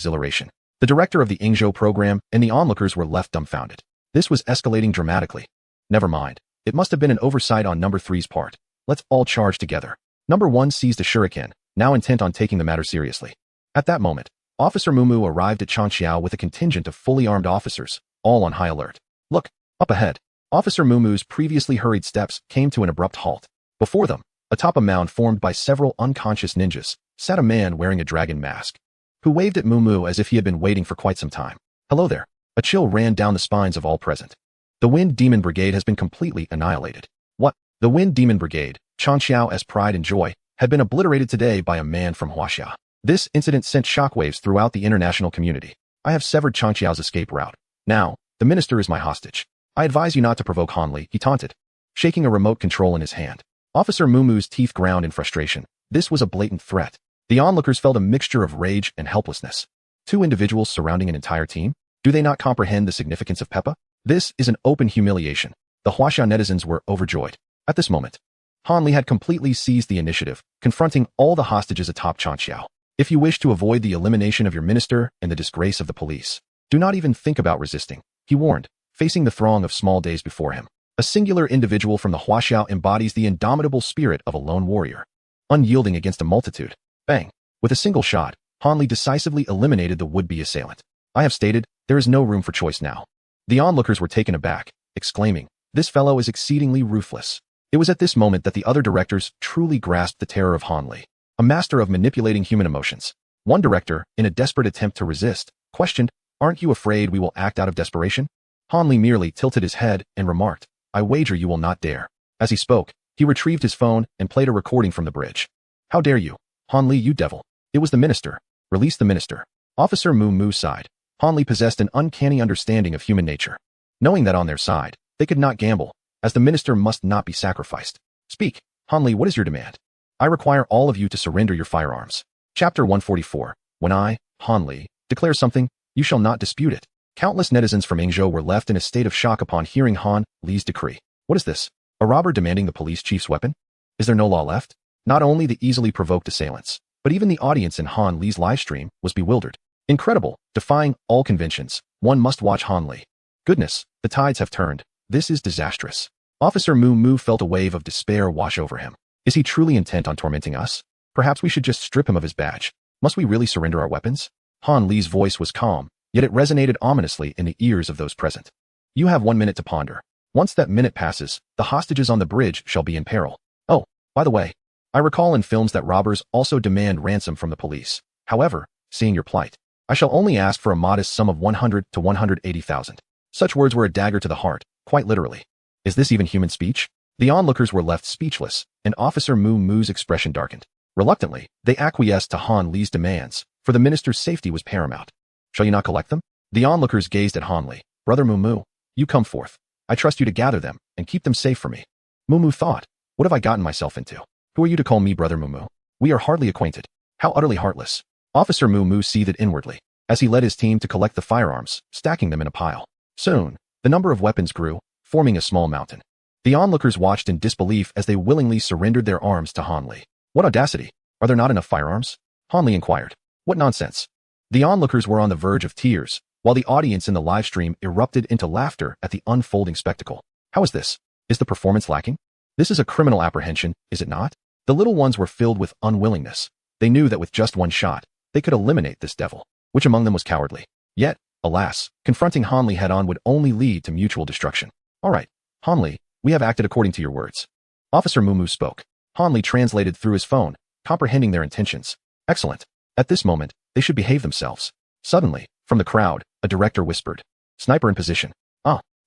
exhilaration. The director of the Ingzhou program and the onlookers were left dumbfounded. This was escalating dramatically. Never mind. It must have been an oversight on number 3's part. Let's all charge together. Number 1 seized a shuriken, now intent on taking the matter seriously. At that moment, Officer Mumu arrived at Changqiao with a contingent of fully armed officers, all on high alert. Look, up ahead. Officer Mumu's previously hurried steps came to an abrupt halt. Before them, atop a mound formed by several unconscious ninjas, sat a man wearing a dragon mask, who waved at Mumu as if he had been waiting for quite some time. Hello there. A chill ran down the spines of all present. The Wind Demon Brigade has been completely annihilated. What? The Wind Demon Brigade, Changqiao's pride and joy, had been obliterated today by a man from Huaxia. This incident sent shockwaves throughout the international community. I have severed Changqiao's escape route. Now, the minister is my hostage. I advise you not to provoke Han Li, he taunted, shaking a remote control in his hand. Officer Mumu's teeth ground in frustration. This was a blatant threat. The onlookers felt a mixture of rage and helplessness. 2 individuals surrounding an entire team? Do they not comprehend the significance of Peppa? This is an open humiliation. The Huaxia netizens were overjoyed. At this moment, Han Li had completely seized the initiative, confronting all the hostages atop Changqiao. If you wish to avoid the elimination of your minister and the disgrace of the police, do not even think about resisting, he warned, facing the throng of small days before him. A singular individual from the Huaxiao embodies the indomitable spirit of a lone warrior, unyielding against a multitude. Bang! With a single shot, Han Li decisively eliminated the would-be assailant. I have stated, there is no room for choice now. The onlookers were taken aback, exclaiming, this fellow is exceedingly ruthless. It was at this moment that the other directors truly grasped the terror of Han Li, a master of manipulating human emotions. One director, in a desperate attempt to resist, questioned, aren't you afraid we will act out of desperation? Han Li merely tilted his head and remarked, I wager you will not dare. As he spoke, he retrieved his phone and played a recording from the bridge. How dare you? Han Li, you devil. It was the minister. Release the minister. Officer Mumu sighed. Han Li possessed an uncanny understanding of human nature. Knowing that on their side, they could not gamble, as the minister must not be sacrificed. Speak, Han Li, what is your demand? I require all of you to surrender your firearms. Chapter 144. When I, Han Li, declare something, you shall not dispute it. Countless netizens from Ingzhou were left in a state of shock upon hearing Han Li's decree. What is this? A robber demanding the police chief's weapon? Is there no law left? Not only the easily provoked assailants, but even the audience in Han Li's livestream was bewildered. Incredible, defying all conventions. One must watch Han Li. Goodness, the tides have turned. This is disastrous. Officer Mumu felt a wave of despair wash over him. Is he truly intent on tormenting us? Perhaps we should just strip him of his badge. Must we really surrender our weapons? Han Li's voice was calm, yet it resonated ominously in the ears of those present. You have 1 minute to ponder. Once that minute passes, the hostages on the bridge shall be in peril. Oh, by the way, I recall in films that robbers also demand ransom from the police. However, seeing your plight, I shall only ask for a modest sum of 100 to 180,000. Such words were a dagger to the heart, quite literally. Is this even human speech? The onlookers were left speechless, and Officer Mumu's expression darkened. Reluctantly, they acquiesced to Han Li's demands, for the minister's safety was paramount. Shall you not collect them? The onlookers gazed at Han Li. Brother Mumu, you come forth. I trust you to gather them and keep them safe for me. Mumu thought, what have I gotten myself into? Who are you to call me Brother Mumu? We are hardly acquainted. How utterly heartless. Officer Mumu seethed inwardly, as he led his team to collect the firearms, stacking them in a pile. Soon, the number of weapons grew, forming a small mountain. The onlookers watched in disbelief as they willingly surrendered their arms to Han Li. What audacity! Are there not enough firearms? Han Li inquired. What nonsense! The onlookers were on the verge of tears, while the audience in the live stream erupted into laughter at the unfolding spectacle. How is this? Is the performance lacking? This is a criminal apprehension, is it not? The little ones were filled with unwillingness. They knew that with just one shot, they could eliminate this devil. Which among them was cowardly? Yet, alas, confronting Han Li head-on would only lead to mutual destruction. All right, Han Li, we have acted according to your words. Officer Mumu spoke. Han Li translated through his phone, comprehending their intentions. Excellent. At this moment, they should behave themselves. Suddenly, from the crowd, a director whispered. Sniper in position.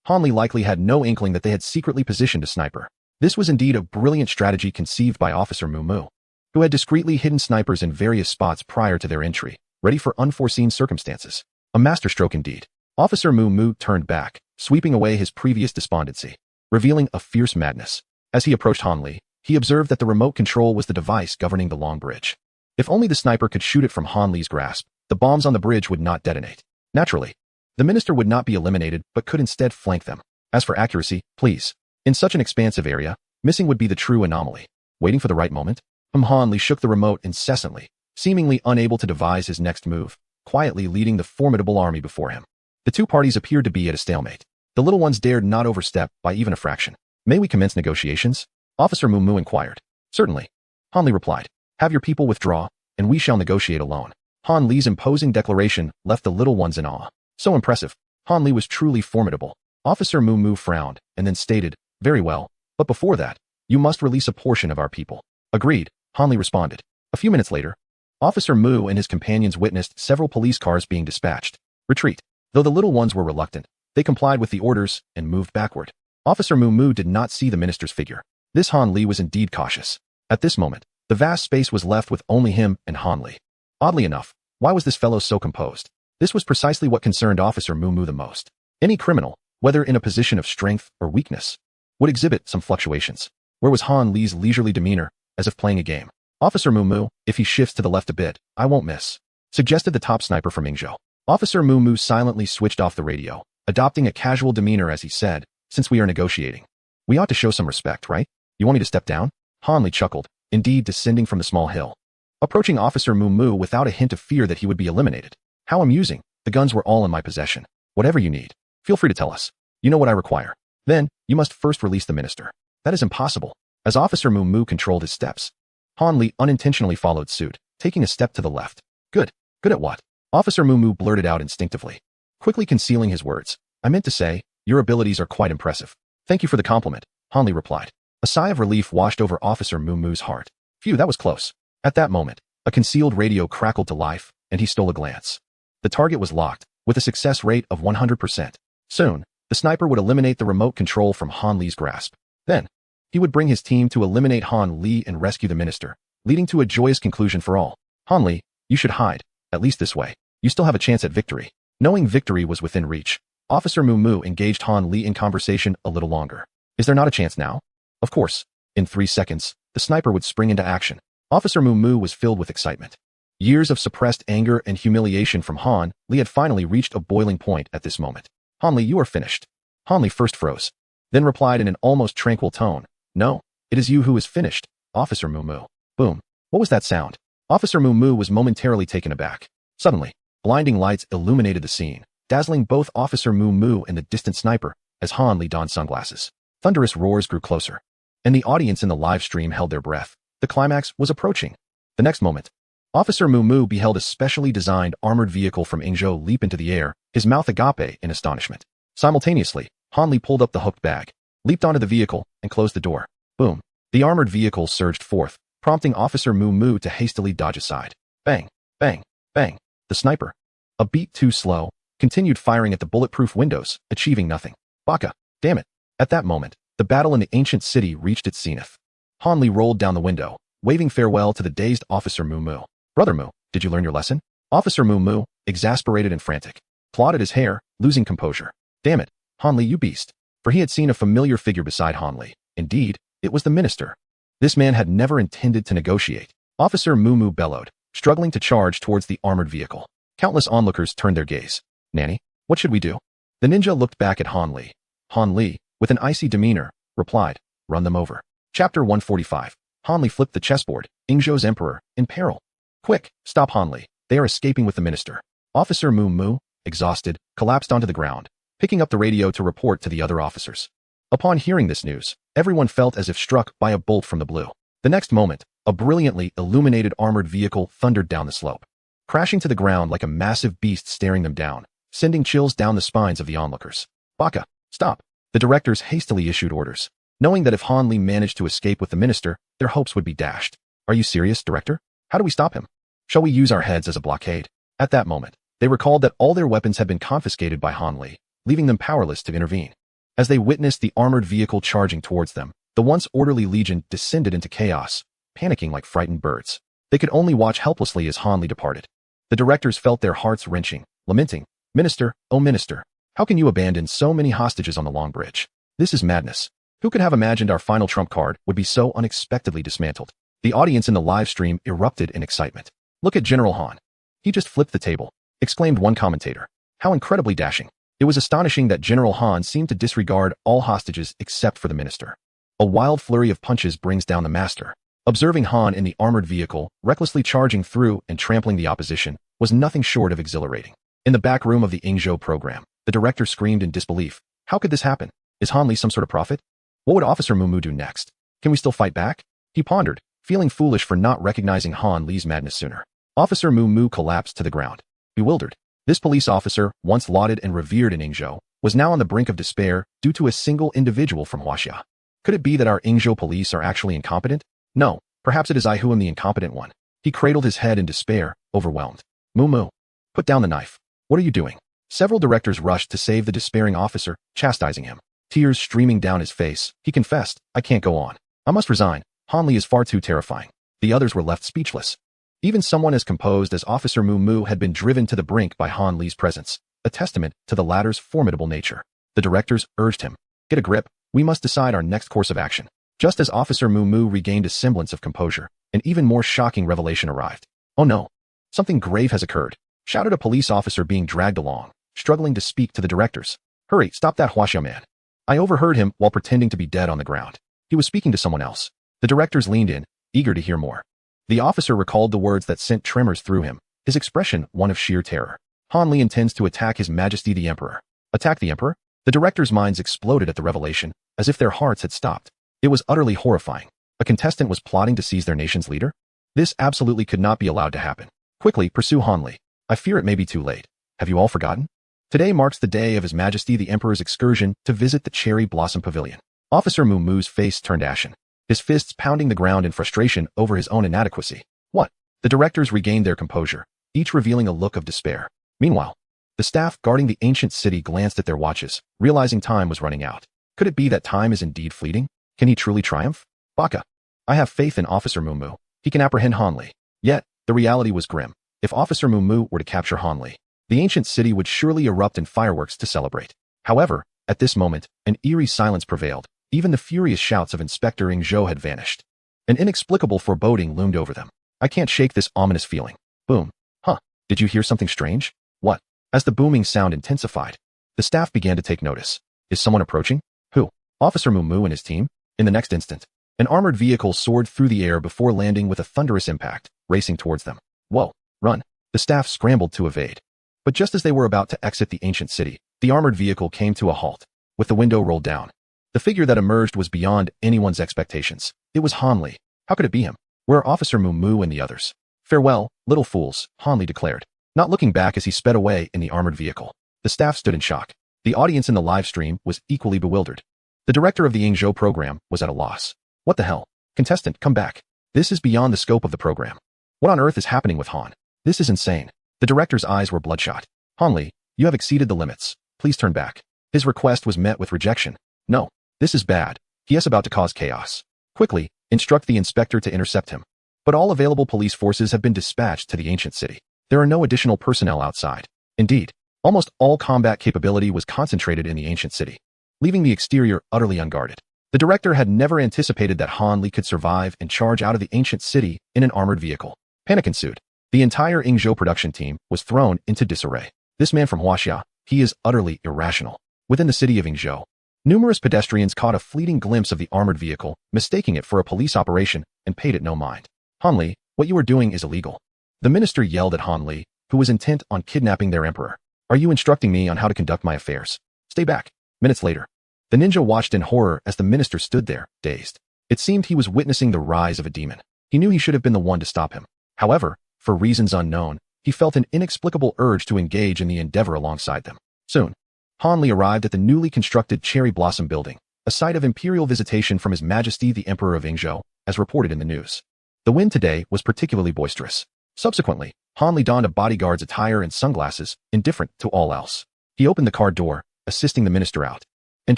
Han Li likely had no inkling that they had secretly positioned a sniper. This was indeed a brilliant strategy conceived by Officer Mumu, who had discreetly hidden snipers in various spots prior to their entry, ready for unforeseen circumstances. A masterstroke indeed. Officer Mumu turned back, sweeping away his previous despondency, revealing a fierce madness. As he approached Han Li, he observed that the remote control was the device governing the long bridge. If only the sniper could shoot it from Han Li's grasp, the bombs on the bridge would not detonate. Naturally, the minister would not be eliminated but could instead flank them. As for accuracy, please. In such an expansive area, missing would be the true anomaly. Waiting for the right moment, Han Li shook the remote incessantly, seemingly unable to devise his next move. quietly leading the formidable army before him. The two parties appeared to be at a stalemate. The little ones dared not overstep by even a fraction. May we commence negotiations? Officer Mu Mu inquired. Certainly. Han Li replied. Have your people withdraw, and we shall negotiate alone. Han Li's imposing declaration left the little ones in awe. So impressive. Han Li was truly formidable. Officer Mu Mu frowned, and then stated, very well, but before that, you must release a portion of our people. Agreed, Han Li responded. A few minutes later, Officer Mu and his companions witnessed several police cars being dispatched. Retreat. Though the little ones were reluctant, they complied with the orders and moved backward. Officer Mu Mu did not see the minister's figure. This Han Li was indeed cautious. At this moment, the vast space was left with only him and Han Li. Oddly enough, why was this fellow so composed? This was precisely what concerned Officer Mu Mu the most. Any criminal, whether in a position of strength or weakness, would exhibit some fluctuations. Where was Han Li's leisurely demeanor, as if playing a game? Officer Mu Mu, if he shifts to the left a bit, I won't miss, suggested the top sniper from Yingzhou. Officer Mu Mu silently switched off the radio, adopting a casual demeanor as he said, since we are negotiating, we ought to show some respect, right? You want me to step down? Han Li chuckled, indeed descending from the small hill, approaching Officer Mu Mu without a hint of fear that he would be eliminated. How amusing. The guns were all in my possession. Whatever you need, feel free to tell us. You know what I require. Then, you must first release the minister. That is impossible. As Officer Mu Mu controlled his steps, Han Li unintentionally followed suit, taking a step to the left. Good. Good at what? Officer Mu Mu blurted out instinctively, quickly concealing his words. I meant to say, your abilities are quite impressive. Thank you for the compliment, Han Li replied. A sigh of relief washed over Officer Mu Mu's heart. Phew, that was close. At that moment, a concealed radio crackled to life, and he stole a glance. The target was locked, with a success rate of 100%. Soon, the sniper would eliminate the remote control from Han Li's grasp. Then, he would bring his team to eliminate Han Li and rescue the minister, leading to a joyous conclusion for all. Han Li, you should hide, at least this way. You still have a chance at victory. Knowing victory was within reach, Officer Mu Mu engaged Han Li in conversation a little longer. Is there not a chance now? Of course. In 3 seconds, the sniper would spring into action. Officer Mu Mu was filled with excitement. Years of suppressed anger and humiliation from Han Li had finally reached a boiling point at this moment. Han Li, you are finished. Han Li first froze, then replied in an almost tranquil tone. No, it is you who is finished, Officer Mu Mu. Boom. What was that sound? Officer Mu Mu was momentarily taken aback. Suddenly, blinding lights illuminated the scene, dazzling both Officer Mu Mu and the distant sniper as Han Li donned sunglasses. Thunderous roars grew closer, and the audience in the live stream held their breath. The climax was approaching. The next moment, Officer Mu Mu beheld a specially designed armored vehicle from Yingzhou leap into the air, his mouth agape in astonishment. Simultaneously, Han Li pulled up the hooked bag, leaped onto the vehicle, and closed the door. Boom. The armored vehicle surged forth, prompting Officer Mu Mu to hastily dodge aside. Bang, bang, bang. The sniper, a beat too slow, continued firing at the bulletproof windows, achieving nothing. Baka, damn it. At that moment, the battle in the ancient city reached its zenith. Han Li rolled down the window, waving farewell to the dazed Officer Mu Mu. Brother Mu, did you learn your lesson? Officer Mu Mu, exasperated and frantic, clawed at his hair, losing composure. Damn it, Han Li, you beast. For he had seen a familiar figure beside Han Li. Indeed, it was the minister. This man had never intended to negotiate. Officer Mu Mu bellowed, struggling to charge towards the armored vehicle. Countless onlookers turned their gaze. Nanny, what should we do? The ninja looked back at Han Li. Han Li, with an icy demeanor, replied, run them over. Chapter 145. Han Li flipped the chessboard. Yingzhou's emperor, in peril. Quick, stop Han Li. They are escaping with the minister. Officer Mu Mu, exhausted, collapsed onto the ground, picking up the radio to report to the other officers. Upon hearing this news, everyone felt as if struck by a bolt from the blue. The next moment, a brilliantly illuminated armored vehicle thundered down the slope, crashing to the ground like a massive beast staring them down, sending chills down the spines of the onlookers. Baka, stop. The directors hastily issued orders, knowing that if Han Li managed to escape with the minister, their hopes would be dashed. Are you serious, director? How do we stop him? Shall we use our heads as a blockade? At that moment, they recalled that all their weapons had been confiscated by Han Li, leaving them powerless to intervene. As they witnessed the armored vehicle charging towards them, the once orderly legion descended into chaos, panicking like frightened birds. They could only watch helplessly as Han Li departed. The directors felt their hearts wrenching, lamenting, Minister, oh minister, how can you abandon so many hostages on the Long Bridge? This is madness. Who could have imagined our final trump card would be so unexpectedly dismantled? The audience in the live stream erupted in excitement. Look at General Han. He just flipped the table, exclaimed one commentator. How incredibly dashing. It was astonishing that General Han seemed to disregard all hostages except for the minister. A wild flurry of punches brings down the master, Observing Han in the armored vehicle, recklessly charging through and trampling the opposition, was nothing short of exhilarating. In the back room of the Ingzhou program, the director screamed in disbelief. How could this happen? Is Han Li some sort of prophet? What would Officer Mu Mu do next? Can we still fight back? He pondered, feeling foolish for not recognizing Han Li's madness sooner. Officer Mu Mu collapsed to the ground, bewildered. This police officer, once lauded and revered in Ingzhou, was now on the brink of despair due to a single individual from Huaxia. Could it be that our Ingzhou police are actually incompetent? No, perhaps it is I who am the incompetent one. He cradled his head in despair, overwhelmed. Mu Mu, put down the knife. What are you doing? Several directors rushed to save the despairing officer, chastising him. Tears streaming down his face, he confessed, I can't go on. I must resign. Han Li is far too terrifying. The others were left speechless. Even someone as composed as Officer Mu Mu had been driven to the brink by Han Li's presence, a testament to the latter's formidable nature. The directors urged him, get a grip, we must decide our next course of action. Just as Officer Mu Mu regained a semblance of composure, an even more shocking revelation arrived. Oh no! Something grave has occurred, shouted a police officer being dragged along, struggling to speak to the directors. Hurry, stop that Huaxia man. I overheard him while pretending to be dead on the ground. He was speaking to someone else. The directors leaned in, eager to hear more. The officer recalled the words that sent tremors through him, his expression one of sheer terror. Han Li intends to attack His Majesty the Emperor. Attack the Emperor? The directors' minds exploded at the revelation, as if their hearts had stopped. It was utterly horrifying. A contestant was plotting to seize their nation's leader? This absolutely could not be allowed to happen. Quickly, pursue Han Li. I fear it may be too late. Have you all forgotten? Today marks the day of His Majesty the Emperor's excursion to visit the Cherry Blossom Pavilion. Officer Mu Mu's face turned ashen, his fists pounding the ground in frustration over his own inadequacy. What? The directors regained their composure, each revealing a look of despair. Meanwhile, the staff guarding the ancient city glanced at their watches, realizing time was running out. Could it be that time is indeed fleeting? Can he truly triumph? Baka. I have faith in Officer Mu Mu. He can apprehend Han Li. Yet, the reality was grim. If Officer Mu Mu were to capture Han Li, the ancient city would surely erupt in fireworks to celebrate. However, at this moment, an eerie silence prevailed. Even the furious shouts of Inspector Ingzhou had vanished. An inexplicable foreboding loomed over them. I can't shake this ominous feeling. Boom. Huh. Did you hear something strange? What? As the booming sound intensified, the staff began to take notice. Is someone approaching? Who? Officer Mu Mu and his team? In the next instant, an armored vehicle soared through the air before landing with a thunderous impact, racing towards them. Whoa. Run. The staff scrambled to evade. But just as they were about to exit the ancient city, the armored vehicle came to a halt, with the window rolled down. The figure that emerged was beyond anyone's expectations. It was Han Li. How could it be him? Where are Officer Mu Mu and the others? Farewell, little fools, Han Li declared, not looking back as he sped away in the armored vehicle. The staff stood in shock. The audience in the live stream was equally bewildered. The director of the Ingzhou program was at a loss. What the hell? Contestant, come back. This is beyond the scope of the program. What on earth is happening with Han? This is insane. The director's eyes were bloodshot. Han Li, you have exceeded the limits. Please turn back. His request was met with rejection. No. This is bad. He is about to cause chaos. Quickly, instruct the inspector to intercept him. But all available police forces have been dispatched to the ancient city. There are no additional personnel outside. Indeed, almost all combat capability was concentrated in the ancient city, leaving the exterior utterly unguarded. The director had never anticipated that Han Li could survive and charge out of the ancient city in an armored vehicle. Panic ensued. The entire Ingzhou production team was thrown into disarray. This man from Huaxia, he is utterly irrational. Within the city of Ingzhou, numerous pedestrians caught a fleeting glimpse of the armored vehicle, mistaking it for a police operation, and paid it no mind. Han Li, what you are doing is illegal. The minister yelled at Han Li, who was intent on kidnapping their emperor. Are you instructing me on how to conduct my affairs? Stay back. Minutes later, the ninja watched in horror as the minister stood there, dazed. It seemed he was witnessing the rise of a demon. He knew he should have been the one to stop him. However, for reasons unknown, he felt an inexplicable urge to engage in the endeavor alongside them. Soon, Han Li arrived at the newly constructed Cherry Blossom Building, a site of imperial visitation from His Majesty the Emperor of Ingzhou, as reported in the news. The wind today was particularly boisterous. Subsequently, Han Li donned a bodyguard's attire and sunglasses, indifferent to all else. He opened the car door, assisting the minister out, and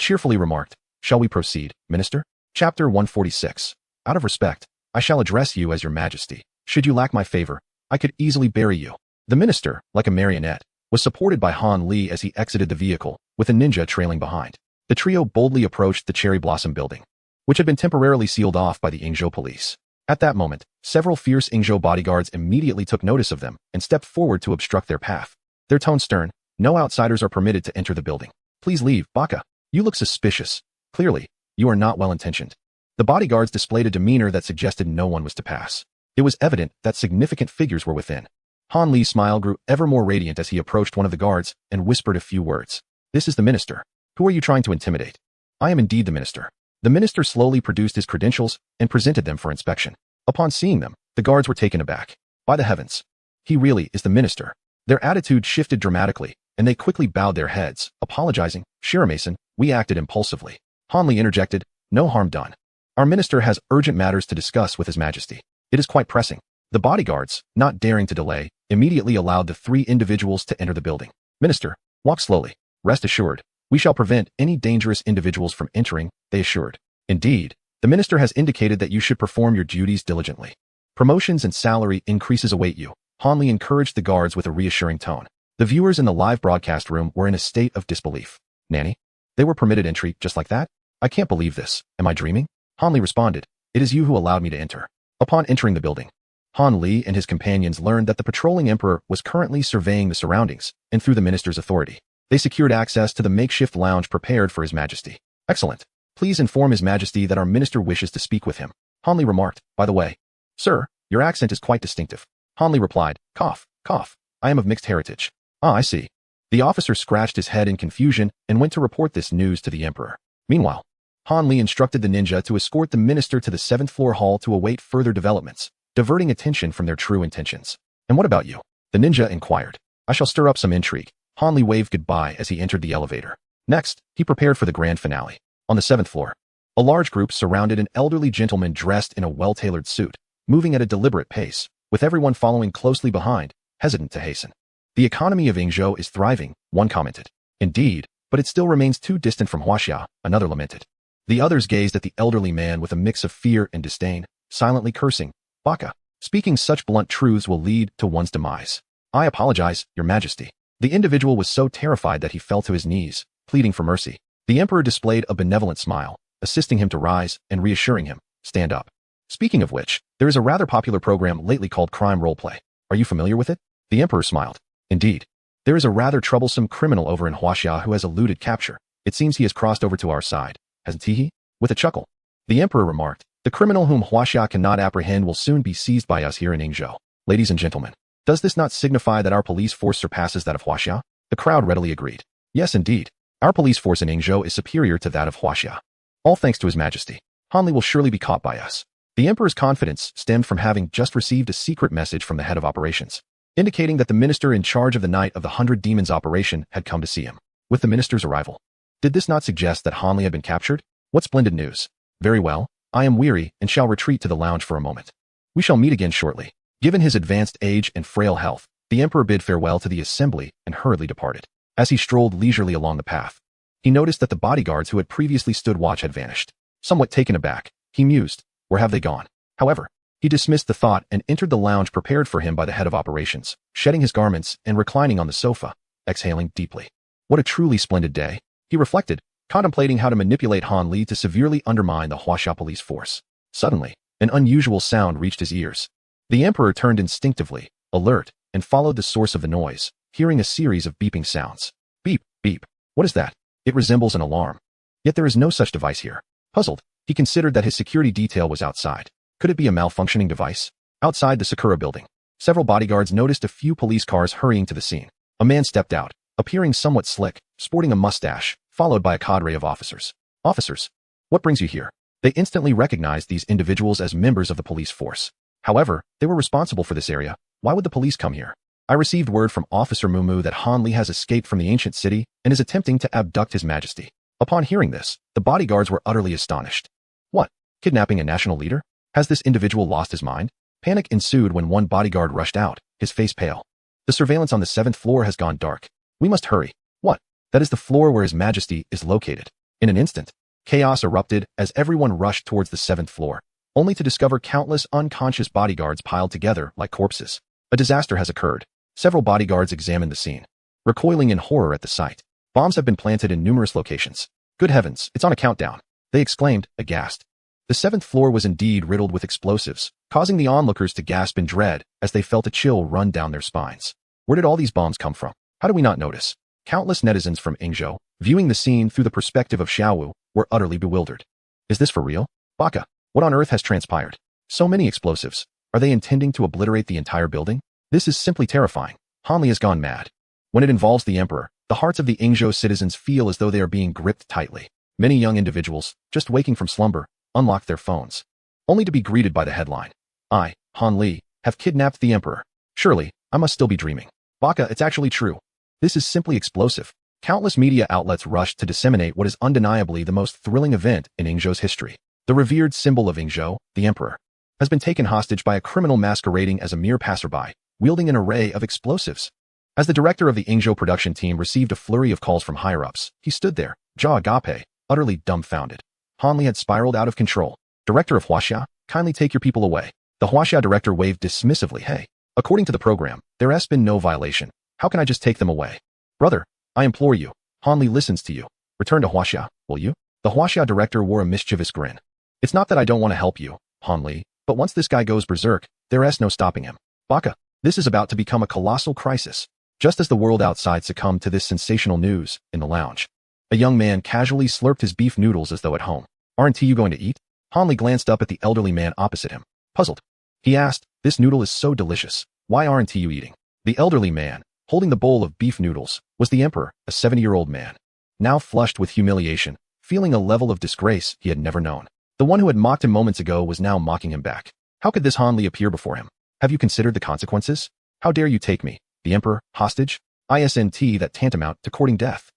cheerfully remarked, "Shall we proceed, minister?" Chapter 146. Out of respect, I shall address you as your majesty. Should you lack my favor, I could easily bury you. The minister, like a marionette, was supported by Han Li as he exited the vehicle, with a ninja trailing behind. The trio boldly approached the Cherry Blossom Building, which had been temporarily sealed off by the Ingzhou police. At that moment, several fierce Ingzhou bodyguards immediately took notice of them and stepped forward to obstruct their path. Their tone stern, no outsiders are permitted to enter the building. Please leave, Baka. You look suspicious. Clearly, you are not well-intentioned. The bodyguards displayed a demeanor that suggested no one was to pass. It was evident that significant figures were within. Han Li's smile grew ever more radiant as he approached one of the guards and whispered a few words. This is the minister. Who are you trying to intimidate? I am indeed the minister. The minister slowly produced his credentials and presented them for inspection. Upon seeing them, the guards were taken aback. By the heavens! He really is the minister. Their attitude shifted dramatically, and they quickly bowed their heads, apologizing. Shiramason, we acted impulsively. Han Li interjected, no harm done. Our minister has urgent matters to discuss with His Majesty. It is quite pressing. The bodyguards, not daring to delay, immediately allowed the three individuals to enter the building. Minister, walk slowly. Rest assured, we shall prevent any dangerous individuals from entering, they assured. Indeed, the minister has indicated that you should perform your duties diligently. Promotions and salary increases await you. Han Li encouraged the guards with a reassuring tone. The viewers in the live broadcast room were in a state of disbelief. Nanny? They were permitted entry just like that? I can't believe this. Am I dreaming? Han Li responded, it is you who allowed me to enter. Upon entering the building, Han Li and his companions learned that the patrolling emperor was currently surveying the surroundings, and through the minister's authority, they secured access to the makeshift lounge prepared for His Majesty. Excellent. Please inform His Majesty that our minister wishes to speak with him. Han Li remarked, by the way. Sir, your accent is quite distinctive. Han Li replied, cough, cough. I am of mixed heritage. Ah, I see. The officer scratched his head in confusion and went to report this news to the emperor. Meanwhile, Han Li instructed the ninja to escort the minister to the 7th floor hall to await further developments, diverting attention from their true intentions. And what about you? The ninja inquired. I shall stir up some intrigue. Han Li waved goodbye as he entered the elevator. Next, he prepared for the grand finale. On the 7th floor, a large group surrounded an elderly gentleman dressed in a well-tailored suit, moving at a deliberate pace, with everyone following closely behind, hesitant to hasten. The economy of Yingzhou is thriving, one commented. Indeed, but it still remains too distant from Huaxia, another lamented. The others gazed at the elderly man with a mix of fear and disdain, silently cursing. Baka, speaking such blunt truths will lead to one's demise. I apologize, Your Majesty. The individual was so terrified that he fell to his knees, pleading for mercy. The emperor displayed a benevolent smile, assisting him to rise and reassuring him, stand up. Speaking of which, there is a rather popular program lately called Crime Roleplay. Are you familiar with it? The emperor smiled. Indeed. There is a rather troublesome criminal over in Huaxia who has eluded capture. It seems he has crossed over to our side. Hasn't he? With a chuckle, the emperor remarked, the criminal whom Huaxia cannot apprehend will soon be seized by us here in Yingzhou. Ladies and gentlemen, does this not signify that our police force surpasses that of Huaxia? The crowd readily agreed. Yes, indeed. Our police force in Yingzhou is superior to that of Huaxia. All thanks to His Majesty. Han Li will surely be caught by us. The emperor's confidence stemmed from having just received a secret message from the head of operations, indicating that the minister in charge of the Night of the 100 Demons operation had come to see him. With the minister's arrival, did this not suggest that Han Li had been captured? What splendid news. Very well, I am weary and shall retreat to the lounge for a moment. We shall meet again shortly. Given his advanced age and frail health, the emperor bid farewell to the assembly and hurriedly departed. As he strolled leisurely along the path, he noticed that the bodyguards who had previously stood watch had vanished. Somewhat taken aback, he mused, where have they gone? However, he dismissed the thought and entered the lounge prepared for him by the head of operations, shedding his garments and reclining on the sofa, exhaling deeply. What a truly splendid day, he reflected, contemplating how to manipulate Han Li to severely undermine the Huaxia police force. Suddenly, an unusual sound reached his ears. The emperor turned instinctively, alert, and followed the source of the noise, hearing a series of beeping sounds. Beep, beep. What is that? It resembles an alarm. Yet there is no such device here. Puzzled, he considered that his security detail was outside. Could it be a malfunctioning device? Outside the Sakura building, several bodyguards noticed a few police cars hurrying to the scene. A man stepped out, appearing somewhat slick, sporting a mustache, followed by a cadre of officers. Officers, what brings you here? They instantly recognized these individuals as members of the police force. However, they were responsible for this area. Why would the police come here? I received word from Officer Mumu that Han Li has escaped from the ancient city and is attempting to abduct His Majesty. Upon hearing this, the bodyguards were utterly astonished. What? Kidnapping a national leader? Has this individual lost his mind? Panic ensued when one bodyguard rushed out, his face pale. The surveillance on the 7th floor has gone dark. We must hurry. What? That is the floor where His Majesty is located. In an instant, chaos erupted as everyone rushed towards the 7th floor, only to discover countless unconscious bodyguards piled together like corpses. A disaster has occurred. Several bodyguards examined the scene, recoiling in horror at the sight. Bombs have been planted in numerous locations. Good heavens, it's on a countdown, they exclaimed, aghast. The 7th floor was indeed riddled with explosives, causing the onlookers to gasp in dread as they felt a chill run down their spines. Where did all these bombs come from? How do we not notice? Countless netizens from Yingzhou, viewing the scene through the perspective of Xiaowu, were utterly bewildered. Is this for real? Baka, what on earth has transpired? So many explosives. Are they intending to obliterate the entire building? This is simply terrifying. Hanli has gone mad. When it involves the emperor, the hearts of the Ingzhou citizens feel as though they are being gripped tightly. Many young individuals, just waking from slumber, unlock their phones, only to be greeted by the headline. I, Han Li, have kidnapped the emperor. Surely, I must still be dreaming. Baka, it's actually true. This is simply explosive. Countless media outlets rushed to disseminate what is undeniably the most thrilling event in Ingzhou's history. The revered symbol of Ingzhou, the emperor, has been taken hostage by a criminal masquerading as a mere passerby, wielding an array of explosives. As the director of the Ingzhou production team received a flurry of calls from higher-ups, he stood there, jaw agape, utterly dumbfounded. Han Li had spiraled out of control. Director of Huaxia, kindly take your people away. The Huaxia director waved dismissively. Hey, according to the program, there has been no violation. How can I just take them away? Brother, I implore you. Han Li listens to you. Return to Huaxia, will you? The Huaxia director wore a mischievous grin. It's not that I don't want to help you, Han Li, but once this guy goes berserk, there is no stopping him. Baka, this is about to become a colossal crisis. Just as the world outside succumbed to this sensational news, in the lounge, a young man casually slurped his beef noodles as though at home. Aren't you going to eat? Han Li glanced up at the elderly man opposite him, puzzled. He asked, this noodle is so delicious. Why aren't you eating? The elderly man, holding the bowl of beef noodles, was the emperor, a 70-year-old man, now flushed with humiliation, feeling a level of disgrace he had never known. The one who had mocked him moments ago was now mocking him back. How could this Han Li appear before him? Have you considered the consequences? How dare you take me, the emperor, hostage? Isn't that tantamount to courting death?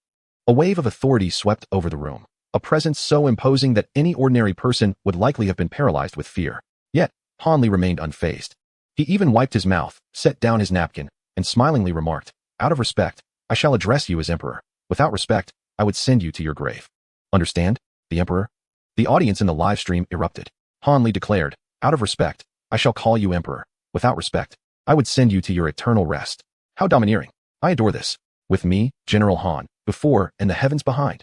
A wave of authority swept over the room, a presence so imposing that any ordinary person would likely have been paralyzed with fear. Yet, Han Li remained unfazed. He even wiped his mouth, set down his napkin, and smilingly remarked, out of respect, I shall address you as emperor. Without respect, I would send you to your grave. Understand, the emperor? The audience in the live stream erupted. Han Li declared, out of respect, I shall call you emperor. Without respect, I would send you to your eternal rest. How domineering. I adore this. With me, General Han, before and the heavens behind.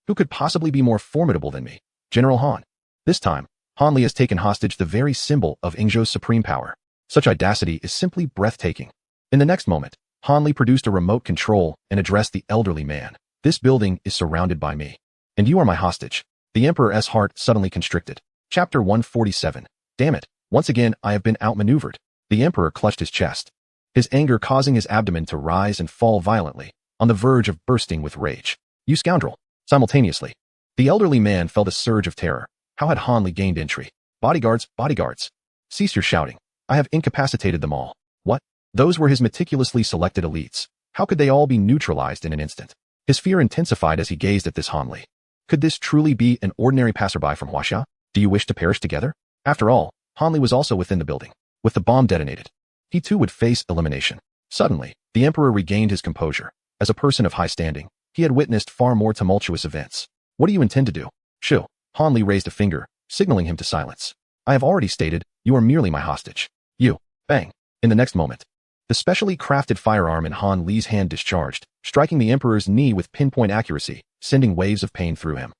Who could possibly be more formidable than me? General Han. This time, Han Li has taken hostage the very symbol of Ingzhou's supreme power. Such audacity is simply breathtaking. In the next moment, Han Li produced a remote control and addressed the elderly man. This building is surrounded by me. And you are my hostage. The emperor's heart suddenly constricted. Chapter 147. Damn it. Once again, I have been outmaneuvered. The emperor clutched his chest, his anger causing his abdomen to rise and fall violently, on the verge of bursting with rage. You scoundrel. Simultaneously, the elderly man felt a surge of terror. How had Han Li gained entry? Bodyguards, bodyguards. Cease your shouting. I have incapacitated them all. What? Those were his meticulously selected elites. How could they all be neutralized in an instant? His fear intensified as he gazed at this Han Li. Could this truly be an ordinary passerby from Huaxia? Do you wish to perish together? After all, Han Li was also within the building. With the bomb detonated, he too would face elimination. Suddenly, the emperor regained his composure. As a person of high standing, he had witnessed far more tumultuous events. What do you intend to do? Shoo. Han Li raised a finger, signaling him to silence. I have already stated, you are merely my hostage. You. Bang. In the next moment, the specially crafted firearm in Han Li's hand discharged, striking the emperor's knee with pinpoint accuracy, sending waves of pain through him.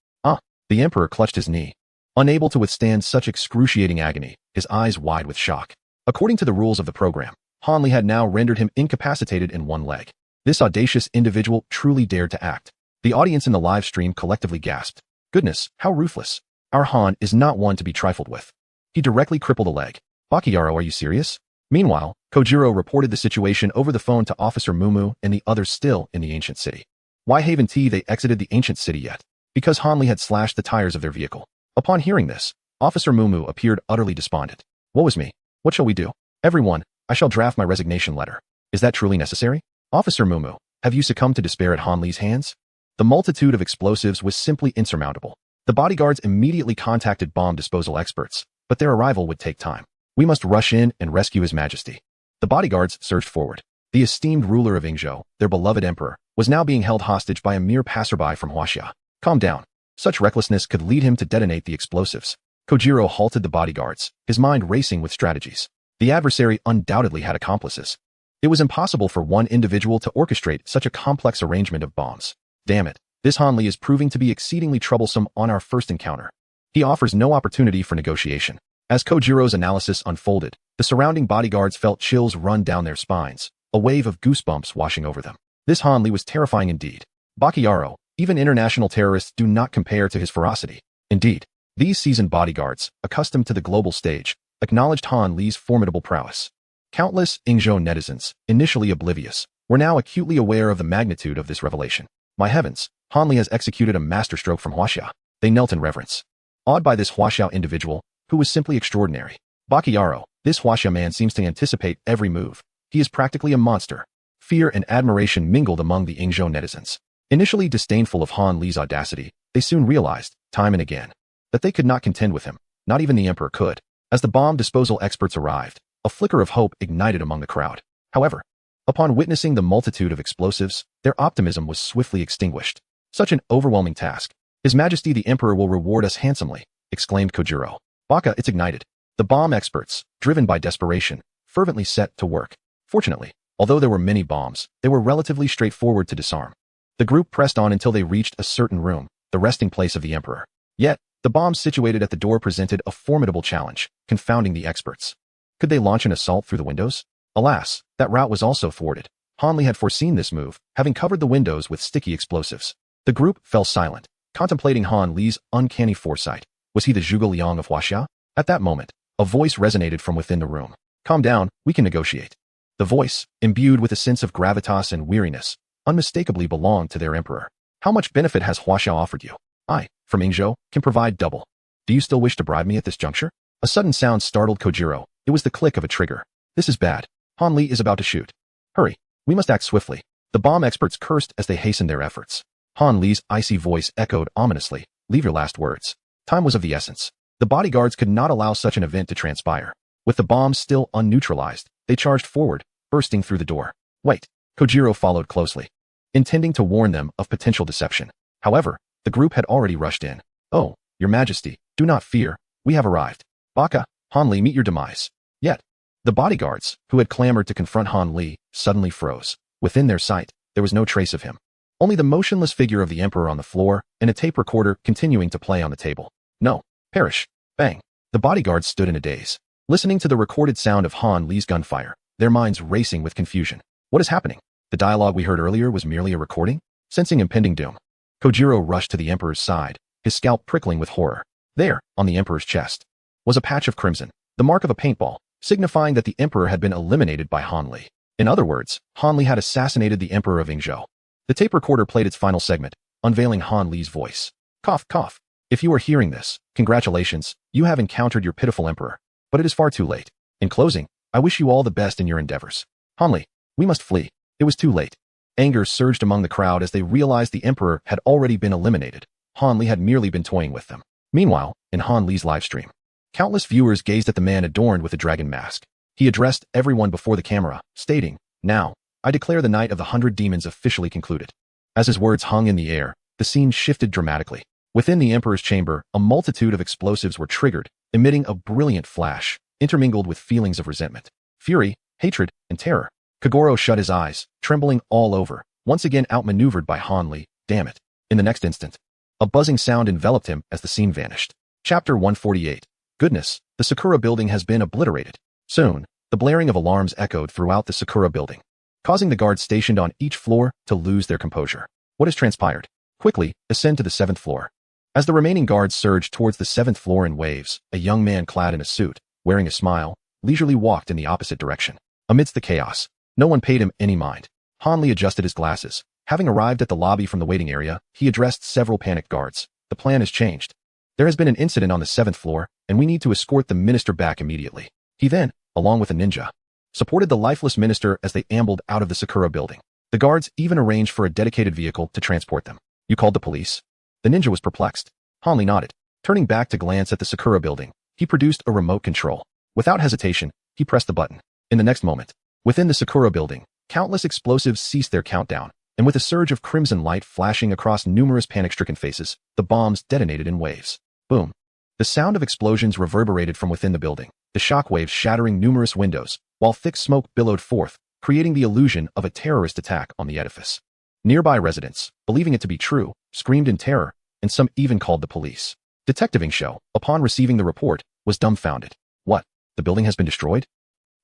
The emperor clutched his knee. Unable to withstand such excruciating agony, his eyes wide with shock. According to the rules of the program, Han Li had now rendered him incapacitated in one leg. This audacious individual truly dared to act. The audience in the live stream collectively gasped. Goodness, how ruthless. Our Han is not one to be trifled with. He directly crippled a leg. Bakayaro, are you serious? Meanwhile, Kojiro reported the situation over the phone to Officer Mumu and the others still in the ancient city. Why haven't they exited the ancient city yet? Because Han Li had slashed the tires of their vehicle. Upon hearing this, Officer Mumu appeared utterly despondent. Woe is me. What shall we do? Everyone, I shall draft my resignation letter. Is that truly necessary? Officer Mumu, have you succumbed to despair at Han Li's hands? The multitude of explosives was simply insurmountable. The bodyguards immediately contacted bomb disposal experts, but their arrival would take time. We must rush in and rescue His Majesty. The bodyguards surged forward. The esteemed ruler of Ingzhou, their beloved emperor, was now being held hostage by a mere passerby from Huaxia. Calm down. Such recklessness could lead him to detonate the explosives. Kojiro halted the bodyguards, his mind racing with strategies. The adversary undoubtedly had accomplices. It was impossible for one individual to orchestrate such a complex arrangement of bombs. Damn it, this Han Li is proving to be exceedingly troublesome on our first encounter. He offers no opportunity for negotiation. As Kojiro's analysis unfolded, the surrounding bodyguards felt chills run down their spines, a wave of goosebumps washing over them. This Han Li was terrifying indeed. Bakayaro, even international terrorists do not compare to his ferocity. Indeed, These seasoned bodyguards, accustomed to the global stage, acknowledged Han Li's formidable prowess. Countless Yingzhou netizens, initially oblivious, were now acutely aware of the magnitude of this revelation. My heavens, Han Li has executed a masterstroke from Huaxia. They knelt in reverence, awed by this Huaxiao individual, who was simply extraordinary. Bacchiaro, this Huaxia man seems to anticipate every move. He is practically a monster. Fear and admiration mingled among the Yingzhou netizens. Initially disdainful of Han Li's audacity, they soon realized, time and again, that they could not contend with him. Not even the emperor could. As the bomb disposal experts arrived, a flicker of hope ignited among the crowd. However, upon witnessing the multitude of explosives, their optimism was swiftly extinguished. Such an overwhelming task. His Majesty the Emperor will reward us handsomely, exclaimed Kojiro. Baka, it's ignited. The bomb experts, driven by desperation, fervently set to work. Fortunately, although there were many bombs, they were relatively straightforward to disarm. The group pressed on until they reached a certain room, the resting place of the Emperor. Yet, the bombs situated at the door presented a formidable challenge, confounding the experts. Could they launch an assault through the windows? Alas, that route was also thwarted. Han Li had foreseen this move, having covered the windows with sticky explosives. The group fell silent, contemplating Han Li's uncanny foresight. Was he the Zhuge Liang of Huaxia? At that moment, a voice resonated from within the room. Calm down, we can negotiate. The voice, imbued with a sense of gravitas and weariness, unmistakably belonged to their emperor. How much benefit has Huaxia offered you? I, from Yingzhou, can provide double. Do you still wish to bribe me at this juncture? A sudden sound startled Kojiro. It was the click of a trigger. This is bad. Han Li is about to shoot. Hurry, we must act swiftly. The bomb experts cursed as they hastened their efforts. Han Li's icy voice echoed ominously. Leave your last words. Time was of the essence. The bodyguards could not allow such an event to transpire. With the bombs still unneutralized, they charged forward, bursting through the door. Wait. Kojiro followed closely, intending to warn them of potential deception. However, the group had already rushed in. Oh, Your Majesty, do not fear. We have arrived. Baka, Han Li, meet your demise. Yet, the bodyguards, who had clamored to confront Han Li, suddenly froze. Within their sight, there was no trace of him. Only the motionless figure of the Emperor on the floor and a tape recorder continuing to play on the table. No. Perish. Bang. The bodyguards stood in a daze, listening to the recorded sound of Han Li's gunfire, their minds racing with confusion. What is happening? The dialogue we heard earlier was merely a recording? Sensing impending doom, Kojiro rushed to the Emperor's side, his scalp prickling with horror. There, on the Emperor's chest, was a patch of crimson, the mark of a paintball, signifying that the Emperor had been eliminated by Han Li. In other words, Han Li had assassinated the Emperor of Yingzhou. The tape recorder played its final segment, unveiling Han Li's voice. Cough, cough. If you are hearing this, congratulations, you have encountered your pitiful Emperor. But it is far too late. In closing, I wish you all the best in your endeavors. Han Li, we must flee. It was too late. Anger surged among the crowd as they realized the Emperor had already been eliminated. Han Li had merely been toying with them. Meanwhile, in Han Li's livestream, countless viewers gazed at the man adorned with a dragon mask. He addressed everyone before the camera, stating, "Now, I declare the Night of the 100 Demons officially concluded." As his words hung in the air, the scene shifted dramatically. Within the Emperor's chamber, a multitude of explosives were triggered, emitting a brilliant flash, intermingled with feelings of resentment, fury, hatred, and terror. Kogoro shut his eyes, trembling all over, once again outmaneuvered by Han Li. Damn it. In the next instant, a buzzing sound enveloped him as the scene vanished. Chapter 148. Goodness, the Sakura building has been obliterated. Soon, the blaring of alarms echoed throughout the Sakura building, causing the guards stationed on each floor to lose their composure. What has transpired? Quickly, ascend to the 7th floor. As the remaining guards surged towards the 7th floor in waves, a young man clad in a suit, wearing a smile, leisurely walked in the opposite direction. Amidst the chaos, no one paid him any mind. Han Li adjusted his glasses. Having arrived at the lobby from the waiting area, he addressed several panicked guards. The plan has changed. There has been an incident on the 7th floor, and we need to escort the minister back immediately. He then, along with a ninja, supported the lifeless minister as they ambled out of the Sakura building. The guards even arranged for a dedicated vehicle to transport them. You called the police? The ninja was perplexed. Han Li nodded. Turning back to glance at the Sakura building, he produced a remote control. Without hesitation, he pressed the button. In the next moment, within the Sakura building, countless explosives ceased their countdown, and with a surge of crimson light flashing across numerous panic-stricken faces, the bombs detonated in waves. Boom. The sound of explosions reverberated from within the building, the shockwaves shattering numerous windows, while thick smoke billowed forth, creating the illusion of a terrorist attack on the edifice. Nearby residents, believing it to be true, screamed in terror, and some even called the police. Detective Yingzhou, upon receiving the report, was dumbfounded. What? The building has been destroyed?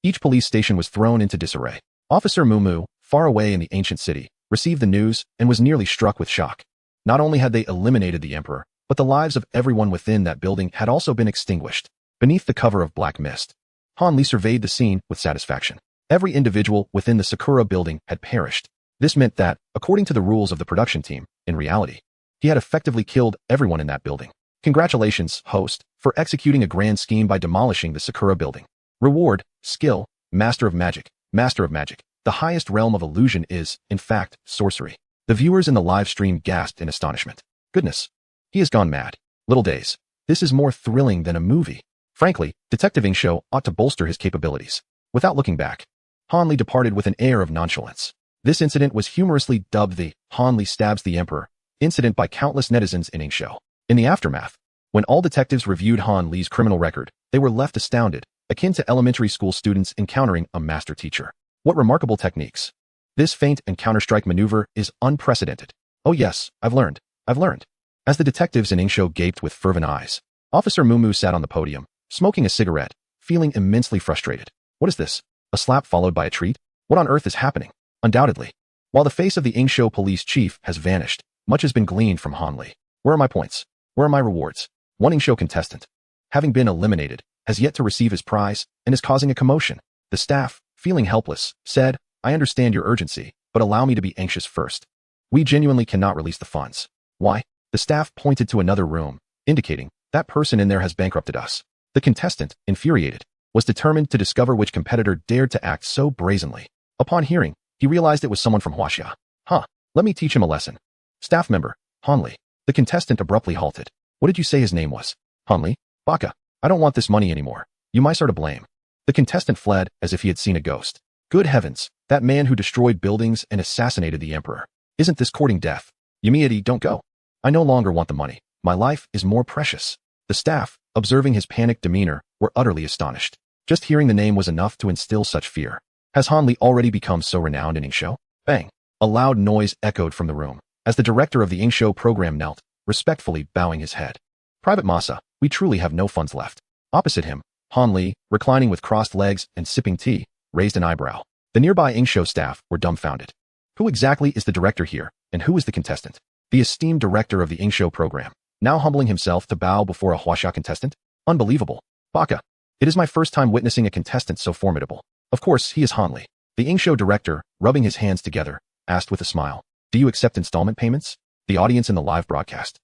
Each police station was thrown into disarray. Officer Mumu, far away in the ancient city, received the news and was nearly struck with shock. Not only had they eliminated the Emperor, But the lives of everyone within that building had also been extinguished. Beneath the cover of black mist, Han Li surveyed the scene with satisfaction. Every individual within the Sakura building had perished. This meant that, according to the rules of the production team, in reality, he had effectively killed everyone in that building. Congratulations, host, for executing a grand scheme by demolishing the Sakura building. Reward, skill, Master of Magic. Master of Magic. The highest realm of illusion is, in fact, sorcery. The viewers in the live stream gasped in astonishment. Goodness. He has gone mad. Little days. This is more thrilling than a movie. Frankly, Detective Ingsho ought to bolster his capabilities. Without looking back, Han Li departed with an air of nonchalance. This incident was humorously dubbed the Han Li stabs the Emperor incident by countless netizens in Ingsho. In the aftermath, when all detectives reviewed Han Li's criminal record, they were left astounded, akin to elementary school students encountering a master teacher. What remarkable techniques. This feint and counterstrike maneuver is unprecedented. Oh yes, I've learned. As the detectives in Ingsho gaped with fervent eyes, Officer Mumu sat on the podium, smoking a cigarette, feeling immensely frustrated. What is this? A slap followed by a treat? What on earth is happening? Undoubtedly. While the face of the Ingsho police chief has vanished, much has been gleaned from Han Li. Where are my points? Where are my rewards? One Ingsho contestant, having been eliminated, has yet to receive his prize and is causing a commotion. The staff, feeling helpless, said, I understand your urgency, but allow me to be anxious first. We genuinely cannot release the funds. Why? The staff pointed to another room, indicating, that person in there has bankrupted us. The contestant, infuriated, was determined to discover which competitor dared to act so brazenly. Upon hearing, he realized it was someone from Huaxia. Let me teach him a lesson. Staff member, Han Li. The contestant abruptly halted. What did you say his name was? Han Li? Baka. I don't want this money anymore. You mice are to blame. The contestant fled as if he had seen a ghost. Good heavens, that man who destroyed buildings and assassinated the emperor. Isn't this courting death? Yumiedi, don't go. I no longer want the money. My life is more precious. The staff, observing his panicked demeanor, were utterly astonished. Just hearing the name was enough to instill such fear. Has Han Li already become so renowned in Ingsho? Bang! A loud noise echoed from the room, as the director of the Ingsho program knelt, respectfully bowing his head. Private Masa, we truly have no funds left. Opposite him, Han Li, reclining with crossed legs and sipping tea, raised an eyebrow. The nearby Ingsho staff were dumbfounded. Who exactly is the director here, and who is the contestant? The esteemed director of the Ingsho program, now humbling himself to bow before a Huaxia contestant? Unbelievable. Baka. It is my first time witnessing a contestant so formidable. Of course, he is Han Li. The Ingsho director, rubbing his hands together, asked with a smile, do you accept installment payments? The audience in the live broadcast.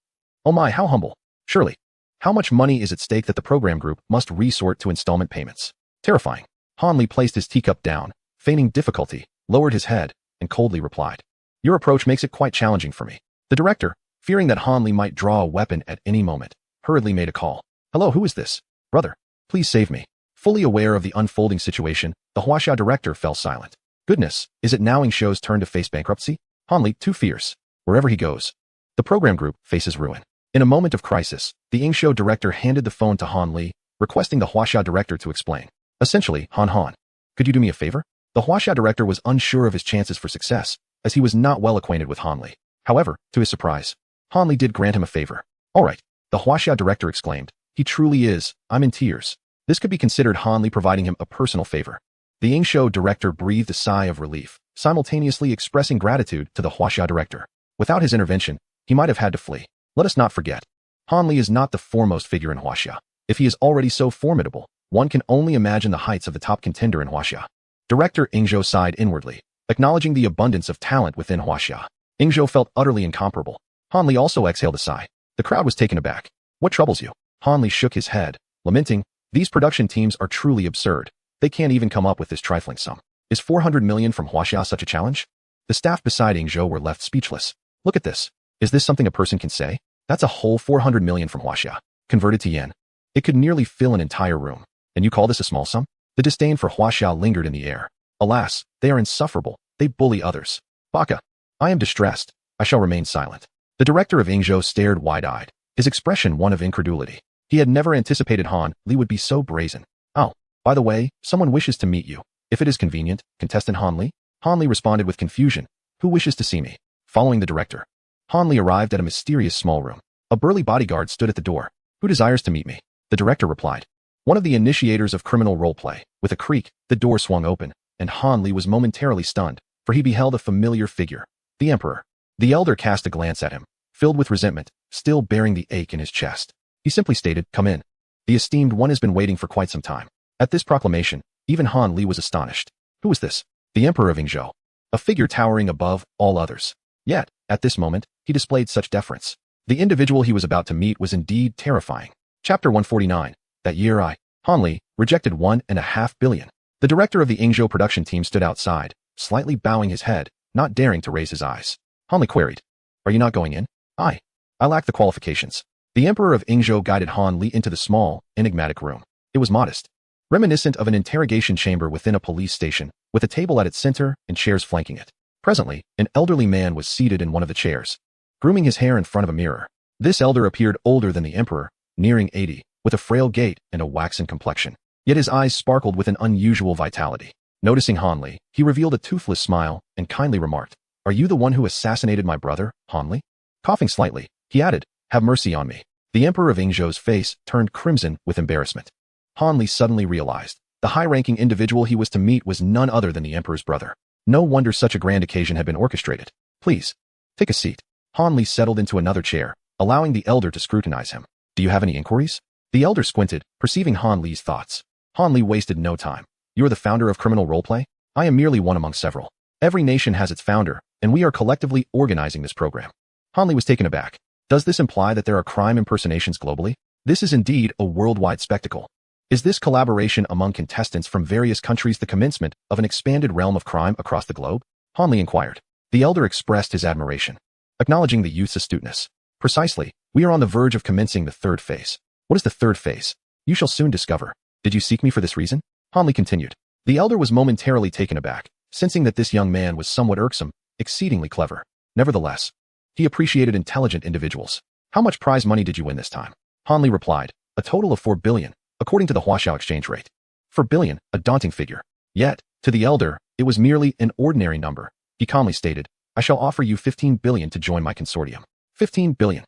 Oh my, how humble. Surely. How much money is at stake that the program group must resort to installment payments? Terrifying. Han Li placed his teacup down, feigning difficulty, lowered his head, and coldly replied. Your approach makes it quite challenging for me. The director, fearing that Han Li might draw a weapon at any moment, hurriedly made a call. Hello, who is this? Brother, please save me. Fully aware of the unfolding situation, the Huaxia director fell silent. Goodness, is it now Ingsho's turn to face bankruptcy? Han Li, too fierce. Wherever he goes, the program group faces ruin. In a moment of crisis, the Ingsho director handed the phone to Han Li, requesting the Huaxia director to explain. Essentially, Han, could you do me a favor? The Huaxia director was unsure of his chances for success, as he was not well acquainted with Han Li. However, to his surprise, Han Li did grant him a favor. All right, the Huaxia director exclaimed. He truly is, I'm in tears. This could be considered Han Li providing him a personal favor. The Ingsho director breathed a sigh of relief, simultaneously expressing gratitude to the Huaxia director. Without his intervention, he might have had to flee. Let us not forget, Han Li is not the foremost figure in Huaxia. If he is already so formidable, one can only imagine the heights of the top contender in Huaxia. Director Ingsho sighed inwardly, acknowledging the abundance of talent within Huaxia. Ingsho felt utterly incomparable. Han Li also exhaled a sigh. The crowd was taken aback. What troubles you? Han Li shook his head, lamenting, these production teams are truly absurd. They can't even come up with this trifling sum. Is 400 million from Huaxia such a challenge? The staff beside Ingsho were left speechless. Look at this. Is this something a person can say? That's a whole 400 million from Huaxia. Converted to yen, it could nearly fill an entire room. And you call this a small sum? The disdain for Huaxia lingered in the air. Alas, they are insufferable. They bully others. Baka. I am distressed. I shall remain silent. The director of Ingsho stared wide-eyed, his expression one of incredulity. He had never anticipated Han Li would be so brazen. Oh, by the way, someone wishes to meet you. If it is convenient, contestant Han Li? Han Li responded with confusion. Who wishes to see me? Following the director, Han Li arrived at a mysterious small room. A burly bodyguard stood at the door. Who desires to meet me? The director replied. One of the initiators of criminal roleplay. With a creak, the door swung open, and Han Li was momentarily stunned, for he beheld a familiar figure. The emperor. The elder cast a glance at him, filled with resentment, still bearing the ache in his chest. He simply stated, "Come in. The esteemed one has been waiting for quite some time." At this proclamation, even Han Li was astonished. Who was this? The Emperor of Yingzhou, a figure towering above all others. Yet, at this moment, he displayed such deference. The individual he was about to meet was indeed terrifying. Chapter 149. That year Han Li, rejected 1.5 billion. The director of the Yingzhou production team stood outside, slightly bowing his head, not daring to raise his eyes. Han Li queried, "Are you not going in?" I lack the qualifications." The Emperor of Yingzhou guided Han Li into the small, enigmatic room. It was modest, reminiscent of an interrogation chamber within a police station, with a table at its center and chairs flanking it. Presently, an elderly man was seated in one of the chairs, grooming his hair in front of a mirror. This elder appeared older than the emperor, nearing 80, with a frail gait and a waxen complexion. Yet his eyes sparkled with an unusual vitality. Noticing Han Li, he revealed a toothless smile and kindly remarked, "Are you the one who assassinated my brother, Han Li?" Coughing slightly, he added, "Have mercy on me." The Emperor of Yingzhou's face turned crimson with embarrassment. Han Li suddenly realized the high-ranking individual he was to meet was none other than the Emperor's brother. No wonder such a grand occasion had been orchestrated. "Please, take a seat." Han Li settled into another chair, allowing the elder to scrutinize him. "Do you have any inquiries?" The elder squinted, perceiving Han Li's thoughts. Han Li wasted no time. "You are the founder of Criminal Roleplay? I am merely one among several. Every nation has its founder, and we are collectively organizing this program." Han Li was taken aback. Does this imply that there are crime impersonations globally? This is indeed a worldwide spectacle. Is this collaboration among contestants from various countries the commencement of an expanded realm of crime across the globe? Han Li inquired. The elder expressed his admiration, acknowledging the youth's astuteness. "Precisely, we are on the verge of commencing the third phase." "What is the third phase?" "You shall soon discover." "Did you seek me for this reason?" Han Li continued. The elder was momentarily taken aback, sensing that this young man was somewhat irksome, exceedingly clever. Nevertheless, he appreciated intelligent individuals. "How much prize money did you win this time?" Han Li replied, "A total of 4 billion, according to the Huaxiao exchange rate." 4 billion, a daunting figure. Yet, to the elder, it was merely an ordinary number. He calmly stated, "I shall offer you 15 billion to join my consortium." 15 billion.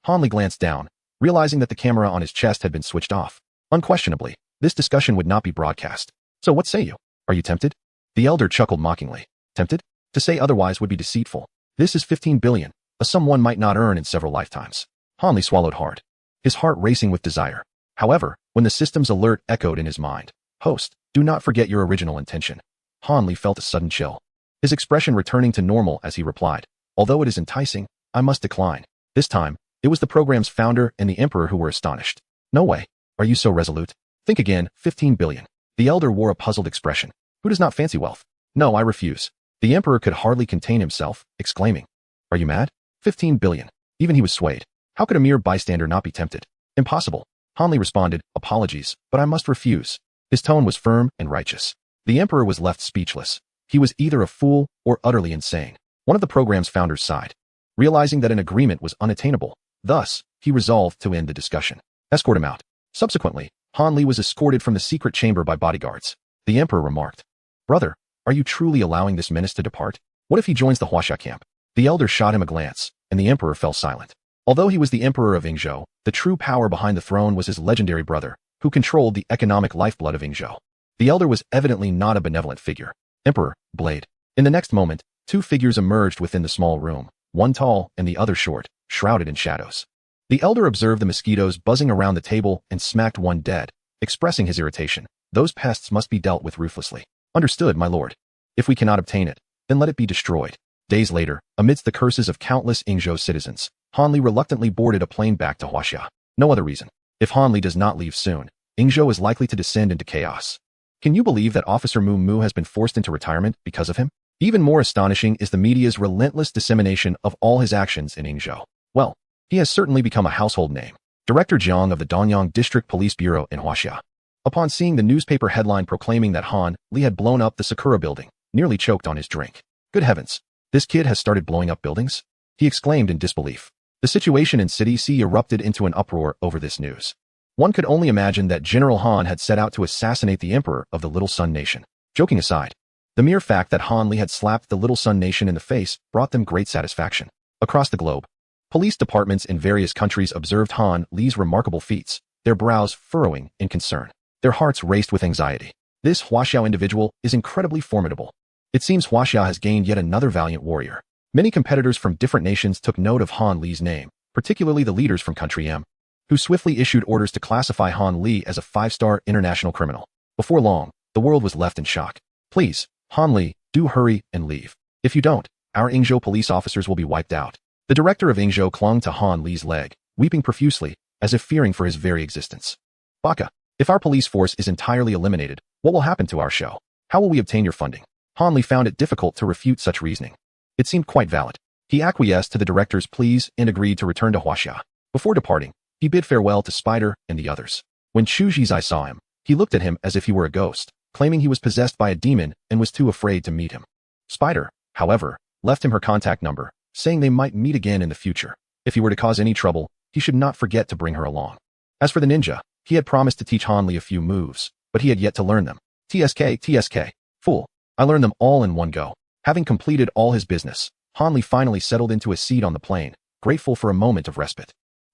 Han Li glanced down, realizing that the camera on his chest had been switched off. Unquestionably, this discussion would not be broadcast. "So what say you? Are you tempted?" The elder chuckled mockingly. "Tempted? To say otherwise would be deceitful. This is 15 billion, a sum one might not earn in several lifetimes." Han Li swallowed hard, his heart racing with desire. However, when the system's alert echoed in his mind, "Host, do not forget your original intention," Han Li felt a sudden chill, his expression returning to normal as he replied, "Although it is enticing, I must decline." This time, it was the program's founder and the emperor who were astonished. "No way. Are you so resolute? Think again, 15 billion. The elder wore a puzzled expression. "Who does not fancy wealth?" "No, I refuse." The emperor could hardly contain himself, exclaiming, "Are you mad? 15 billion. Even he was swayed. How could a mere bystander not be tempted? Impossible. Han Li responded, "Apologies, but I must refuse." His tone was firm and righteous. The emperor was left speechless. He was either a fool or utterly insane. One of the program's founders sighed, realizing that an agreement was unattainable. Thus, he resolved to end the discussion. "Escort him out." Subsequently, Han Li was escorted from the secret chamber by bodyguards. The emperor remarked, "Brother, are you truly allowing this menace to depart? What if he joins the Huaxia camp?" The elder shot him a glance, and the emperor fell silent. Although he was the emperor of Yingzhou, the true power behind the throne was his legendary brother, who controlled the economic lifeblood of Yingzhou. The elder was evidently not a benevolent figure. Emperor, Blade. In the next moment, two figures emerged within the small room, one tall and the other short, shrouded in shadows. The elder observed the mosquitoes buzzing around the table and smacked one dead, expressing his irritation. "Those pests must be dealt with ruthlessly." "Understood, my lord. If we cannot obtain it, then let it be destroyed." Days later, amidst the curses of countless Yingzhou citizens, Han Li reluctantly boarded a plane back to Huaxia. No other reason. If Han Li does not leave soon, Yingzhou is likely to descend into chaos. Can you believe that Officer Mu Mu has been forced into retirement because of him? Even more astonishing is the media's relentless dissemination of all his actions in Yingzhou. Well, he has certainly become a household name. Director Jiang of the Donyang District Police Bureau in Huaxia. Upon seeing the newspaper headline proclaiming that Han Li had blown up the Sakura building, nearly choked on his drink. "Good heavens, this kid has started blowing up buildings?" he exclaimed in disbelief. The situation in City C erupted into an uproar over this news. One could only imagine that General Han had set out to assassinate the emperor of the Little Sun Nation. Joking aside, the mere fact that Han Li had slapped the Little Sun Nation in the face brought them great satisfaction. Across the globe, police departments in various countries observed Han Li's remarkable feats, their brows furrowing in concern. Their hearts raced with anxiety. This Huaxiao individual is incredibly formidable. It seems Huaxia has gained yet another valiant warrior. Many competitors from different nations took note of Han Li's name, particularly the leaders from Country M, who swiftly issued orders to classify Han Li as a 5-star international criminal. Before long, the world was left in shock. Please, Han Li, do hurry and leave. If you don't, our Yingzhou police officers will be wiped out. The director of Yingzhou clung to Han Li's leg, weeping profusely, as if fearing for his very existence. Baka, if our police force is entirely eliminated, what will happen to our show? How will we obtain your funding? Han Li found it difficult to refute such reasoning. It seemed quite valid. He acquiesced to the director's pleas and agreed to return to Huaxia. Before departing, he bid farewell to Spider and the others. When Chu Zhizai saw him, he looked at him as if he were a ghost, claiming he was possessed by a demon and was too afraid to meet him. Spider, however, left him her contact number, saying they might meet again in the future. If he were to cause any trouble, he should not forget to bring her along. As for the ninja, he had promised to teach Han Li a few moves, but he had yet to learn them. TSK. Fool. I learned them all in one go. Having completed all his business, Han Li finally settled into a seat on the plane, grateful for a moment of respite.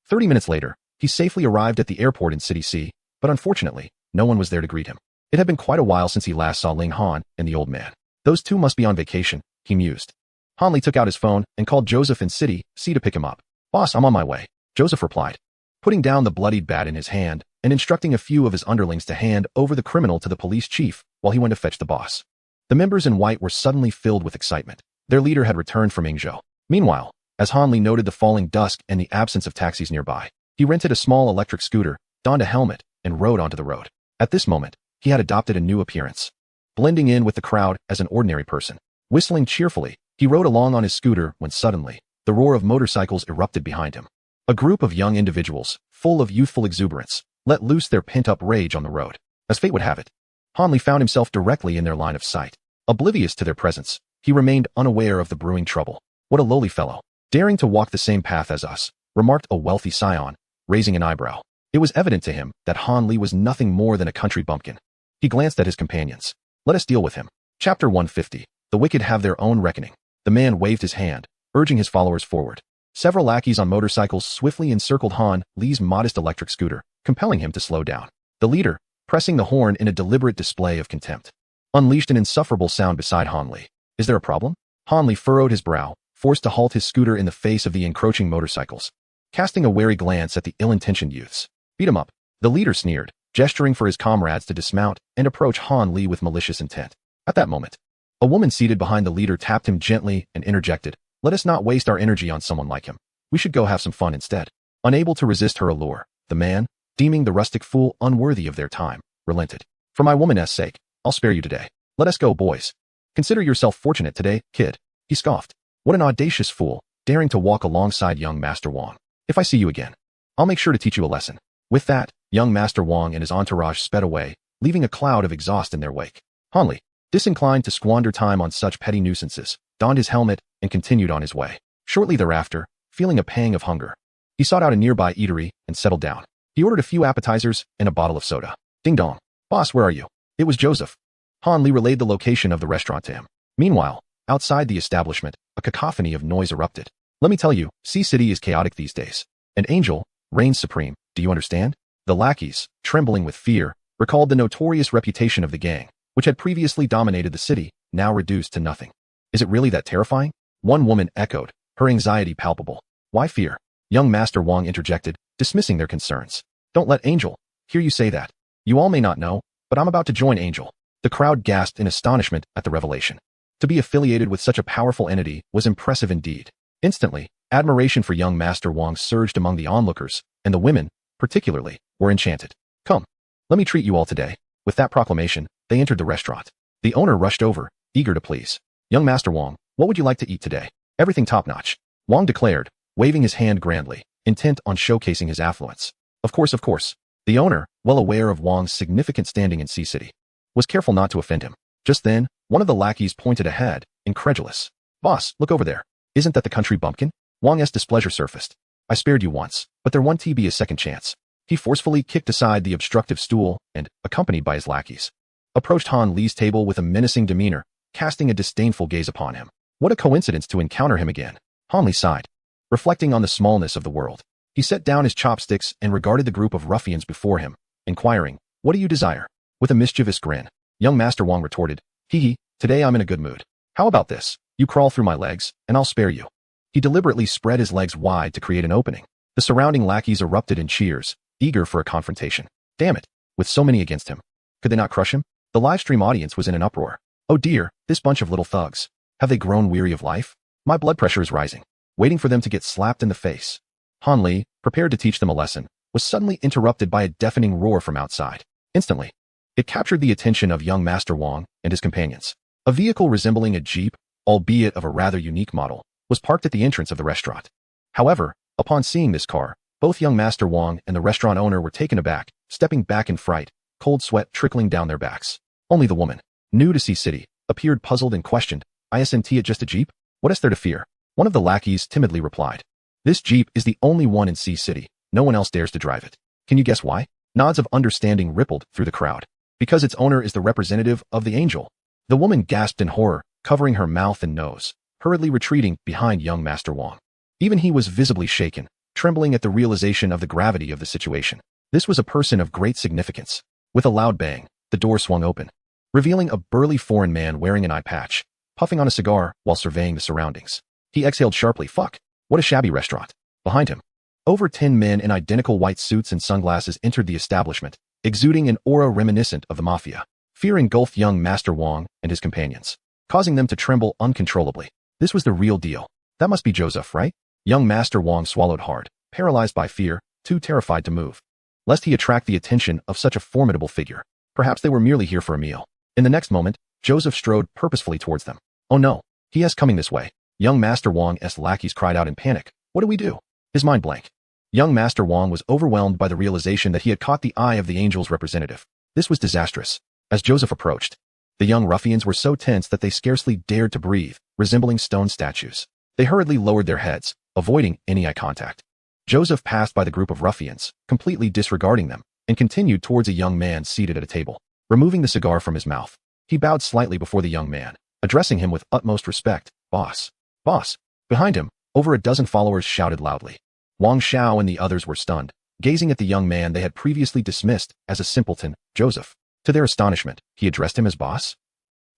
30 minutes later, he safely arrived at the airport in City C, but unfortunately, no one was there to greet him. It had been quite a while since he last saw Ling Han and the old man. Those two must be on vacation, he mused. Han Li took out his phone and called Joseph in City C to pick him up. Boss, I'm on my way, Joseph replied, putting down the bloodied bat in his hand and instructing a few of his underlings to hand over the criminal to the police chief while he went to fetch the boss. The members in white were suddenly filled with excitement. Their leader had returned from Yingzhou. Meanwhile, as Han Li noted the falling dusk and the absence of taxis nearby, he rented a small electric scooter, donned a helmet, and rode onto the road. At this moment, he had adopted a new appearance. Blending in with the crowd as an ordinary person. Whistling cheerfully, he rode along on his scooter when suddenly, the roar of motorcycles erupted behind him. A group of young individuals, full of youthful exuberance, let loose their pent-up rage on the road. As fate would have it, Han Li found himself directly in their line of sight. Oblivious to their presence, he remained unaware of the brewing trouble. What a lowly fellow. Daring to walk the same path as us, remarked a wealthy scion, raising an eyebrow. It was evident to him that Han Li was nothing more than a country bumpkin. He glanced at his companions. Let us deal with him. Chapter 150. The wicked have their own reckoning. The man waved his hand, urging his followers forward. Several lackeys on motorcycles swiftly encircled Han Li's modest electric scooter, compelling him to slow down. The leader, pressing the horn in a deliberate display of contempt, unleashed an insufferable sound beside Han Li. Is there a problem? Han Li furrowed his brow, forced to halt his scooter in the face of the encroaching motorcycles, casting a wary glance at the ill-intentioned youths. Beat him up. The leader sneered, gesturing for his comrades to dismount and approach Han Li with malicious intent. At that moment, a woman seated behind the leader tapped him gently and interjected, "Let us not waste our energy on someone like him. We should go have some fun instead." Unable to resist her allure, the man, deeming the rustic fool unworthy of their time, relented. "For my woman's sake, I'll spare you today. Let us go, boys. Consider yourself fortunate today, kid." He scoffed. What an audacious fool, daring to walk alongside young Master Wang. "If I see you again, I'll make sure to teach you a lesson." With that, young Master Wang and his entourage sped away, leaving a cloud of exhaust in their wake. Han Li, disinclined to squander time on such petty nuisances, donned his helmet and continued on his way. Shortly thereafter, feeling a pang of hunger, he sought out a nearby eatery and settled down. He ordered a few appetizers and a bottle of soda. Ding dong. "Boss, where are you?" It was Joseph. Han Li relayed the location of the restaurant to him. Meanwhile, outside the establishment, a cacophony of noise erupted. Let me tell you, C-City is chaotic these days. An angel reigns supreme, do you understand? The lackeys, trembling with fear, recalled the notorious reputation of the gang, which had previously dominated the city, now reduced to nothing. Is it really that terrifying? One woman echoed, her anxiety palpable. Why fear? Young Master Wang interjected, dismissing their concerns. Don't let Angel hear you say that. You all may not know, but I'm about to join Angel. The crowd gasped in astonishment at the revelation. To be affiliated with such a powerful entity was impressive indeed. Instantly, admiration for young Master Wang surged among the onlookers, and the women, particularly, were enchanted. Come, let me treat you all today. With that proclamation, they entered the restaurant. The owner rushed over, eager to please. Young Master Wang, what would you like to eat today? Everything top-notch, Wang declared, waving his hand grandly, intent on showcasing his affluence. Of course. The owner, well aware of Wang's significant standing in C-City, was careful not to offend him. Just then, one of the lackeys pointed ahead, incredulous. Boss, look over there. Isn't that the country bumpkin? Wang's displeasure surfaced. I spared you once, but there won't be a second chance. He forcefully kicked aside the obstructive stool and, accompanied by his lackeys, approached Han Li's table with a menacing demeanor, casting a disdainful gaze upon him. What a coincidence to encounter him again. Han Li sighed, reflecting on the smallness of the world. He set down his chopsticks and regarded the group of ruffians before him, inquiring, "What do you desire?" With a mischievous grin, young Master Wang retorted, "Hee hee, today I'm in a good mood. How about this? You crawl through my legs, and I'll spare you. He deliberately spread his legs wide to create an opening. The surrounding lackeys erupted in cheers, eager for a confrontation. Damn it, with so many against him. Could they not crush him? The livestream audience was in an uproar. Oh dear, this bunch of little thugs. Have they grown weary of life? My blood pressure is rising, waiting for them to get slapped in the face. Han Li, prepared to teach them a lesson, was suddenly interrupted by a deafening roar from outside. Instantly, it captured the attention of young Master Wang and his companions. A vehicle resembling a jeep, albeit of a rather unique model, was parked at the entrance of the restaurant. However, upon seeing this car, both young Master Wang and the restaurant owner were taken aback, stepping back in fright, cold sweat trickling down their backs. Only the woman, new to Sea City, appeared puzzled and questioned, "Isn't it just a jeep? What is there to fear?" One of the lackeys timidly replied, "This jeep is the only one in Sea City. No one else dares to drive it. Can you guess why?" Nods of understanding rippled through the crowd. Because its owner is the representative of the angel. The woman gasped in horror, covering her mouth and nose, hurriedly retreating behind young Master Wang. Even he was visibly shaken, trembling at the realization of the gravity of the situation. This was a person of great significance. With a loud bang, the door swung open, revealing a burly foreign man wearing an eye patch, puffing on a cigar while surveying the surroundings. He exhaled sharply, "Fuck, what a shabby restaurant." Behind him, over 10 men in identical white suits and sunglasses entered the establishment, exuding an aura reminiscent of the mafia. Fear engulfed young Master Wang and his companions, causing them to tremble uncontrollably. This was the real deal. That must be Joseph, right? Young Master Wang swallowed hard, paralyzed by fear, too terrified to move, lest he attract the attention of such a formidable figure. Perhaps they were merely here for a meal. In the next moment, Joseph strode purposefully towards them. "Oh no, he is coming this way." Young Master Wang's lackeys cried out in panic. "What do we do?" His mind blank. Young Master Wang was overwhelmed by the realization that he had caught the eye of the angel's representative. This was disastrous. As Joseph approached, the young ruffians were so tense that they scarcely dared to breathe, resembling stone statues. They hurriedly lowered their heads, avoiding any eye contact. Joseph passed by the group of ruffians, completely disregarding them, and continued towards a young man seated at a table. Removing the cigar from his mouth, he bowed slightly before the young man, addressing him with utmost respect. "Boss. Boss." Behind him, over a dozen followers shouted loudly. Wang Xiao and the others were stunned, gazing at the young man they had previously dismissed as a simpleton, Joseph. To their astonishment, he addressed him as boss?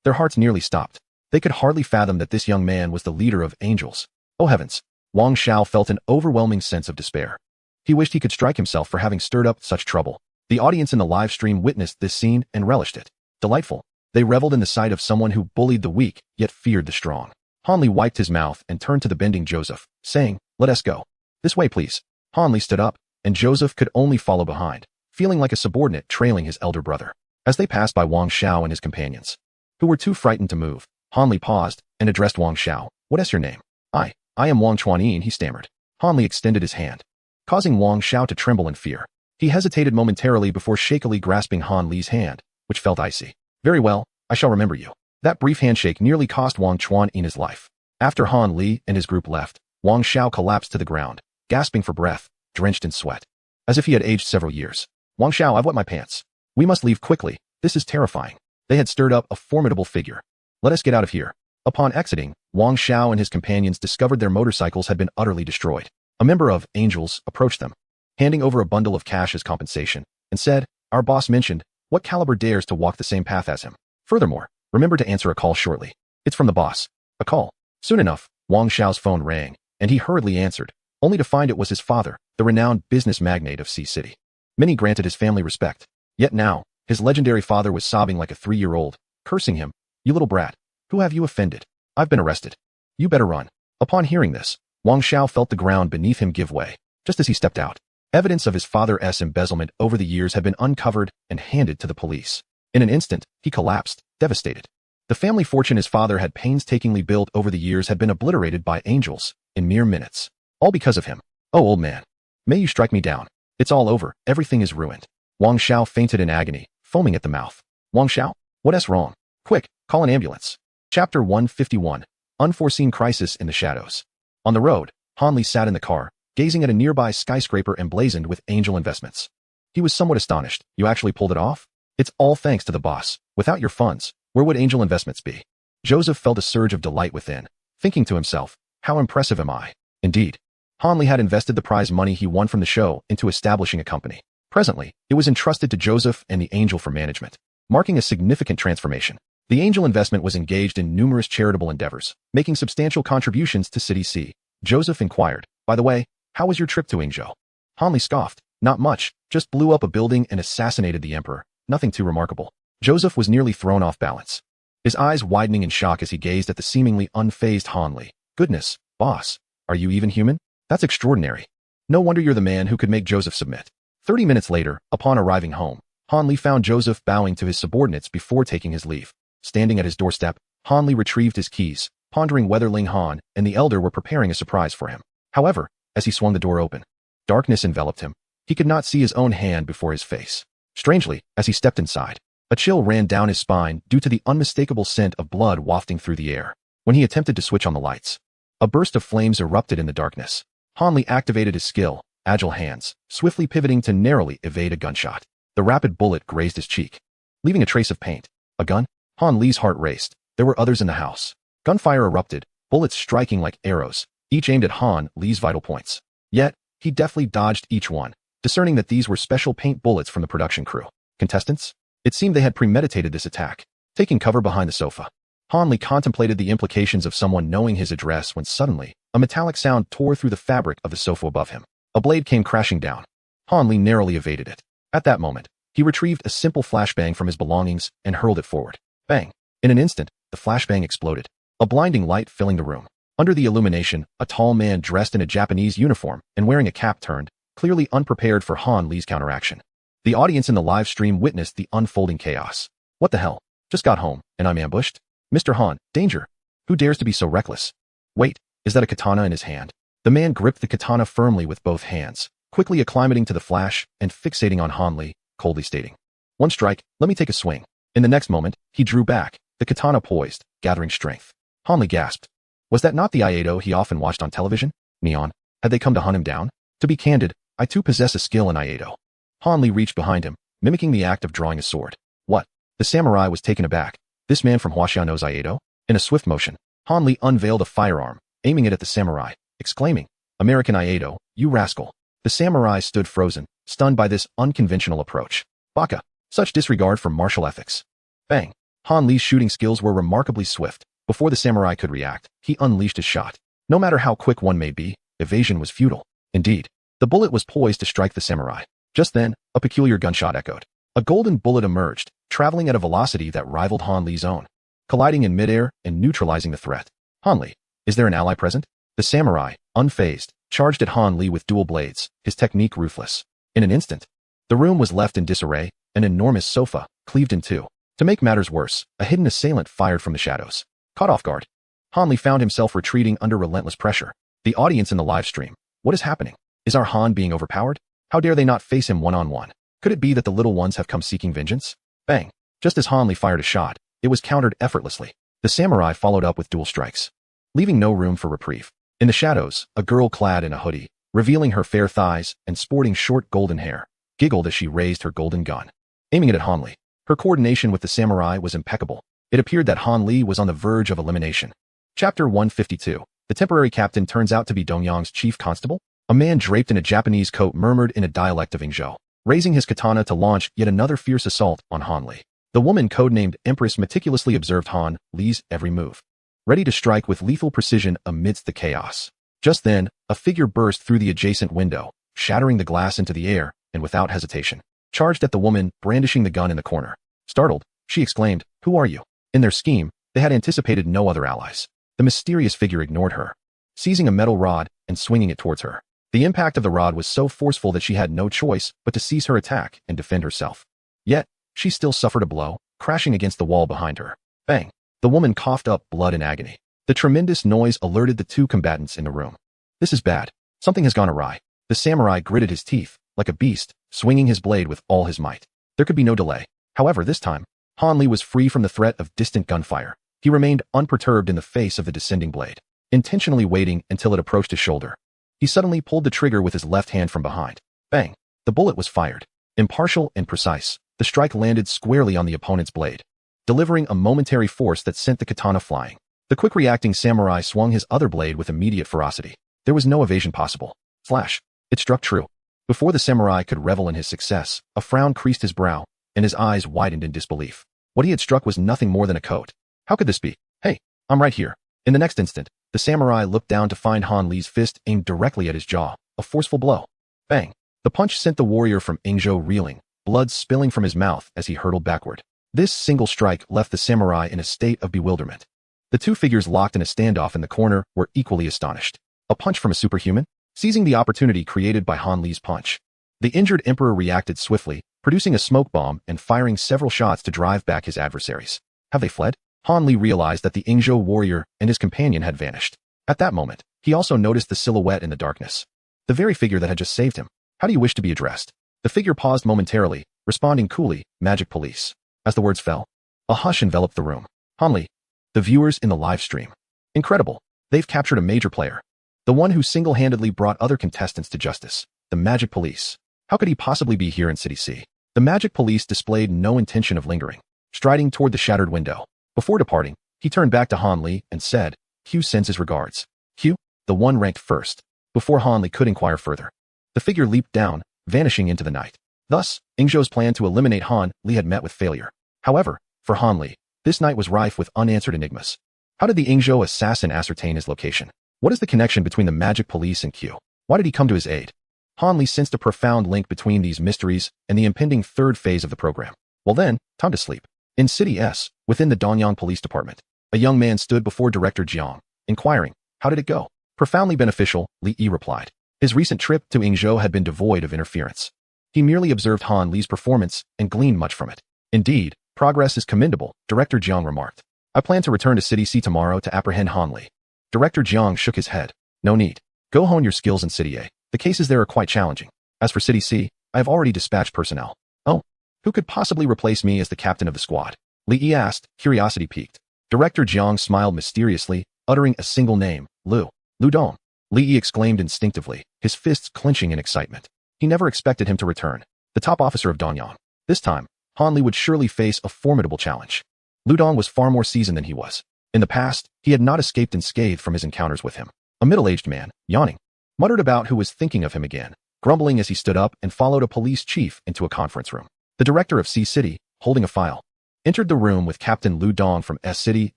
Their hearts nearly stopped. They could hardly fathom that this young man was the leader of angels. Oh heavens! Wang Xiao felt an overwhelming sense of despair. He wished he could strike himself for having stirred up such trouble. The audience in the live stream witnessed this scene and relished it. Delightful. They reveled in the sight of someone who bullied the weak, yet feared the strong. Han Li wiped his mouth and turned to the bending Joseph, saying, "Let us go. This way, please." Han Li stood up, and Joseph could only follow behind, feeling like a subordinate trailing his elder brother. As they passed by Wang Xiao and his companions, who were too frightened to move, Han Li paused and addressed Wang Xiao. "What is your name?" I am Wang Chuanyin," he stammered. Han Li extended his hand, causing Wang Xiao to tremble in fear. He hesitated momentarily before shakily grasping Han Li's hand, which felt icy. "Very well, I shall remember you." That brief handshake nearly cost Wang Chuanyin his life. After Han Li and his group left, Wang Xiao collapsed to the ground, gasping for breath, drenched in sweat, as if he had aged several years. "Wang Xiao, I've wet my pants. We must leave quickly. This is terrifying." They had stirred up a formidable figure. "Let us get out of here." Upon exiting, Wang Xiao and his companions discovered their motorcycles had been utterly destroyed. A member of Angels approached them, handing over a bundle of cash as compensation, and said, "Our boss mentioned, what caliber dares to walk the same path as him? Furthermore, remember to answer a call shortly. It's from the boss." A call. Soon enough, Wang Xiao's phone rang, and he hurriedly answered, only to find it was his father, the renowned business magnate of Sea City. Many granted his family respect. Yet now, his legendary father was sobbing like a 3-year-old, cursing him. "You little brat. Who have you offended? I've been arrested. You better run." Upon hearing this, Wang Xiao felt the ground beneath him give way, just as he stepped out. Evidence of his father's embezzlement over the years had been uncovered and handed to the police. In an instant, he collapsed, devastated. The family fortune his father had painstakingly built over the years had been obliterated by Angels in mere minutes. All because of him. "Oh, old man. May you strike me down. It's all over. Everything is ruined." Wang Xiao fainted in agony, foaming at the mouth. "Wang Xiao? What's wrong? Quick, call an ambulance." Chapter 151. Unforeseen Crisis in the Shadows. On the road, Han Li sat in the car, gazing at a nearby skyscraper emblazoned with Angel Investments. He was somewhat astonished. "You actually pulled it off? It's all thanks to the boss. Without your funds, where would Angel Investments be?" Joseph felt a surge of delight within, thinking to himself, "How impressive am I?" Indeed, Han Li had invested the prize money he won from the show into establishing a company. Presently, it was entrusted to Joseph and the Angel for management, marking a significant transformation. The angel investment was engaged in numerous charitable endeavors, making substantial contributions to City C. Joseph inquired, "By the way, how was your trip to Ingzhou?" Han Li scoffed, "Not much, just blew up a building and assassinated the emperor, nothing too remarkable." Joseph was nearly thrown off balance, his eyes widening in shock as he gazed at the seemingly unfazed Han Li. "Goodness, boss, are you even human? That's extraordinary. No wonder you're the man who could make Joseph submit." 30 minutes later, upon arriving home, Han Li found Joseph bowing to his subordinates before taking his leave. Standing at his doorstep, Han Li retrieved his keys, pondering whether Ling Han and the elder were preparing a surprise for him. However, as he swung the door open, darkness enveloped him. He could not see his own hand before his face. Strangely, as he stepped inside, a chill ran down his spine due to the unmistakable scent of blood wafting through the air. When he attempted to switch on the lights, a burst of flames erupted in the darkness. Han Li activated his skill, agile hands, swiftly pivoting to narrowly evade a gunshot. The rapid bullet grazed his cheek, leaving a trace of paint. A gun? Han Li's heart raced. There were others in the house. Gunfire erupted, bullets striking like arrows, each aimed at Han Li's vital points. Yet, he deftly dodged each one, discerning that these were special paint bullets from the production crew. Contestants? It seemed they had premeditated this attack. Taking cover behind the sofa, Han Li contemplated the implications of someone knowing his address when suddenly, a metallic sound tore through the fabric of the sofa above him. A blade came crashing down. Han Li narrowly evaded it. At that moment, he retrieved a simple flashbang from his belongings and hurled it forward. Bang! In an instant, the flashbang exploded, a blinding light filling the room. Under the illumination, a tall man dressed in a Japanese uniform and wearing a cap turned, clearly unprepared for Han Li's counteraction. The audience in the live stream witnessed the unfolding chaos. "What the hell? Just got home, and I'm ambushed? Mr. Han, danger! Who dares to be so reckless? Wait, is that a katana in his hand?" The man gripped the katana firmly with both hands, quickly acclimating to the flash and fixating on Han Li, coldly stating, "One strike, let me take a swing." In the next moment, he drew back, the katana poised, gathering strength. Han Li gasped. Was that not the Aikido he often watched on television? Neon, had they come to hunt him down? To be candid, I too possess a skill in Aikido. Han Li reached behind him, mimicking the act of drawing a sword. What? The samurai was taken aback. This man from Huaxia knows Aikido? In a swift motion, Han Li unveiled a firearm, aiming it at the samurai, exclaiming, "American Aikido, you rascal." The samurai stood frozen, stunned by this unconventional approach. Baka, such disregard for martial ethics. Bang! Han Li's shooting skills were remarkably swift. Before the samurai could react, he unleashed his shot. No matter how quick one may be, evasion was futile. Indeed, the bullet was poised to strike the samurai. Just then, a peculiar gunshot echoed. A golden bullet emerged, traveling at a velocity that rivaled Han Li's own, colliding in midair and neutralizing the threat. Han Li, is there an ally present? The samurai, unfazed, charged at Han Li with dual blades, his technique ruthless. In an instant, the room was left in disarray, an enormous sofa, cleaved in two. To make matters worse, a hidden assailant fired from the shadows. Caught off guard, Han Li found himself retreating under relentless pressure. The audience in the live stream. What is happening? Is our Han being overpowered? How dare they not face him one-on-one? Could it be that the little ones have come seeking vengeance? Bang! Just as Han Li fired a shot, it was countered effortlessly. The samurai followed up with dual strikes, leaving no room for reprieve. In the shadows, a girl clad in a hoodie, revealing her fair thighs and sporting short golden hair, giggled as she raised her golden gun, aiming it at Han Li. Her coordination with the samurai was impeccable. It appeared that Han Li was on the verge of elimination. Chapter 152. The temporary captain turns out to be Dongyang's chief constable? A man draped in a Japanese coat murmured in a dialect of Ingzhou, raising his katana to launch yet another fierce assault on Han Li. The woman codenamed Empress meticulously observed Han Li's every move, ready to strike with lethal precision amidst the chaos. Just then, a figure burst through the adjacent window, shattering the glass into the air, and without hesitation, charged at the woman brandishing the gun in the corner. Startled, she exclaimed, "Who are you?" In their scheme, they had anticipated no other allies. The mysterious figure ignored her, seizing a metal rod and swinging it towards her. The impact of the rod was so forceful that she had no choice but to cease her attack and defend herself. Yet, she still suffered a blow, crashing against the wall behind her. Bang! The woman coughed up blood in agony. The tremendous noise alerted the two combatants in the room. This is bad. Something has gone awry. The samurai gritted his teeth, like a beast, swinging his blade with all his might. There could be no delay. However, this time, Han Li was free from the threat of distant gunfire. He remained unperturbed in the face of the descending blade, intentionally waiting until it approached his shoulder. He suddenly pulled the trigger with his left hand from behind. Bang! The bullet was fired. Impartial and precise, the strike landed squarely on the opponent's blade, delivering a momentary force that sent the katana flying. The quick-reacting samurai swung his other blade with immediate ferocity. There was no evasion possible. Flash! It struck true. Before the samurai could revel in his success, a frown creased his brow, and his eyes widened in disbelief. What he had struck was nothing more than a coat. How could this be? Hey, I'm right here. In the next instant, the samurai looked down to find Han Li's fist aimed directly at his jaw, a forceful blow. Bang! The punch sent the warrior from Ingzhou reeling, blood spilling from his mouth as he hurtled backward. This single strike left the samurai in a state of bewilderment. The two figures locked in a standoff in the corner were equally astonished. A punch from a superhuman? Seizing the opportunity created by Han Li's punch, the injured emperor reacted swiftly, producing a smoke bomb and firing several shots to drive back his adversaries. Have they fled? Han Li realized that the Ingzhou warrior and his companion had vanished. At that moment, he also noticed the silhouette in the darkness. The very figure that had just saved him. How do you wish to be addressed? The figure paused momentarily, responding coolly, Magic Police. As the words fell, a hush enveloped the room. Han Li. The viewers in the live stream. Incredible. They've captured a major player. The one who single-handedly brought other contestants to justice. The Magic Police. How could he possibly be here in City C? The Magic Police displayed no intention of lingering. Striding toward the shattered window. Before departing, he turned back to Han Li and said, Hugh sends his regards. Hugh? The one ranked first. Before Han Li could inquire further, the figure leaped down, vanishing into the night. Thus, Ingzhou's plan to eliminate Han Li had met with failure. However, for Han Li, this night was rife with unanswered enigmas. How did the Ingzhou assassin ascertain his location? What is the connection between the Magic Police and Q? Why did he come to his aid? Han Li sensed a profound link between these mysteries and the impending third phase of the program. Well then, time to sleep. In City S, within the Danyang Police Department, a young man stood before Director Jiang, inquiring, how did it go? Profoundly beneficial, Li Yi replied. His recent trip to Ingzhou had been devoid of interference. He merely observed Han Li's performance and gleaned much from it. Indeed, progress is commendable, Director Jiang remarked. I plan to return to City C tomorrow to apprehend Han Li. Director Jiang shook his head. No need. Go hone your skills in City A. The cases there are quite challenging. As for City C, I have already dispatched personnel. Oh, who could possibly replace me as the captain of the squad? Li Yi asked, curiosity piqued. Director Jiang smiled mysteriously, uttering a single name, Lu Dong. Li Yi exclaimed instinctively, his fists clenching in excitement. He never expected him to return, the top officer of Danyang. This time, Han Li would surely face a formidable challenge. Lu Dong was far more seasoned than he was. In the past, he had not escaped unscathed from his encounters with him. A middle-aged man, yawning, muttered about who was thinking of him again, grumbling as he stood up and followed a police chief into a conference room. The director of C City, holding a file, entered the room with Captain Lu Dong from S City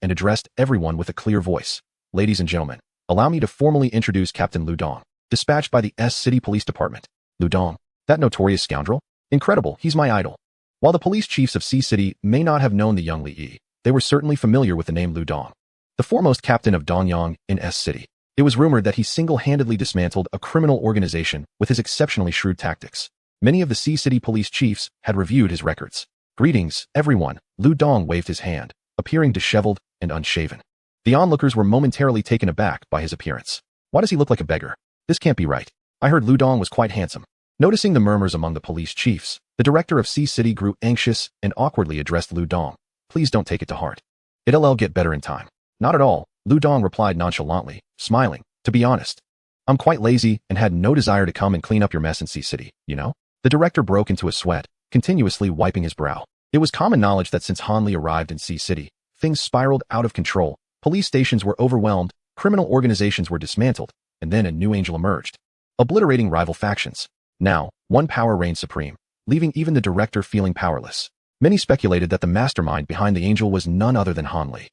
and addressed everyone with a clear voice. Ladies and gentlemen, allow me to formally introduce Captain Lu Dong, dispatched by the S City Police Department. Lu Dong, that notorious scoundrel? Incredible, he's my idol. While the police chiefs of C City may not have known the young Li Yi, they were certainly familiar with the name Lu Dong, the foremost captain of Danyang in S City. It was rumored that he single-handedly dismantled a criminal organization with his exceptionally shrewd tactics. Many of the C City police chiefs had reviewed his records. Greetings, everyone. Lu Dong waved his hand, appearing disheveled and unshaven. The onlookers were momentarily taken aback by his appearance. Why does he look like a beggar? This can't be right. I heard Lu Dong was quite handsome. Noticing the murmurs among the police chiefs, the director of C City grew anxious and awkwardly addressed Lu Dong. Please don't take it to heart. It'll get better in time. Not at all, Lu Dong replied nonchalantly, smiling. To be honest, I'm quite lazy and had no desire to come and clean up your mess in C City, you know? The director broke into a sweat, continuously wiping his brow. It was common knowledge that since Han Li arrived in C City, things spiraled out of control. Police stations were overwhelmed, criminal organizations were dismantled, and then a new angel emerged, obliterating rival factions. Now, one power reigned supreme, leaving even the director feeling powerless. Many speculated that the mastermind behind the angel was none other than Han Li.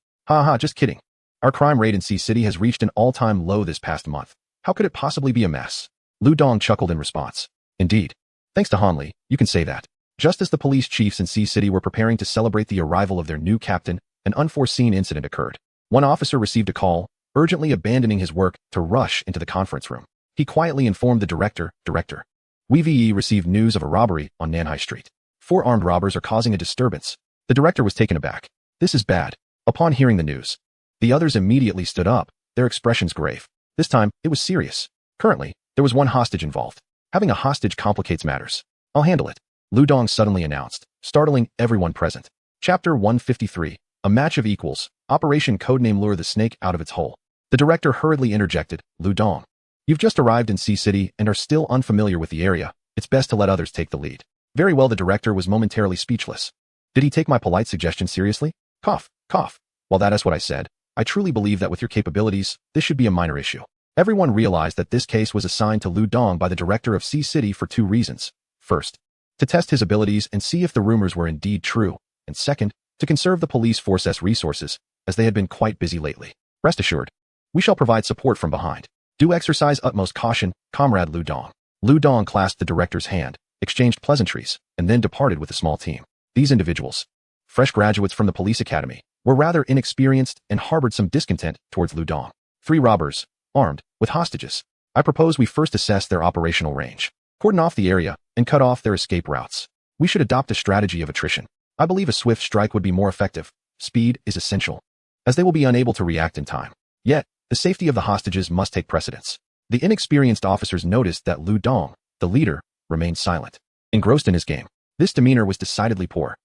Just kidding. Our crime rate in C City has reached an all-time low this past month. How could it possibly be a mess? Lu Dong chuckled in response. Indeed. Thanks to Han Li, you can say that. Just as the police chiefs in C City were preparing to celebrate the arrival of their new captain, an unforeseen incident occurred. One officer received a call, urgently abandoning his work to rush into the conference room. He quietly informed the director, Wei Yi received news of a robbery on Nanhai Street. 4 armed robbers are causing a disturbance. The director was taken aback. This is bad. Upon hearing the news, the others immediately stood up, their expressions grave. This time, it was serious. Currently, there was one hostage involved. Having a hostage complicates matters. I'll handle it, Lu Dong suddenly announced, startling everyone present. Chapter 153, A Match of Equals, Operation Codename Lure the Snake Out of Its Hole. The director hurriedly interjected, Lu Dong. You've just arrived in C City and are still unfamiliar with the area. It's best to let others take the lead. Very well, the director was momentarily speechless. Did he take my polite suggestion seriously? Cough, cough. Well, that is what I said. I truly believe that with your capabilities, this should be a minor issue. Everyone realized that this case was assigned to Lu Dong by the director of C City for 2 reasons. First, to test his abilities and see if the rumors were indeed true, and second, to conserve the police force's resources, as they had been quite busy lately. Rest assured, we shall provide support from behind. Do exercise utmost caution, Comrade Lu Dong. Lu Dong clasped the director's hand, exchanged pleasantries, and then departed with a small team. These individuals, fresh graduates from the police academy, were rather inexperienced and harbored some discontent towards Lu Dong. 3 robbers, armed, with hostages. I propose we first assess their operational range, cordon off the area, and cut off their escape routes. We should adopt a strategy of attrition. I believe a swift strike would be more effective. Speed is essential, as they will be unable to react in time. Yet, the safety of the hostages must take precedence. The inexperienced officers noticed that Lu Dong, the leader, remained silent, engrossed in his game. This demeanor was decidedly poor.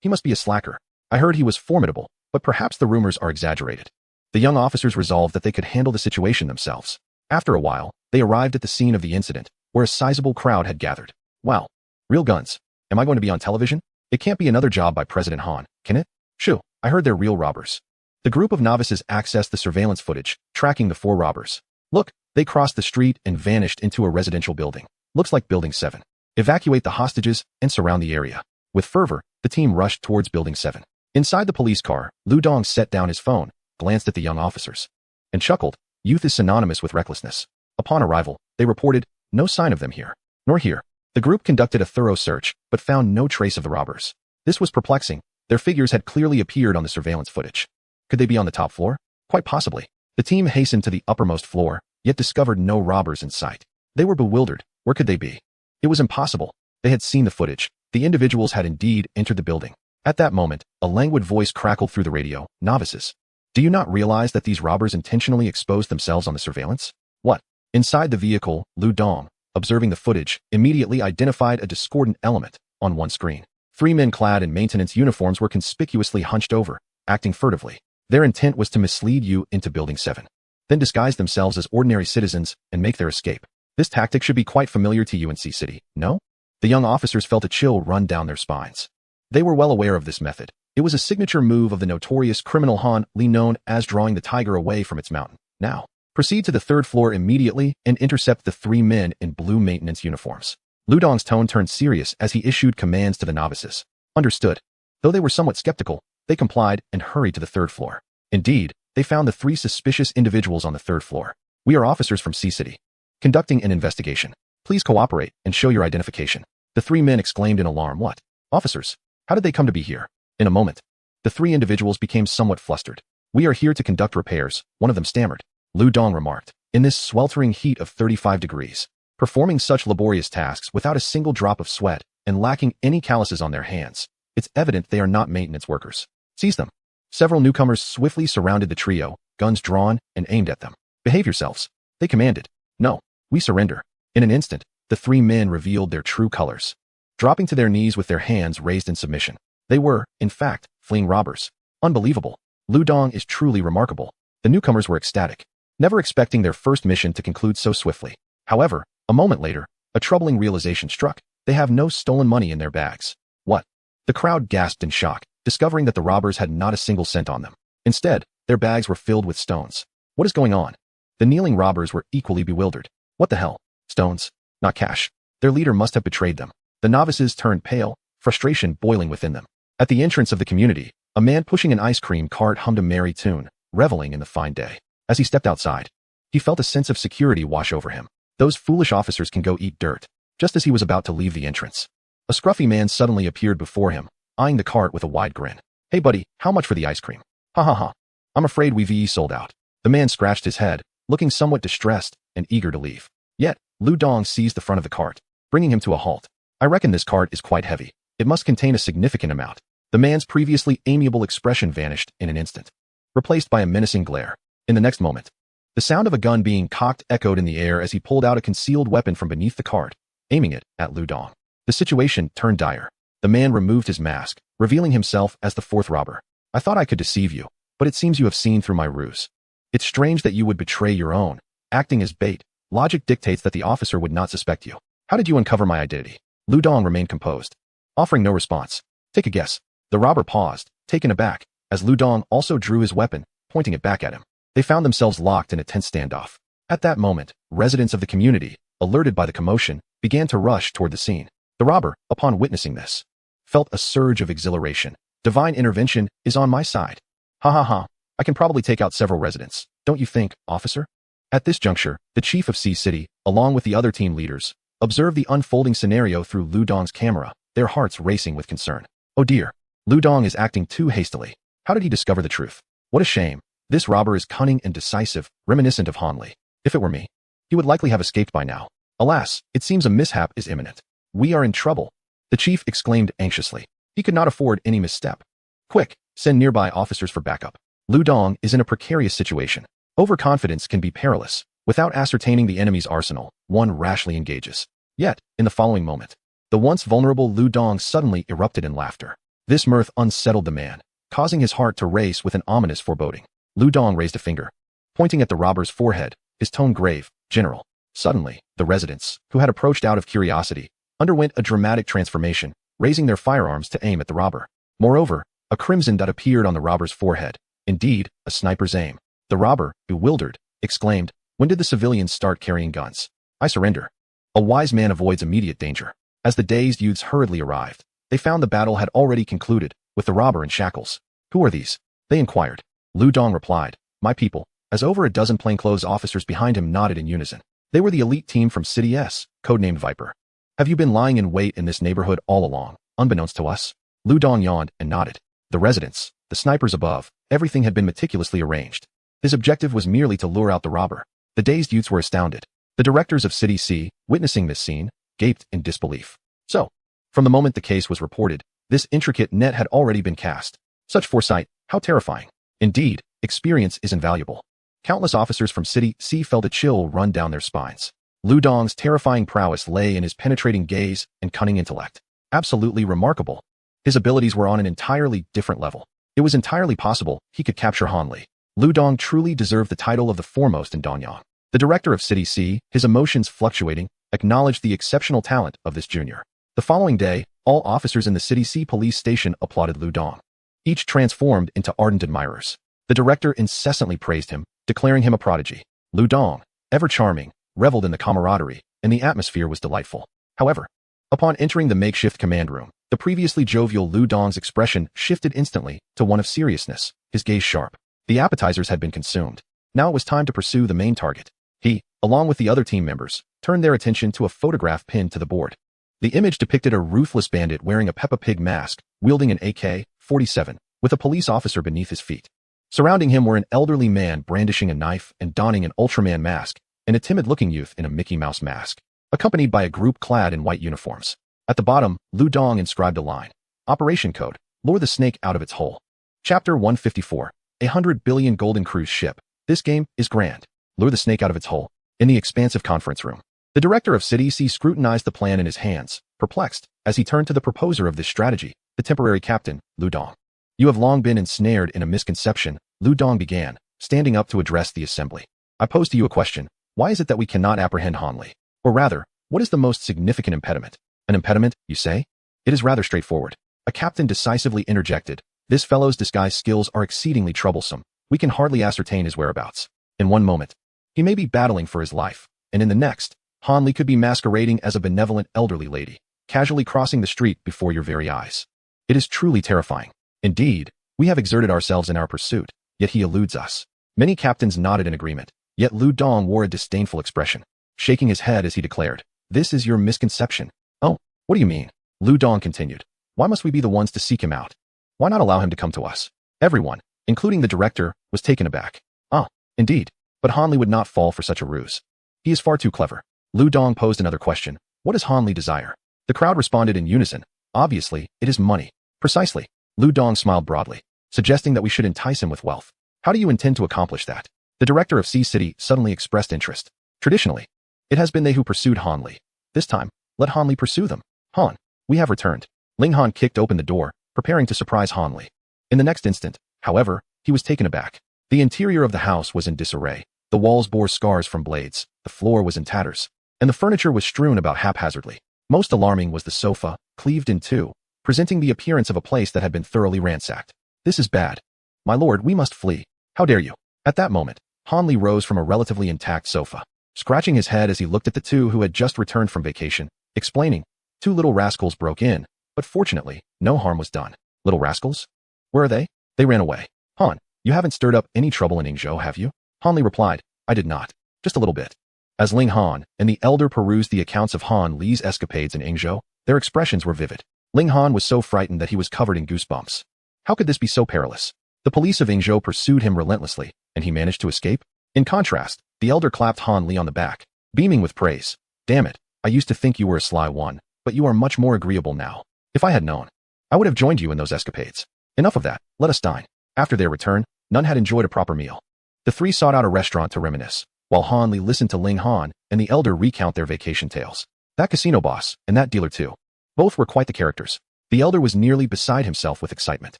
He must be a slacker. I heard he was formidable, but perhaps the rumors are exaggerated. The young officers resolved that they could handle the situation themselves. After a while, they arrived at the scene of the incident, where a sizable crowd had gathered. Wow. Real guns. Am I going to be on television? It can't be another job by President Han, can it? Shoo, I heard they're real robbers. The group of novices accessed the surveillance footage, tracking the 4 robbers. Look, they crossed the street and vanished into a residential building. Looks like Building 7. Evacuate the hostages and surround the area. With fervor, the team rushed towards Building 7. Inside the police car, Lu Dong set down his phone, glanced at the young officers, and chuckled. Youth is synonymous with recklessness. Upon arrival, they reported, no sign of them here, nor here. The group conducted a thorough search, but found no trace of the robbers. This was perplexing. Their figures had clearly appeared on the surveillance footage. Could they be on the top floor? Quite possibly. The team hastened to the uppermost floor, yet discovered no robbers in sight. They were bewildered. Where could they be? It was impossible. They had seen the footage. The individuals had indeed entered the building. At that moment, a languid voice crackled through the radio. Novices, do you not realize that these robbers intentionally exposed themselves on the surveillance? What? Inside the vehicle, Lu Dong, observing the footage, immediately identified a discordant element on one screen. 3 men clad in maintenance uniforms were conspicuously hunched over, acting furtively. Their intent was to mislead you into Building 7, then disguise themselves as ordinary citizens and make their escape. This tactic should be quite familiar to UNC City, no? The young officers felt a chill run down their spines. They were well aware of this method. It was a signature move of the notorious criminal Han Li, known as drawing the tiger away from its mountain. Now, proceed to the 3rd floor immediately and intercept the 3 men in blue maintenance uniforms. Lu Dong's tone turned serious as he issued commands to the novices. Understood. Though they were somewhat skeptical, they complied and hurried to the 3rd floor. Indeed, they found the 3 suspicious individuals on the 3rd floor. We are officers from C-City, conducting an investigation. Please cooperate and show your identification. The 3 men exclaimed in alarm. What? Officers? How did they come to be here? In a moment, the 3 individuals became somewhat flustered. We are here to conduct repairs, one of them stammered. Lu Dong remarked. In this sweltering heat of 35 degrees, performing such laborious tasks without a single drop of sweat and lacking any calluses on their hands, it's evident they are not maintenance workers. Seize them. Several newcomers swiftly surrounded the trio, guns drawn, and aimed at them. Behave yourselves, they commanded. No, we surrender. In an instant, the 3 men revealed their true colors, dropping to their knees with their hands raised in submission. They were, in fact, fleeing robbers. Unbelievable. Lu Dong is truly remarkable. The newcomers were ecstatic, never expecting their first mission to conclude so swiftly. However, a moment later, a troubling realization struck. They have no stolen money in their bags. What? The crowd gasped in shock, discovering that the robbers had not a single cent on them. Instead, their bags were filled with stones. What is going on? The kneeling robbers were equally bewildered. What the hell? Stones? Not cash. Their leader must have betrayed them. The novices turned pale, frustration boiling within them. At the entrance of the community, a man pushing an ice cream cart hummed a merry tune, reveling in the fine day. As he stepped outside, he felt a sense of security wash over him. Those foolish officers can go eat dirt. Just as he was about to leave the entrance, a scruffy man suddenly appeared before him, eyeing the cart with a wide grin. Hey buddy, how much for the ice cream? Ha ha ha. I'm afraid we've sold out. The man scratched his head, looking somewhat distressed and eager to leave. Yet, Lu Dong seized the front of the cart, bringing him to a halt. I reckon this cart is quite heavy. It must contain a significant amount. The man's previously amiable expression vanished in an instant, replaced by a menacing glare. In the next moment, the sound of a gun being cocked echoed in the air as he pulled out a concealed weapon from beneath the cart, aiming it at Lu Dong. The situation turned dire. The man removed his mask, revealing himself as the 4th robber. I thought I could deceive you, but it seems you have seen through my ruse. It's strange that you would betray your own, acting as bait. Logic dictates that the officer would not suspect you. How did you uncover my identity? Lu Dong remained composed, offering no response. Take a guess. The robber paused, taken aback, as Lu Dong also drew his weapon, pointing it back at him. They found themselves locked in a tense standoff. At that moment, residents of the community, alerted by the commotion, began to rush toward the scene. The robber, upon witnessing this, felt a surge of exhilaration. Divine intervention is on my side. Ha ha ha. I can probably take out several residents, don't you think, officer? At this juncture, the chief of Sea City, along with the other team leaders, observed the unfolding scenario through Lu Dong's camera, their hearts racing with concern. Oh dear. Lu Dong is acting too hastily. How did he discover the truth? What a shame. This robber is cunning and decisive, reminiscent of Han Li. If it were me, he would likely have escaped by now. Alas, it seems a mishap is imminent. We are in trouble, the chief exclaimed anxiously. He could not afford any misstep. Quick, send nearby officers for backup. Lu Dong is in a precarious situation. Overconfidence can be perilous. Without ascertaining the enemy's arsenal, one rashly engages. Yet, in the following moment, the once vulnerable Lu Dong suddenly erupted in laughter. This mirth unsettled the man, causing his heart to race with an ominous foreboding. Lu Dong raised a finger, pointing at the robber's forehead, his tone grave. General. Suddenly, the residents, who had approached out of curiosity, underwent a dramatic transformation, raising their firearms to aim at the robber. Moreover, a crimson dot appeared on the robber's forehead. Indeed, a sniper's aim. The robber, bewildered, exclaimed, "When did the civilians start carrying guns? I surrender." A wise man avoids immediate danger. As the dazed youths hurriedly arrived, they found the battle had already concluded, with the robber in shackles. Who are these? They inquired. Lu Dong replied, "My people," as over a dozen plainclothes officers behind him nodded in unison. They were the elite team from City S, codenamed Viper. Have you been lying in wait in this neighborhood all along, unbeknownst to us? Lu Dong yawned and nodded. The residents, the snipers above, everything had been meticulously arranged. His objective was merely to lure out the robber. The dazed youths were astounded. The directors of City C, witnessing this scene, gaped in disbelief. So, from the moment the case was reported, this intricate net had already been cast. Such foresight, how terrifying. Indeed, experience is invaluable. Countless officers from City C felt a chill run down their spines. Lu Dong's terrifying prowess lay in his penetrating gaze and cunning intellect. Absolutely remarkable. His abilities were on an entirely different level. It was entirely possible he could capture Han Li. Lu Dong truly deserved the title of the foremost in Danyang. The director of City C, his emotions fluctuating, acknowledged the exceptional talent of this junior. The following day, all officers in the City C police station applauded Lu Dong. Each transformed into ardent admirers. The director incessantly praised him, declaring him a prodigy. Lu Dong, ever charming, reveled in the camaraderie, and the atmosphere was delightful. However, upon entering the makeshift command room, the previously jovial Lu Dong's expression shifted instantly to one of seriousness, his gaze sharp. The appetizers had been consumed. Now it was time to pursue the main target. He, along with the other team members, turned their attention to a photograph pinned to the board. The image depicted a ruthless bandit wearing a Peppa Pig mask, wielding an AK-47, with a police officer beneath his feet. Surrounding him were an elderly man brandishing a knife and donning an Ultraman mask, and a timid-looking youth in a Mickey Mouse mask, accompanied by a group clad in white uniforms. At the bottom, Lu Dong inscribed a line. Operation Code, lure the snake out of its hole. Chapter 154, 100 billion golden cruise ship. This game is grand. Lure the snake out of its hole. In the expansive conference room, the director of City C scrutinized the plan in his hands, perplexed, as he turned to the proposer of this strategy, the temporary captain, Lu Dong. You have long been ensnared in a misconception, Lu Dong began, standing up to address the assembly. I pose to you a question. Why is it that we cannot apprehend Han Li? Or rather, what is the most significant impediment? An impediment, you say? It is rather straightforward. A captain decisively interjected. This fellow's disguise skills are exceedingly troublesome. We can hardly ascertain his whereabouts. In one moment, he may be battling for his life, and in the next, Han Li could be masquerading as a benevolent elderly lady, casually crossing the street before your very eyes. It is truly terrifying. Indeed, we have exerted ourselves in our pursuit, yet he eludes us. Many captains nodded in agreement, yet Lu Dong wore a disdainful expression, shaking his head as he declared, "This is your misconception." "Oh, what do you mean?" Lu Dong continued. "Why must we be the ones to seek him out? Why not allow him to come to us?" Everyone, including the director, was taken aback. "Ah, indeed. But Han Li would not fall for such a ruse. He is far too clever." Lu Dong posed another question. "What does Han Li desire?" The crowd responded in unison. "Obviously, it is money." "Precisely." Lu Dong smiled broadly, suggesting that we should entice him with wealth. "How do you intend to accomplish that?" The director of Sea City suddenly expressed interest. "Traditionally, it has been they who pursued Han Li. This time, let Han Li pursue them. Han, we have returned." Ling Han kicked open the door, preparing to surprise Han Li. In the next instant, however, he was taken aback. The interior of the house was in disarray. The walls bore scars from blades, the floor was in tatters, and the furniture was strewn about haphazardly. Most alarming was the sofa, cleaved in two, presenting the appearance of a place that had been thoroughly ransacked. "This is bad. My lord, we must flee. How dare you?" At that moment, Han Li rose from a relatively intact sofa, scratching his head as he looked at the two who had just returned from vacation, explaining, "Two little rascals broke in, but fortunately, no harm was done." "Little rascals?" Where are they? They ran away. Han, you haven't stirred up any trouble in Yingzhou, have you? Han Li replied, I did not. Just a little bit. As Ling Han and the elder perused the accounts of Han Li's escapades in Yingzhou, their expressions were vivid. Ling Han was so frightened that he was covered in goosebumps. How could this be so perilous? The police of Yingzhou pursued him relentlessly, and he managed to escape? In contrast, the elder clapped Han Li on the back, beaming with praise. Damn it, I used to think you were a sly one, but you are much more agreeable now. If I had known, I would have joined you in those escapades. Enough of that, let us dine. After their return, none had enjoyed a proper meal. The three sought out a restaurant to reminisce, while Han Li listened to Ling Han and the elder recount their vacation tales. That casino boss, and that dealer too. Both were quite the characters. The elder was nearly beside himself with excitement.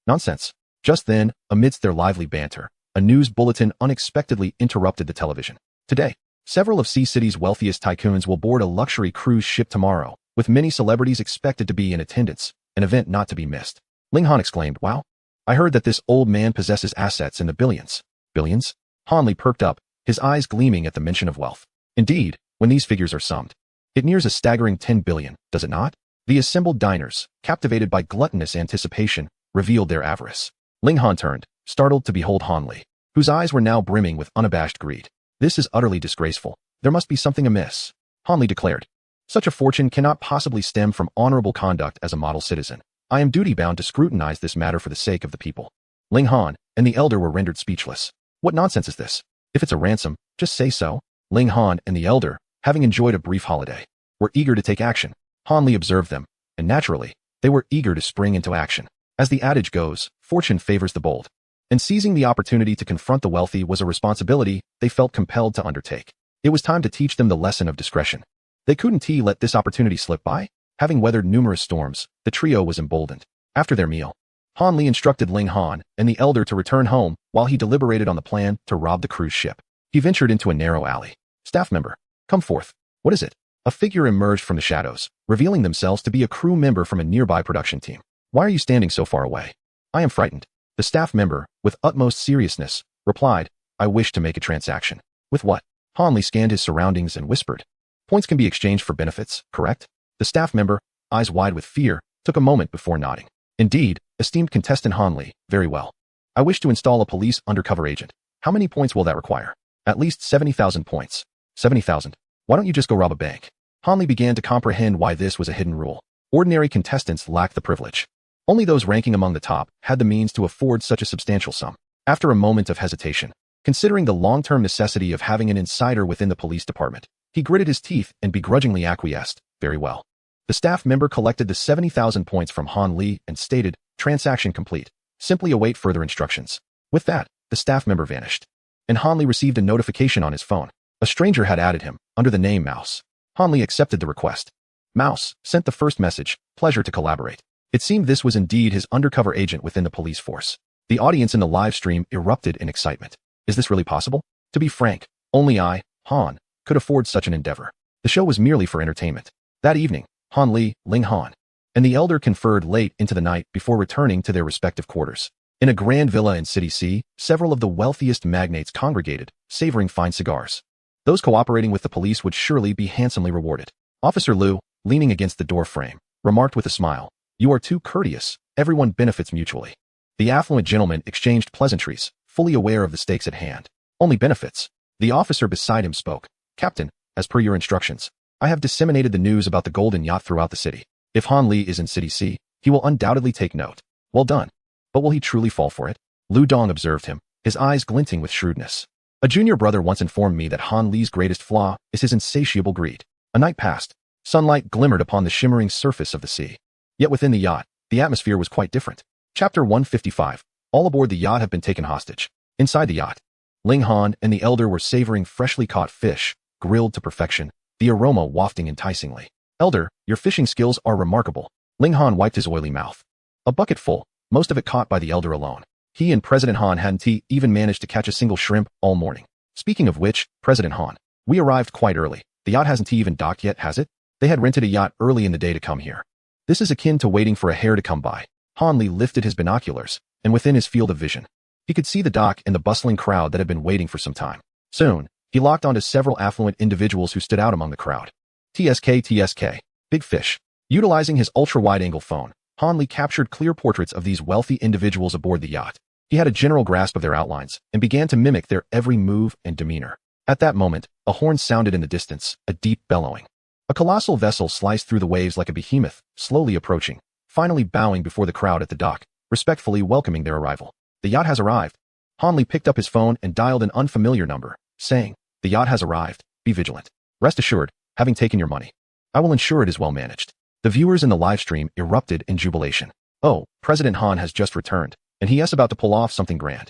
Nonsense. Just then, amidst their lively banter, a news bulletin unexpectedly interrupted the television. Today, several of Sea City's wealthiest tycoons will board a luxury cruise ship tomorrow, with many celebrities expected to be in attendance, an event not to be missed. Ling Han exclaimed, wow. I heard that this old man possesses assets in the billions. Billions? Han Li perked up, his eyes gleaming at the mention of wealth. Indeed, when these figures are summed, it nears a staggering 10 billion, does it not? The assembled diners, captivated by gluttonous anticipation, revealed their avarice. Ling Han turned, startled to behold Han Li, whose eyes were now brimming with unabashed greed. This is utterly disgraceful. There must be something amiss. Han Li declared. Such a fortune cannot possibly stem from honorable conduct as a model citizen. I am duty-bound to scrutinize this matter for the sake of the people. Ling Han and the elder were rendered speechless. What nonsense is this? If it's a ransom, just say so. Ling Han and the elder, having enjoyed a brief holiday, were eager to take action. Han Li observed them, and naturally, they were eager to spring into action. As the adage goes, fortune favors the bold. And seizing the opportunity to confront the wealthy was a responsibility they felt compelled to undertake. It was time to teach them the lesson of discretion. They couldn't let this opportunity slip by. Having weathered numerous storms, the trio was emboldened. After their meal, Han Li instructed Ling Han and the elder to return home while he deliberated on the plan to rob the cruise ship. He ventured into a narrow alley. Staff member, come forth. What is it? A figure emerged from the shadows, revealing themselves to be a crew member from a nearby production team. Why are you standing so far away? I am frightened. The staff member, with utmost seriousness, replied, I wish to make a transaction. With what? Han Li scanned his surroundings and whispered. Points can be exchanged for benefits, correct? The staff member, eyes wide with fear, took a moment before nodding. Indeed, esteemed contestant Han Li, very well. I wish to install a police undercover agent. How many points will that require? At least 70,000 points. 70,000. Why don't you just go rob a bank? Han Li began to comprehend why this was a hidden rule. Ordinary contestants lacked the privilege. Only those ranking among the top had the means to afford such a substantial sum. After a moment of hesitation, considering the long-term necessity of having an insider within the police department, he gritted his teeth and begrudgingly acquiesced. Very well. The staff member collected the 70,000 points from Han Li and stated, transaction complete. Simply await further instructions. With that, the staff member vanished. And Han Li received a notification on his phone. A stranger had added him, under the name Mouse. Han Li accepted the request. Mouse sent the first message, pleasure to collaborate. It seemed this was indeed his undercover agent within the police force. The audience in the live stream erupted in excitement. Is this really possible? To be frank, only I, Han, could afford such an endeavor. The show was merely for entertainment. That evening, Han Li, Ling Han, and the elder conferred late into the night before returning to their respective quarters. In a grand villa in City C, several of the wealthiest magnates congregated, savoring fine cigars. Those cooperating with the police would surely be handsomely rewarded. Officer Liu, leaning against the door frame, remarked with a smile, you are too courteous, everyone benefits mutually. The affluent gentleman exchanged pleasantries, fully aware of the stakes at hand. Only benefits. The officer beside him spoke, Captain, as per your instructions, I have disseminated the news about the golden yacht throughout the city. If Han Li is in City C, he will undoubtedly take note. Well done. But will he truly fall for it? Lu Dong observed him, his eyes glinting with shrewdness. A junior brother once informed me that Han Li's greatest flaw is his insatiable greed. A night passed. Sunlight glimmered upon the shimmering surface of the sea. Yet within the yacht, the atmosphere was quite different. Chapter 155. All aboard the yacht have been taken hostage. Inside the yacht, Ling Han and the elder were savoring freshly caught fish, grilled to perfection, the aroma wafting enticingly. Elder, your fishing skills are remarkable. Ling Han wiped his oily mouth. A bucket full, most of it caught by the elder alone. He and President Han hadn't even managed to catch a single shrimp all morning. Speaking of which, President Han, we arrived quite early. The yacht hasn't even docked yet, has it? They had rented a yacht early in the day to come here. This is akin to waiting for a hare to come by. Han Li lifted his binoculars, and within his field of vision, he could see the dock and the bustling crowd that had been waiting for some time. Soon, he locked onto several affluent individuals who stood out among the crowd. TSK, big fish. Utilizing his ultra-wide-angle phone, Han Li captured clear portraits of these wealthy individuals aboard the yacht. He had a general grasp of their outlines and began to mimic their every move and demeanor. At that moment, a horn sounded in the distance, a deep bellowing. A colossal vessel sliced through the waves like a behemoth, slowly approaching, finally bowing before the crowd at the dock, respectfully welcoming their arrival. The yacht has arrived. Han Li picked up his phone and dialed an unfamiliar number, saying, "The yacht has arrived. Be vigilant. Rest assured, having taken your money, I will ensure it is well managed." The viewers in the live stream erupted in jubilation. "Oh, President Han has just returned, and he is about to pull off something grand.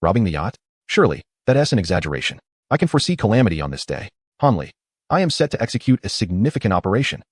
Robbing the yacht? Surely, that is an exaggeration. I can foresee calamity on this day. Han Li, I am set to execute a significant operation."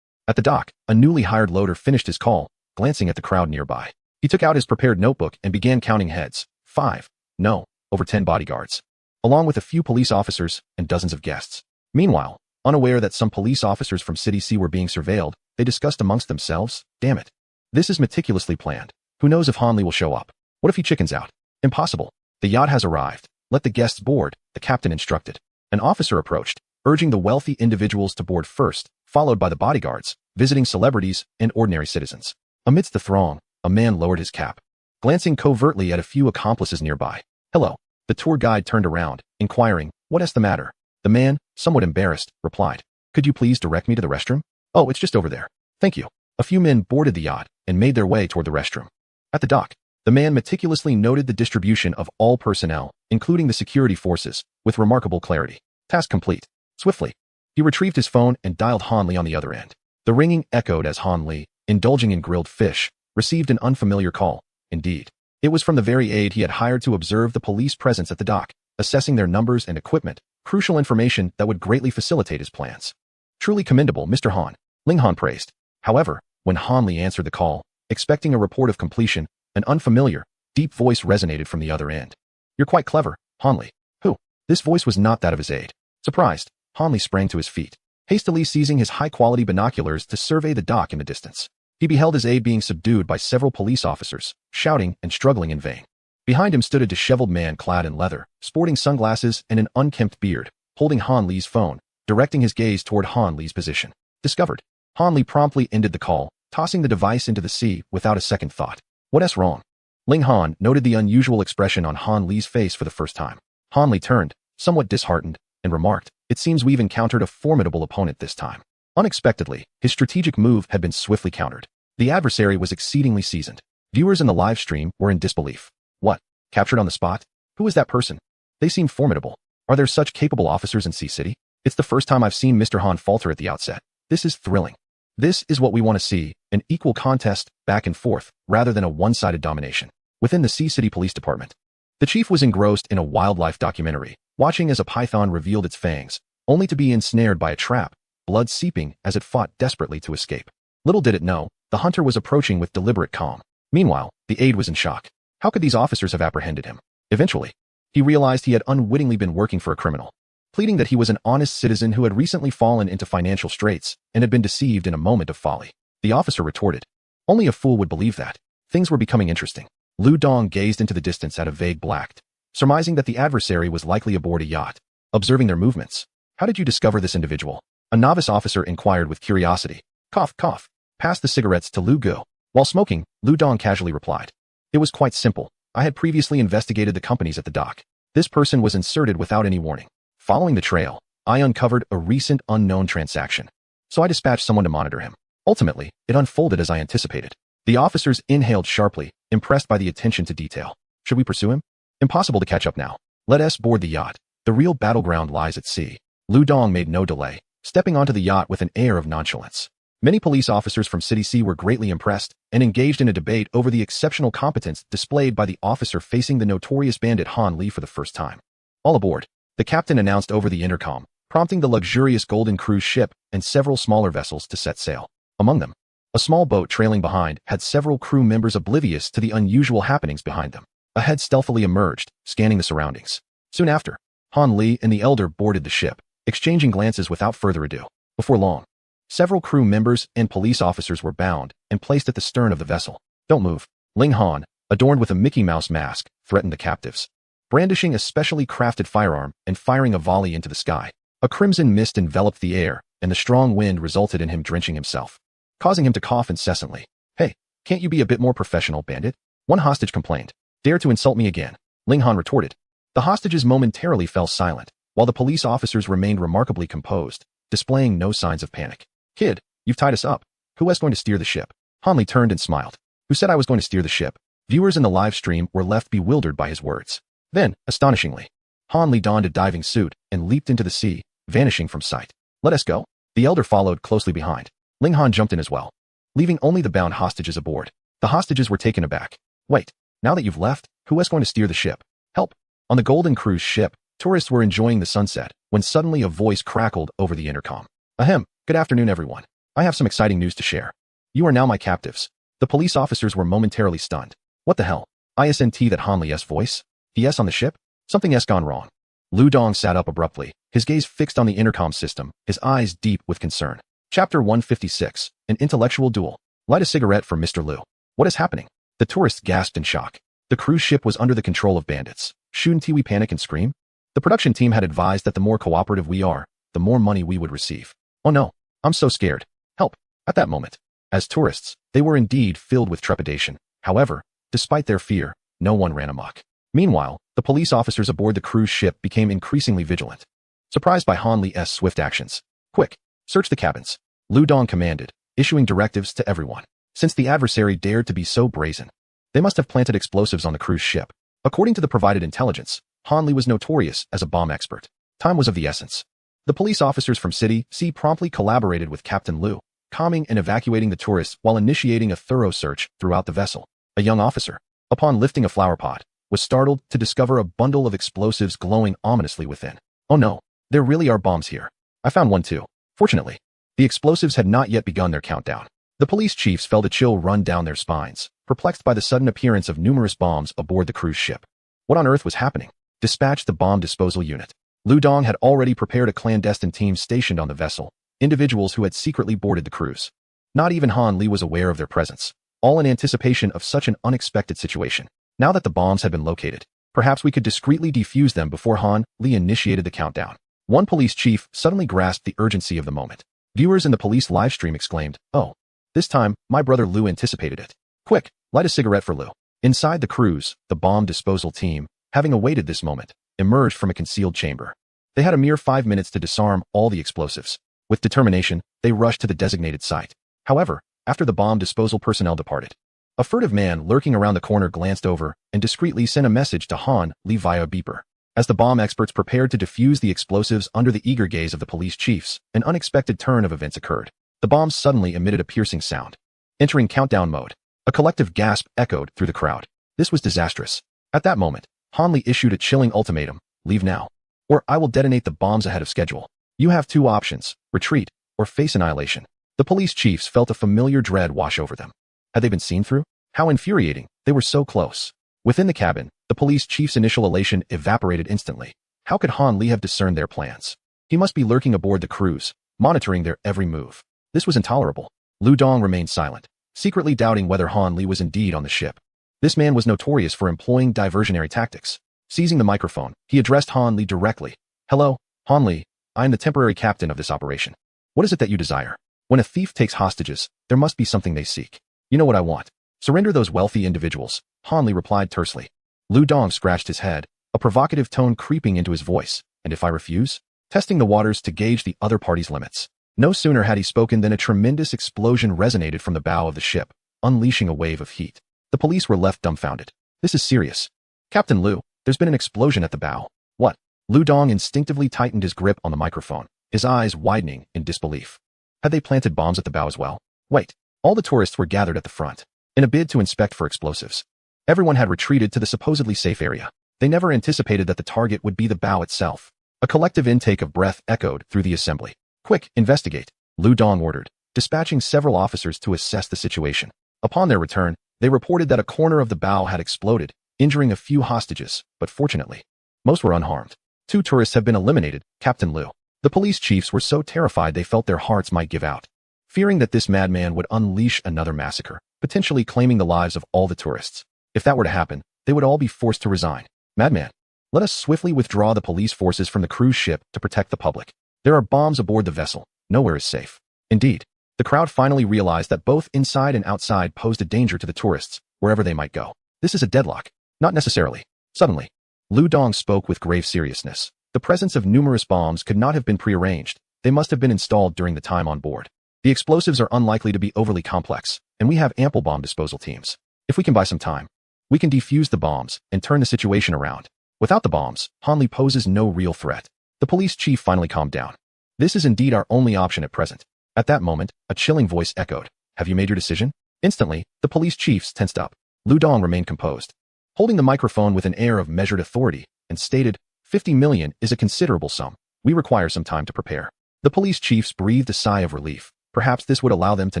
At the dock, a newly hired loader finished his call, glancing at the crowd nearby. He took out his prepared notebook and began counting heads. 5. No, over 10 bodyguards, along with a few police officers and dozens of guests. Meanwhile, unaware that some police officers from City C were being surveilled, they discussed amongst themselves, "Damn it. This is meticulously planned. Who knows if Han Li will show up? What if he chickens out? Impossible. The yacht has arrived. Let the guests board," the captain instructed. An officer approached, urging the wealthy individuals to board first, followed by the bodyguards, visiting celebrities, and ordinary citizens. Amidst the throng, a man lowered his cap, glancing covertly at a few accomplices nearby. "Hello." The tour guide turned around, inquiring, "What is the matter?" The man, somewhat embarrassed, replied, "Could you please direct me to the restroom?" "Oh, it's just over there. Thank you." A few men boarded the yacht and made their way toward the restroom. At the dock, the man meticulously noted the distribution of all personnel, including the security forces, with remarkable clarity. Task complete. Swiftly, he retrieved his phone and dialed Han Li on the other end. The ringing echoed as Han Li, indulging in grilled fish, received an unfamiliar call. Indeed, it was from the very aide he had hired to observe the police presence at the dock, assessing their numbers and equipment, crucial information that would greatly facilitate his plans. "Truly commendable, Mr. Han," Ling Han praised. However, when Han Li answered the call, expecting a report of completion, an unfamiliar, deep voice resonated from the other end. "You're quite clever, Han Li." "Who?" This voice was not that of his aide. Surprised, Han Li sprang to his feet, hastily seizing his high-quality binoculars to survey the dock in the distance. He beheld his aide being subdued by several police officers, shouting and struggling in vain. Behind him stood a disheveled man clad in leather, sporting sunglasses and an unkempt beard, holding Han Li's phone, directing his gaze toward Han Li's position. Discovered. Han Li promptly ended the call, tossing the device into the sea without a second thought. "What's wrong?" Ling Han noted the unusual expression on Han Li's face for the first time. Han Li turned, somewhat disheartened, and remarked, "It seems we've encountered a formidable opponent this time." Unexpectedly, his strategic move had been swiftly countered. The adversary was exceedingly seasoned. Viewers in the live stream were in disbelief. "What? Captured on the spot? Who is that person? They seem formidable. Are there such capable officers in Sea City? It's the first time I've seen Mr. Han falter at the outset. This is thrilling. This is what we want to see, an equal contest, back and forth, rather than a one-sided domination." Within the Sea City Police Department, the chief was engrossed in a wildlife documentary, watching as a python revealed its fangs, only to be ensnared by a trap, blood seeping as it fought desperately to escape. Little did it know, the hunter was approaching with deliberate calm. Meanwhile, the aide was in shock. How could these officers have apprehended him? Eventually, he realized he had unwittingly been working for a criminal. Pleading that he was an honest citizen who had recently fallen into financial straits and had been deceived in a moment of folly. The officer retorted, "Only a fool would believe that." Things were becoming interesting. Lu Dong gazed into the distance at a vague black, surmising that the adversary was likely aboard a yacht. Observing their movements, "How did you discover this individual?" A novice officer inquired with curiosity. Cough, cough. Passed the cigarettes to Lu Go. While smoking, Lu Dong casually replied, "It was quite simple. I had previously investigated the companies at the dock. This person was inserted without any warning. Following the trail, I uncovered a recent unknown transaction. So I dispatched someone to monitor him. Ultimately, it unfolded as I anticipated." The officers inhaled sharply, impressed by the attention to detail. "Should we pursue him? Impossible to catch up now. Let us board the yacht. The real battleground lies at sea." Lu Dong made no delay, stepping onto the yacht with an air of nonchalance. Many police officers from City C were greatly impressed and engaged in a debate over the exceptional competence displayed by the officer facing the notorious bandit Han Li for the first time. "All aboard," the captain announced over the intercom, prompting the luxurious Golden Cruise ship and several smaller vessels to set sail. Among them, a small boat trailing behind had several crew members oblivious to the unusual happenings behind them. A head stealthily emerged, scanning the surroundings. Soon after, Han Li and the elder boarded the ship, exchanging glances without further ado. Before long, several crew members and police officers were bound and placed at the stern of the vessel. "Don't move." Ling Han, adorned with a Mickey Mouse mask, threatened the captives. Brandishing a specially crafted firearm and firing a volley into the sky, a crimson mist enveloped the air, and the strong wind resulted in him drenching himself, causing him to cough incessantly. "Hey, Can't you be a bit more professional, bandit? One hostage complained. Dare to insult me again. Ling Han retorted. The hostages momentarily fell silent, while the police officers remained remarkably composed, displaying no signs of panic. Kid, you've tied us up. Who was going to steer the ship? Han Li turned and smiled. Who said I was going to steer the ship? Viewers in the live stream were left bewildered by his words. Then, astonishingly, Han Li donned a diving suit and leaped into the sea, vanishing from sight. Let us go. The elder followed closely behind. Ling Han jumped in as well, leaving only the bound hostages aboard. The hostages were taken aback. Wait, now that you've left, who is going to steer the ship? Help! On the Golden Cruise ship, tourists were enjoying the sunset when suddenly a voice crackled over the intercom. Ahem, good afternoon everyone. I have some exciting news to share. You are now my captives. The police officers were momentarily stunned. What the hell? Isn't that Han Li's voice? Yes, on the ship? Something has gone wrong. Lu Dong sat up abruptly, his gaze fixed on the intercom system, his eyes deep with concern. Chapter 156, An Intellectual Duel. Light a cigarette for Mr. Lu. What is happening? The tourists gasped in shock. The cruise ship was under the control of bandits. Shouldn't we panic and scream? The production team had advised that the more cooperative we are, the more money we would receive. Oh no, I'm so scared. Help. At that moment, as tourists, they were indeed filled with trepidation. However, despite their fear, no one ran amok. Meanwhile, the police officers aboard the cruise ship became increasingly vigilant. Surprised by Han Li's swift actions. Quick, search the cabins. Lu Dong commanded, issuing directives to everyone. Since the adversary dared to be so brazen, they must have planted explosives on the cruise ship. According to the provided intelligence, Han Li was notorious as a bomb expert. Time was of the essence. The police officers from City C promptly collaborated with Captain Lu, calming and evacuating the tourists while initiating a thorough search throughout the vessel. A young officer, upon lifting a flower pot, was startled to discover a bundle of explosives glowing ominously within. Oh no, there really are bombs here. I found one too. Fortunately, the explosives had not yet begun their countdown. The police chiefs felt a chill run down their spines, perplexed by the sudden appearance of numerous bombs aboard the cruise ship. What on earth was happening? Dispatch the bomb disposal unit. Lu Dong had already prepared a clandestine team stationed on the vessel, individuals who had secretly boarded the cruise. Not even Han Li was aware of their presence, all in anticipation of such an unexpected situation. Now that the bombs had been located, perhaps we could discreetly defuse them before Han Li initiated the countdown. One police chief suddenly grasped the urgency of the moment. Viewers in the police livestream exclaimed, "Oh, this time, my brother Lu anticipated it. Quick, light a cigarette for Lu." Inside the cruise, the bomb disposal team, having awaited this moment, emerged from a concealed chamber. They had a mere 5 minutes to disarm all the explosives. With determination, they rushed to the designated site. However, after the bomb disposal personnel departed, a furtive man lurking around the corner glanced over and discreetly sent a message to Han Li via beeper. As the bomb experts prepared to defuse the explosives under the eager gaze of the police chiefs, an unexpected turn of events occurred. The bombs suddenly emitted a piercing sound. Entering countdown mode, a collective gasp echoed through the crowd. This was disastrous. At that moment, Han Li issued a chilling ultimatum: leave now, or I will detonate the bombs ahead of schedule. You have two options: retreat or face annihilation. The police chiefs felt a familiar dread wash over them. Had they been seen through? How infuriating, they were so close. Within the cabin, the police chief's initial elation evaporated instantly. How could Han Li have discerned their plans? He must be lurking aboard the cruise, monitoring their every move. This was intolerable. Lu Dong remained silent, secretly doubting whether Han Li was indeed on the ship. This man was notorious for employing diversionary tactics. Seizing the microphone, he addressed Han Li directly. Hello, Han Li, I am the temporary captain of this operation. What is it that you desire? When a thief takes hostages, there must be something they seek. You know what I want. Surrender those wealthy individuals, Han Li replied tersely. Lu Dong scratched his head, a provocative tone creeping into his voice. And if I refuse? Testing the waters to gauge the other party's limits. No sooner had he spoken than a tremendous explosion resonated from the bow of the ship, unleashing a wave of heat. The police were left dumbfounded. This is serious. Captain Lu, there's been an explosion at the bow. What? Lu Dong instinctively tightened his grip on the microphone, his eyes widening in disbelief. Had they planted bombs at the bow as well? Wait. All the tourists were gathered at the front, in a bid to inspect for explosives. Everyone had retreated to the supposedly safe area. They never anticipated that the target would be the bow itself. A collective intake of breath echoed through the assembly. Quick, investigate, Lu Dong ordered, dispatching several officers to assess the situation. Upon their return, they reported that a corner of the bow had exploded, injuring a few hostages, but fortunately, most were unharmed. 2 tourists have been eliminated, Captain Lu. The police chiefs were so terrified they felt their hearts might give out, fearing that this madman would unleash another massacre, potentially claiming the lives of all the tourists. If that were to happen, they would all be forced to resign. Madman, let us swiftly withdraw the police forces from the cruise ship to protect the public. There are bombs aboard the vessel. Nowhere is safe. Indeed, The crowd finally realized that both inside and outside posed a danger to the tourists, wherever they might go. This is a deadlock. Not necessarily. Suddenly, Lu Dong spoke with grave seriousness. The presence of numerous bombs could not have been prearranged. They must have been installed during the time on board. The explosives are unlikely to be overly complex, and we have ample bomb disposal teams. If we can buy some time, we can defuse the bombs and turn the situation around. Without the bombs, Han Li poses no real threat. The police chief finally calmed down. This is indeed our only option at present. At that moment, a chilling voice echoed. Have you made your decision? Instantly, the police chiefs tensed up. Lu Dong remained composed, holding the microphone with an air of measured authority, and stated, 50 million is a considerable sum. We require some time to prepare. The police chiefs breathed a sigh of relief. Perhaps this would allow them to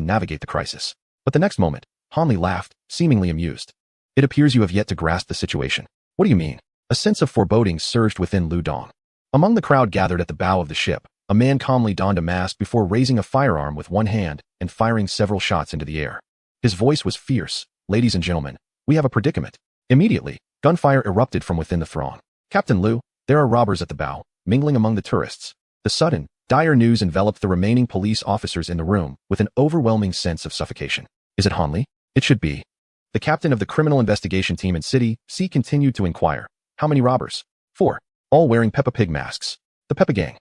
navigate the crisis. But the next moment, Han Li laughed, seemingly amused. It appears you have yet to grasp the situation. What do you mean? A sense of foreboding surged within Lu Dong. Among the crowd gathered at the bow of the ship, a man calmly donned a mask before raising a firearm with one hand and firing several shots into the air. His voice was fierce. Ladies and gentlemen, we have a predicament. Immediately, gunfire erupted from within the throng. Captain Lu, there are robbers at the bow, mingling among the tourists. The sudden, dire news enveloped the remaining police officers in the room with an overwhelming sense of suffocation. Is it Han Li? It should be. The captain of the criminal investigation team in City C continued to inquire. How many robbers? 4. All wearing Peppa Pig masks. The Peppa Gang.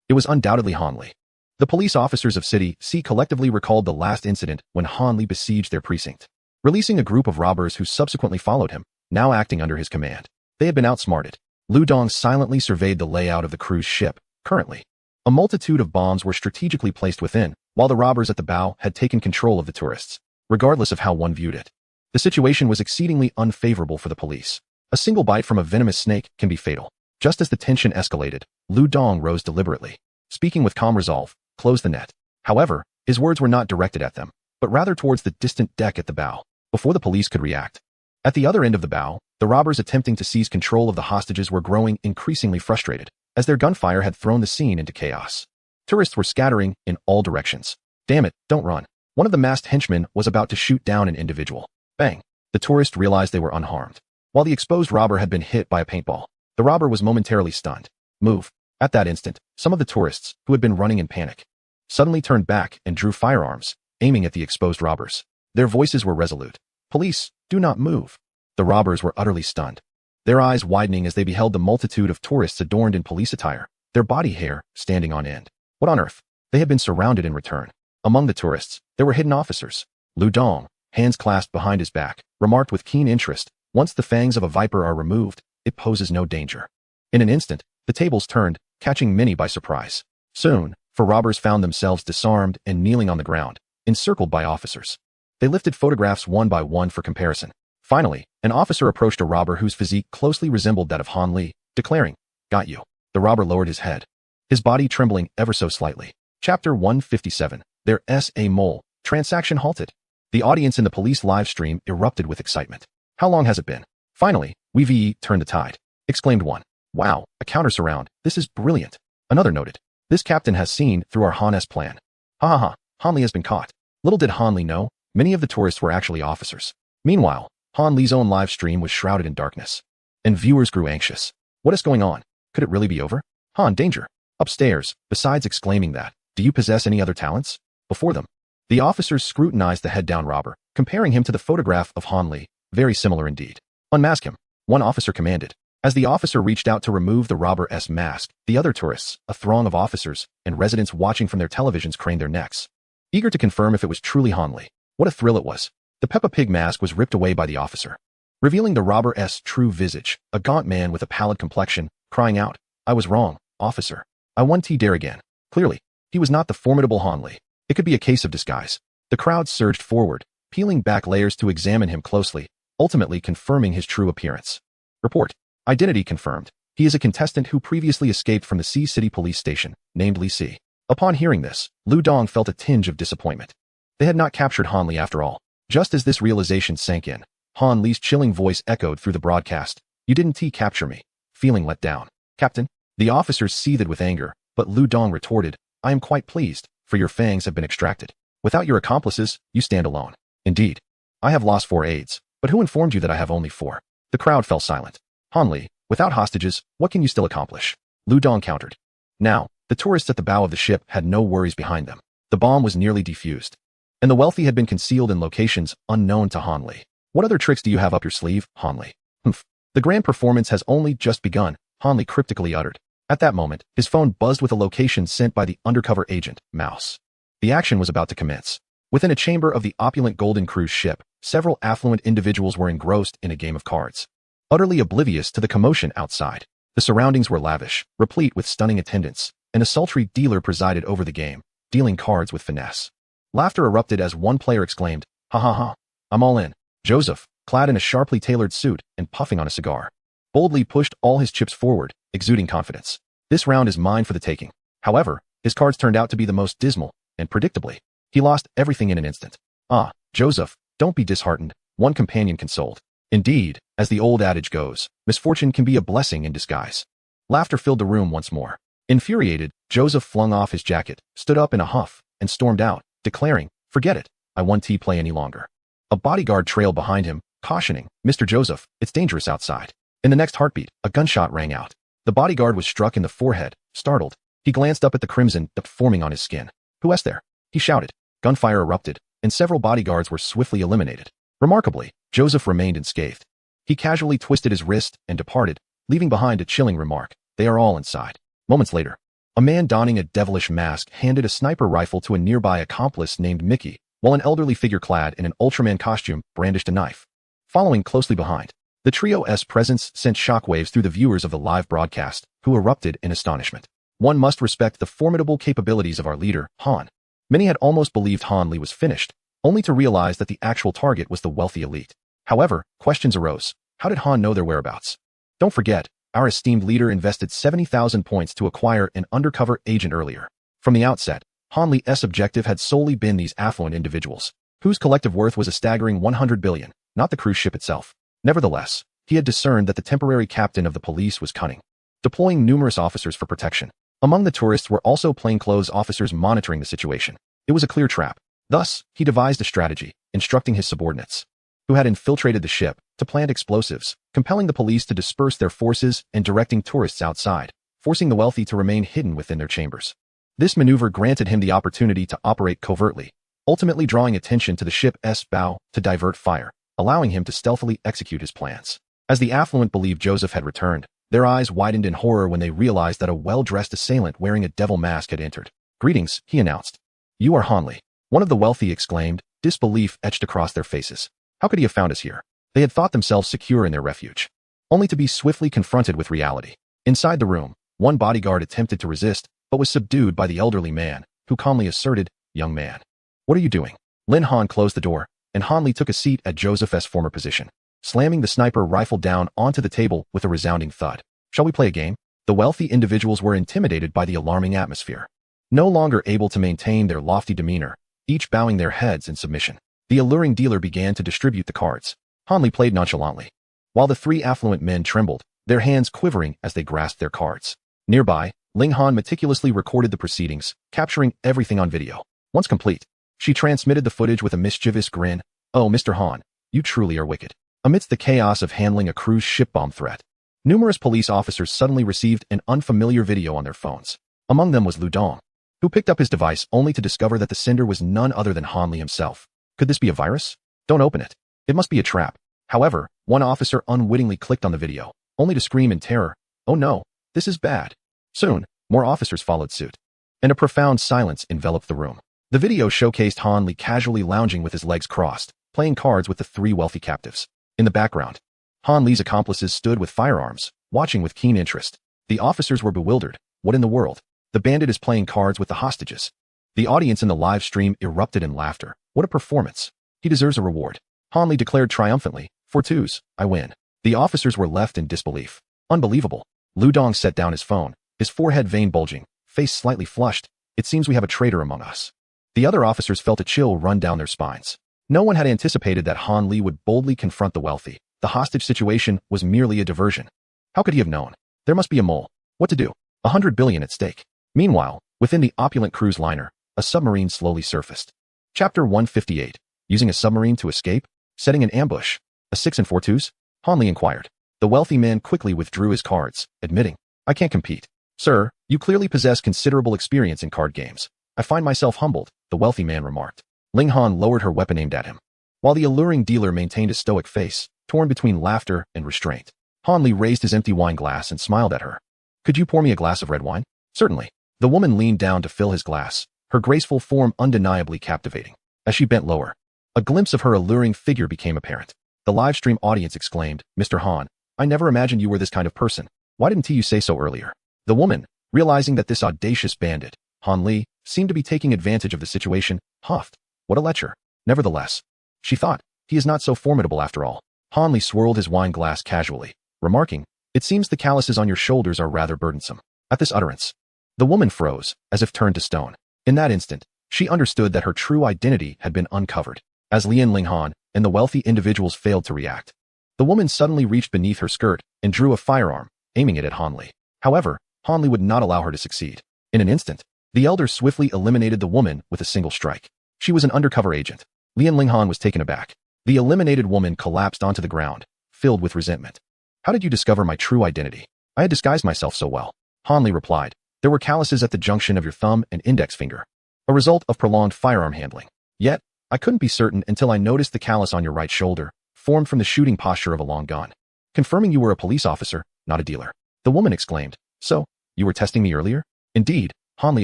It was undoubtedly Han Li. The police officers of City C collectively recalled the last incident when Han Li besieged their precinct, releasing a group of robbers who subsequently followed him, now acting under his command. They had been outsmarted. Lu Dong silently surveyed the layout of the cruise ship. Currently, a multitude of bombs were strategically placed within, while the robbers at the bow had taken control of the tourists. Regardless of how one viewed it, the situation was exceedingly unfavorable for the police. A single bite from a venomous snake can be fatal. Just as the tension escalated, Lu Dong rose deliberately. Speaking with calm resolve, close the net. However, his words were not directed at them, but rather towards the distant deck at the bow, before the police could react. At the other end of the bow, the robbers attempting to seize control of the hostages were growing increasingly frustrated, as their gunfire had thrown the scene into chaos. Tourists were scattering in all directions. Damn it, don't run. One of the masked henchmen was about to shoot down an individual. Bang! The tourist realized they were unharmed. While the exposed robber had been hit by a paintball, the robber was momentarily stunned. Move. At that instant, some of the tourists, who had been running in panic, suddenly turned back and drew firearms, aiming at the exposed robbers. Their voices were resolute. Police, do not move. The robbers were utterly stunned, their eyes widening as they beheld the multitude of tourists adorned in police attire, their body hair standing on end. What on earth? They had been surrounded in return. Among the tourists, there were hidden officers. Lu Dong, hands clasped behind his back, remarked with keen interest, once the fangs of a viper are removed, it poses no danger. In an instant, the tables turned, catching many by surprise. Soon, 4 robbers found themselves disarmed and kneeling on the ground, encircled by officers. They lifted photographs one by one for comparison. Finally, an officer approached a robber whose physique closely resembled that of Han Li, declaring, "Got you." The robber lowered his head, his body trembling ever so slightly. Chapter 157. Their S.A. Mole. Transaction halted. The audience in the police live stream erupted with excitement. How long has it been? Finally, we've turned the tide, exclaimed one. Wow, a counter-surround. This is brilliant. Another noted. This captain has seen through our Han-S plan. Ha ha ha, Han Li has been caught. Little did Han Li know, many of the tourists were actually officers. Meanwhile, Han Li's own live stream was shrouded in darkness, and viewers grew anxious. What is going on? Could it really be over? Han, danger. Upstairs, besides exclaiming that, do you possess any other talents? Before them, the officers scrutinized the head-down robber, comparing him to the photograph of Han Li, very similar indeed. Unmask him, one officer commanded. As the officer reached out to remove the robber's mask, the other tourists, a throng of officers, and residents watching from their televisions craned their necks, eager to confirm if it was truly Han Li. What a thrill it was. The Peppa Pig mask was ripped away by the officer, revealing the robber's true visage, a gaunt man with a pallid complexion, crying out, I was wrong, officer. I won't dare again. Clearly, he was not the formidable Han Li. It could be a case of disguise. The crowd surged forward, peeling back layers to examine him closely, ultimately confirming his true appearance. Report. Identity confirmed. He is a contestant who previously escaped from the Sea City police station, named Li Si. Upon hearing this, Lu Dong felt a tinge of disappointment. They had not captured Han Li after all. Just as this realization sank in, Han Li's chilling voice echoed through the broadcast. You didn't capture me. Feeling let down. Captain? The officers seethed with anger, but Lu Dong retorted, I am quite pleased, for your fangs have been extracted. Without your accomplices, you stand alone. Indeed. I have lost 4 aides, but who informed you that I have only 4? The crowd fell silent. Han Li, without hostages, what can you still accomplish? Lu Dong countered. Now, the tourists at the bow of the ship had no worries behind them. The bomb was nearly defused, and the wealthy had been concealed in locations unknown to Han Li. What other tricks do you have up your sleeve, Han Li? Humph. The grand performance has only just begun, Han Li cryptically uttered. At that moment, his phone buzzed with a location sent by the undercover agent, Mouse. The action was about to commence. Within a chamber of the opulent Golden Cruise ship, several affluent individuals were engrossed in a game of cards. Utterly oblivious to the commotion outside, the surroundings were lavish, replete with stunning attendants, and a sultry dealer presided over the game, dealing cards with finesse. Laughter erupted as one player exclaimed, "Ha ha ha, I'm all in." Joseph, clad in a sharply tailored suit and puffing on a cigar, boldly pushed all his chips forward, exuding confidence. This round is mine for the taking. However, his cards turned out to be the most dismal, and predictably, he lost everything in an instant. "Ah, Joseph, don't be disheartened," one companion consoled. "Indeed, as the old adage goes, misfortune can be a blessing in disguise." Laughter filled the room once more. Infuriated, Joseph flung off his jacket, stood up in a huff, and stormed out, declaring, "Forget it, I won't play any longer." A bodyguard trailed behind him, cautioning, "Mr. Joseph, it's dangerous outside." In the next heartbeat, a gunshot rang out. The bodyguard was struck in the forehead, startled. He glanced up at the crimson forming on his skin. "Who is there?" he shouted. Gunfire erupted, and several bodyguards were swiftly eliminated. Remarkably, Joseph remained unscathed. He casually twisted his wrist and departed, leaving behind a chilling remark, "They are all inside." Moments later, a man donning a devilish mask handed a sniper rifle to a nearby accomplice named Mickey, while an elderly figure clad in an Ultraman costume brandished a knife. Following closely behind, the trio's presence sent shockwaves through the viewers of the live broadcast, who erupted in astonishment. One must respect the formidable capabilities of our leader, Han. Many had almost believed Han Li was finished, only to realize that the actual target was the wealthy elite. However, questions arose. How did Han know their whereabouts? Don't forget, our esteemed leader invested 70,000 points to acquire an undercover agent earlier. From the outset, Han Li's objective had solely been these affluent individuals, whose collective worth was a staggering 100 billion, not the cruise ship itself. Nevertheless, he had discerned that the temporary captain of the police was cunning, deploying numerous officers for protection. Among the tourists were also plainclothes officers monitoring the situation. It was a clear trap. Thus, he devised a strategy, instructing his subordinates, who had infiltrated the ship, to plant explosives, compelling the police to disperse their forces and directing tourists outside, forcing the wealthy to remain hidden within their chambers. This maneuver granted him the opportunity to operate covertly, ultimately drawing attention to the ship's bow to divert fire, allowing him to stealthily execute his plans. As the affluent believed Joseph had returned, their eyes widened in horror when they realized that a well-dressed assailant wearing a devil mask had entered. "Greetings," he announced. "You are Han Li," one of the wealthy exclaimed, disbelief etched across their faces. How could he have found us here? They had thought themselves secure in their refuge, only to be swiftly confronted with reality. Inside the room, one bodyguard attempted to resist, but was subdued by the elderly man, who calmly asserted, "Young man, what are you doing?" Lin Han closed the door, and Han Li took a seat at Joseph's former position, slamming the sniper rifle down onto the table with a resounding thud. "Shall we play a game?" The wealthy individuals were intimidated by the alarming atmosphere. No longer able to maintain their lofty demeanor, each bowing their heads in submission, the alluring dealer began to distribute the cards. Han Li played nonchalantly, while the three affluent men trembled, their hands quivering as they grasped their cards. Nearby, Ling Han meticulously recorded the proceedings, capturing everything on video. Once complete, she transmitted the footage with a mischievous grin. "Oh, Mr. Han, you truly are wicked." Amidst the chaos of handling a cruise ship bomb threat, numerous police officers suddenly received an unfamiliar video on their phones. Among them was Lu Dong, who picked up his device only to discover that the sender was none other than Han Li himself. Could this be a virus? Don't open it. It must be a trap. However, one officer unwittingly clicked on the video, only to scream in terror, "Oh no, this is bad." Soon, more officers followed suit, and a profound silence enveloped the room. The video showcased Han Li casually lounging with his legs crossed, playing cards with the three wealthy captives. In the background, Han Li's accomplices stood with firearms, watching with keen interest. The officers were bewildered. What in the world? The bandit is playing cards with the hostages. The audience in the live stream erupted in laughter. What a performance. He deserves a reward. Han Li declared triumphantly, "For twos, I win." The officers were left in disbelief. Unbelievable. Lu Dong set down his phone, his forehead vein bulging, face slightly flushed. "It seems we have a traitor among us." The other officers felt a chill run down their spines. No one had anticipated that Han Li would boldly confront the wealthy. The hostage situation was merely a diversion. How could he have known? There must be a mole. What to do? 100 billion at stake. Meanwhile, within the opulent cruise liner, a submarine slowly surfaced. Chapter 158. Using a submarine to escape? Setting an ambush? A 6 and 4 twos? Han Li inquired. The wealthy man quickly withdrew his cards, admitting, "I can't compete." "Sir, you clearly possess considerable experience in card games. I find myself humbled," the wealthy man remarked. Ling Han lowered her weapon aimed at him, while the alluring dealer maintained a stoic face, torn between laughter and restraint. Han Li raised his empty wine glass and smiled at her. Could you pour me a glass of red wine? Certainly. The woman leaned down to fill his glass, her graceful form undeniably captivating. As she bent lower, a glimpse of her alluring figure became apparent. The live stream audience exclaimed, Mr. Han, I never imagined you were this kind of person. Why didn't you say so earlier? The woman, realizing that this audacious bandit, Han Li, seemed to be taking advantage of the situation, huffed. What a lecher. Nevertheless, she thought, he is not so formidable after all. Han Li swirled his wine glass casually, remarking, it seems the calluses on your shoulders are rather burdensome. At this utterance, the woman froze, as if turned to stone. In that instant, she understood that her true identity had been uncovered. As Lian Ling Han and the wealthy individuals failed to react, the woman suddenly reached beneath her skirt and drew a firearm, aiming it at Han Li. However, Han Li would not allow her to succeed. In an instant, the elder swiftly eliminated the woman with a single strike. She was an undercover agent. Lian Ling Han was taken aback. The eliminated woman collapsed onto the ground, filled with resentment. How did you discover my true identity? I had disguised myself so well. Han Li replied. There were calluses at the junction of your thumb and index finger, a result of prolonged firearm handling. Yet, I couldn't be certain until I noticed the callus on your right shoulder, formed from the shooting posture of a long gun, confirming you were a police officer, not a dealer. The woman exclaimed. So, you were testing me earlier? Indeed, Han Li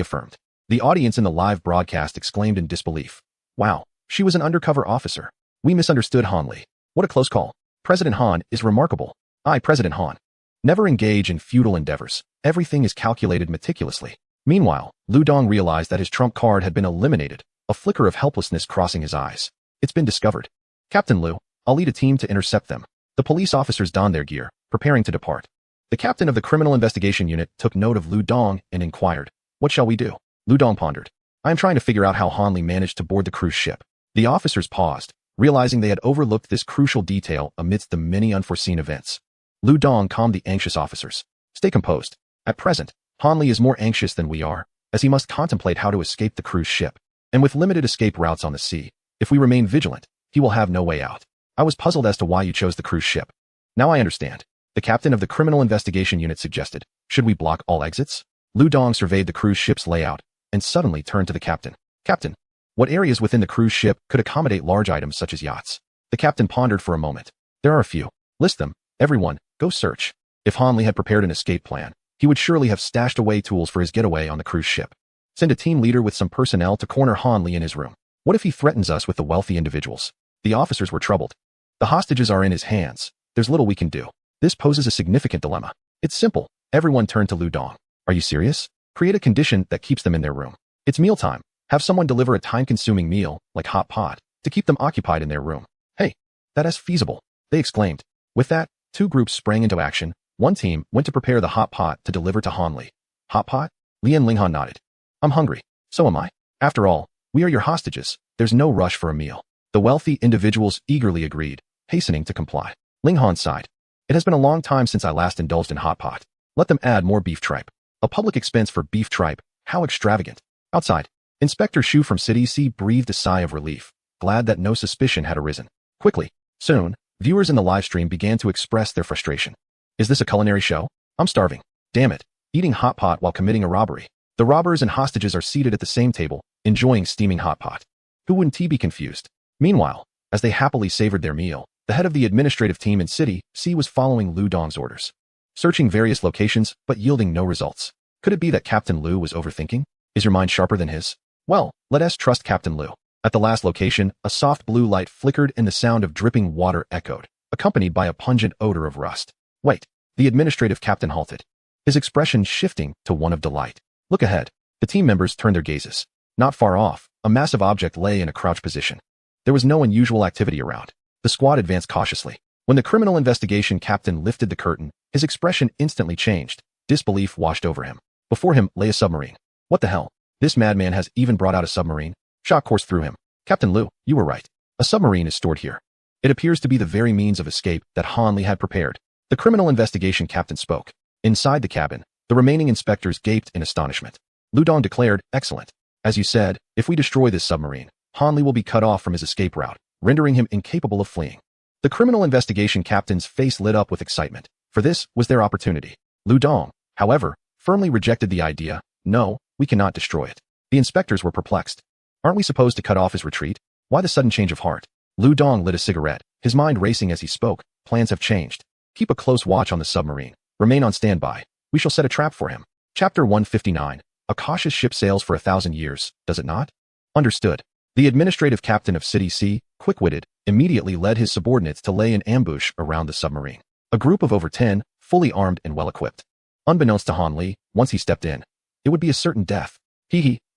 affirmed. The audience in the live broadcast exclaimed in disbelief. Wow, she was an undercover officer. We misunderstood Han Li. What a close call. President Han is remarkable. I, President Han, never engage in futile endeavors. Everything is calculated meticulously. Meanwhile, Lu Dong realized that his trump card had been eliminated, a flicker of helplessness crossing his eyes. It's been discovered. Captain Lu, I'll lead a team to intercept them. The police officers donned their gear, preparing to depart. The captain of the criminal investigation unit took note of Lu Dong and inquired, what shall we do? Lu Dong pondered. I am trying to figure out how Han Li managed to board the cruise ship. The officers paused, realizing they had overlooked this crucial detail amidst the many unforeseen events. Lu Dong calmed the anxious officers. Stay composed. At present, Han Li is more anxious than we are, as he must contemplate how to escape the cruise ship. And with limited escape routes on the sea, if we remain vigilant, he will have no way out. I was puzzled as to why you chose the cruise ship. Now I understand. The captain of the criminal investigation unit suggested, should we block all exits? Lu Dong surveyed the cruise ship's layout and suddenly turned to the captain. Captain, what areas within the cruise ship could accommodate large items such as yachts? The captain pondered for a moment. There are a few. List them. Everyone, go search. If Han Li had prepared an escape plan, he would surely have stashed away tools for his getaway on the cruise ship. Send a team leader with some personnel to corner Han Li in his room. What if he threatens us with the wealthy individuals? The officers were troubled. The hostages are in his hands. There's little we can do. This poses a significant dilemma. It's simple. Everyone turned to Lu Dong. Are you serious? Create a condition that keeps them in their room. It's mealtime. Have someone deliver a time-consuming meal, like hot pot, to keep them occupied in their room. Hey, that is feasible, they exclaimed. With that, two groups sprang into action. One team went to prepare the hot pot to deliver to Han Li. Hot pot? Lian Ling Han nodded. I'm hungry. So am I. After all, we are your hostages. There's no rush for a meal. The wealthy individuals eagerly agreed, hastening to comply. Ling Han sighed. It has been a long time since I last indulged in hot pot. Let them add more beef tripe. A public expense for beef tripe. How extravagant. Outside, Inspector Shu from City C breathed a sigh of relief, glad that no suspicion had arisen. Quickly, soon, viewers in the live stream began to express their frustration. Is this a culinary show? I'm starving. Damn it. Eating hot pot while committing a robbery. The robbers and hostages are seated at the same table, enjoying steaming hot pot. Who wouldn't he be confused? Meanwhile, as they happily savored their meal, the head of the administrative team in City C was following Lu Dong's orders, searching various locations but yielding no results. Could it be that Captain Lu was overthinking? Is your mind sharper than his? Well, let us trust Captain Lu. At the last location, a soft blue light flickered and the sound of dripping water echoed, accompanied by a pungent odor of rust. Wait, the administrative captain halted, his expression shifting to one of delight. Look ahead. The team members turned their gazes. Not far off, a massive object lay in a crouch position. There was no unusual activity around. The squad advanced cautiously. When the criminal investigation captain lifted the curtain, his expression instantly changed. Disbelief washed over him. Before him lay a submarine. What the hell? This madman has even brought out a submarine? Shock coursed through him. Captain Lu, you were right. A submarine is stored here. It appears to be the very means of escape that Han Li had prepared. The criminal investigation captain spoke. Inside the cabin, the remaining inspectors gaped in astonishment. Lu Dong declared, excellent. As you said, if we destroy this submarine, Han Li will be cut off from his escape route, rendering him incapable of fleeing. The criminal investigation captain's face lit up with excitement, for this was their opportunity. Lu Dong, however, firmly rejected the idea. No, we cannot destroy it. The inspectors were perplexed. Aren't we supposed to cut off his retreat? Why the sudden change of heart? Lu Dong lit a cigarette, his mind racing as he spoke. Plans have changed. Keep a close watch on the submarine. Remain on standby. We shall set a trap for him. Chapter 159. A cautious ship sails for 1,000 years, does it not? Understood. The administrative captain of City C, quick-witted, immediately led his subordinates to lay an ambush around the submarine. A group of over 10, fully armed and well-equipped. Unbeknownst to Han Li, once he stepped in, it would be a certain death.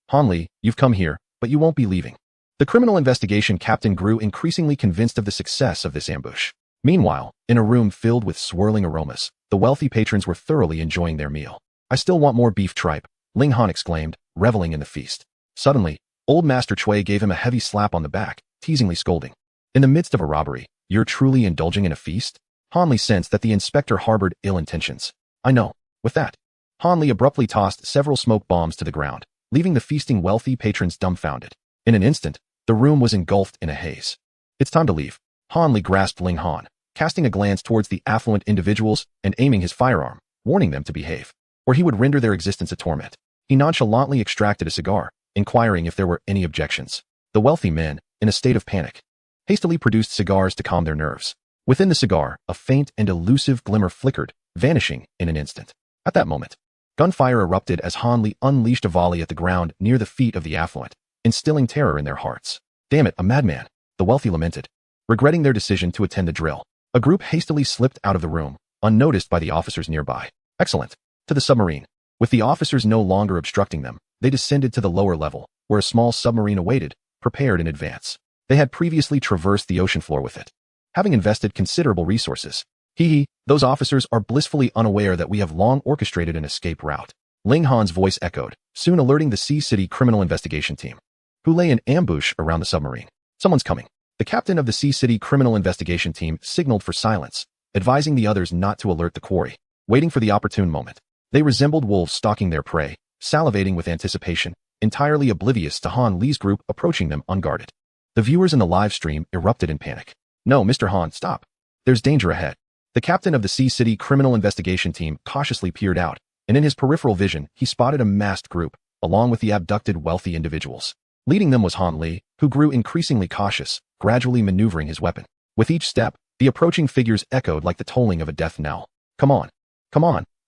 Han Li, you've come here, but you won't be leaving. The criminal investigation captain grew increasingly convinced of the success of this ambush. Meanwhile, in a room filled with swirling aromas, the wealthy patrons were thoroughly enjoying their meal. I still want more beef tripe, Ling Han exclaimed, reveling in the feast. Suddenly, old Master Cui gave him a heavy slap on the back, teasingly scolding. In the midst of a robbery, you're truly indulging in a feast? Han Li sensed that the inspector harbored ill intentions. I know. With that, Han Li abruptly tossed several smoke bombs to the ground, leaving the feasting wealthy patrons dumbfounded. In an instant, the room was engulfed in a haze. It's time to leave. Han Li grasped Ling Han, casting a glance towards the affluent individuals and aiming his firearm, warning them to behave, or he would render their existence a torment. He nonchalantly extracted a cigar, inquiring if there were any objections. The wealthy men, in a state of panic, hastily produced cigars to calm their nerves. Within the cigar, a faint and elusive glimmer flickered, vanishing in an instant. At that moment, gunfire erupted as Han Li unleashed a volley at the ground near the feet of the affluent, instilling terror in their hearts. Damn it, a madman, the wealthy lamented. Regretting their decision to attend the drill, a group hastily slipped out of the room, unnoticed by the officers nearby. Excellent. To the submarine. With the officers no longer obstructing them, they descended to the lower level, where a small submarine awaited, prepared in advance. They had previously traversed the ocean floor with it, having invested considerable resources. Those officers are blissfully unaware that we have long orchestrated an escape route. Ling Han's voice echoed, soon alerting the Sea City Criminal Investigation Team, who lay in ambush around the submarine. Someone's coming. The captain of the Sea City Criminal Investigation Team signaled for silence, advising the others not to alert the quarry, waiting for the opportune moment. They resembled wolves stalking their prey, salivating with anticipation, entirely oblivious to Han Li's group approaching them unguarded. The viewers in the live stream erupted in panic. No, Mr. Han, stop. There's danger ahead. The captain of the Sea City Criminal Investigation Team cautiously peered out, and in his peripheral vision, he spotted a masked group, along with the abducted wealthy individuals. Leading them was Han Li, who grew increasingly cautious, gradually maneuvering his weapon. With each step, the approaching figures echoed like the tolling of a death knell. Come on.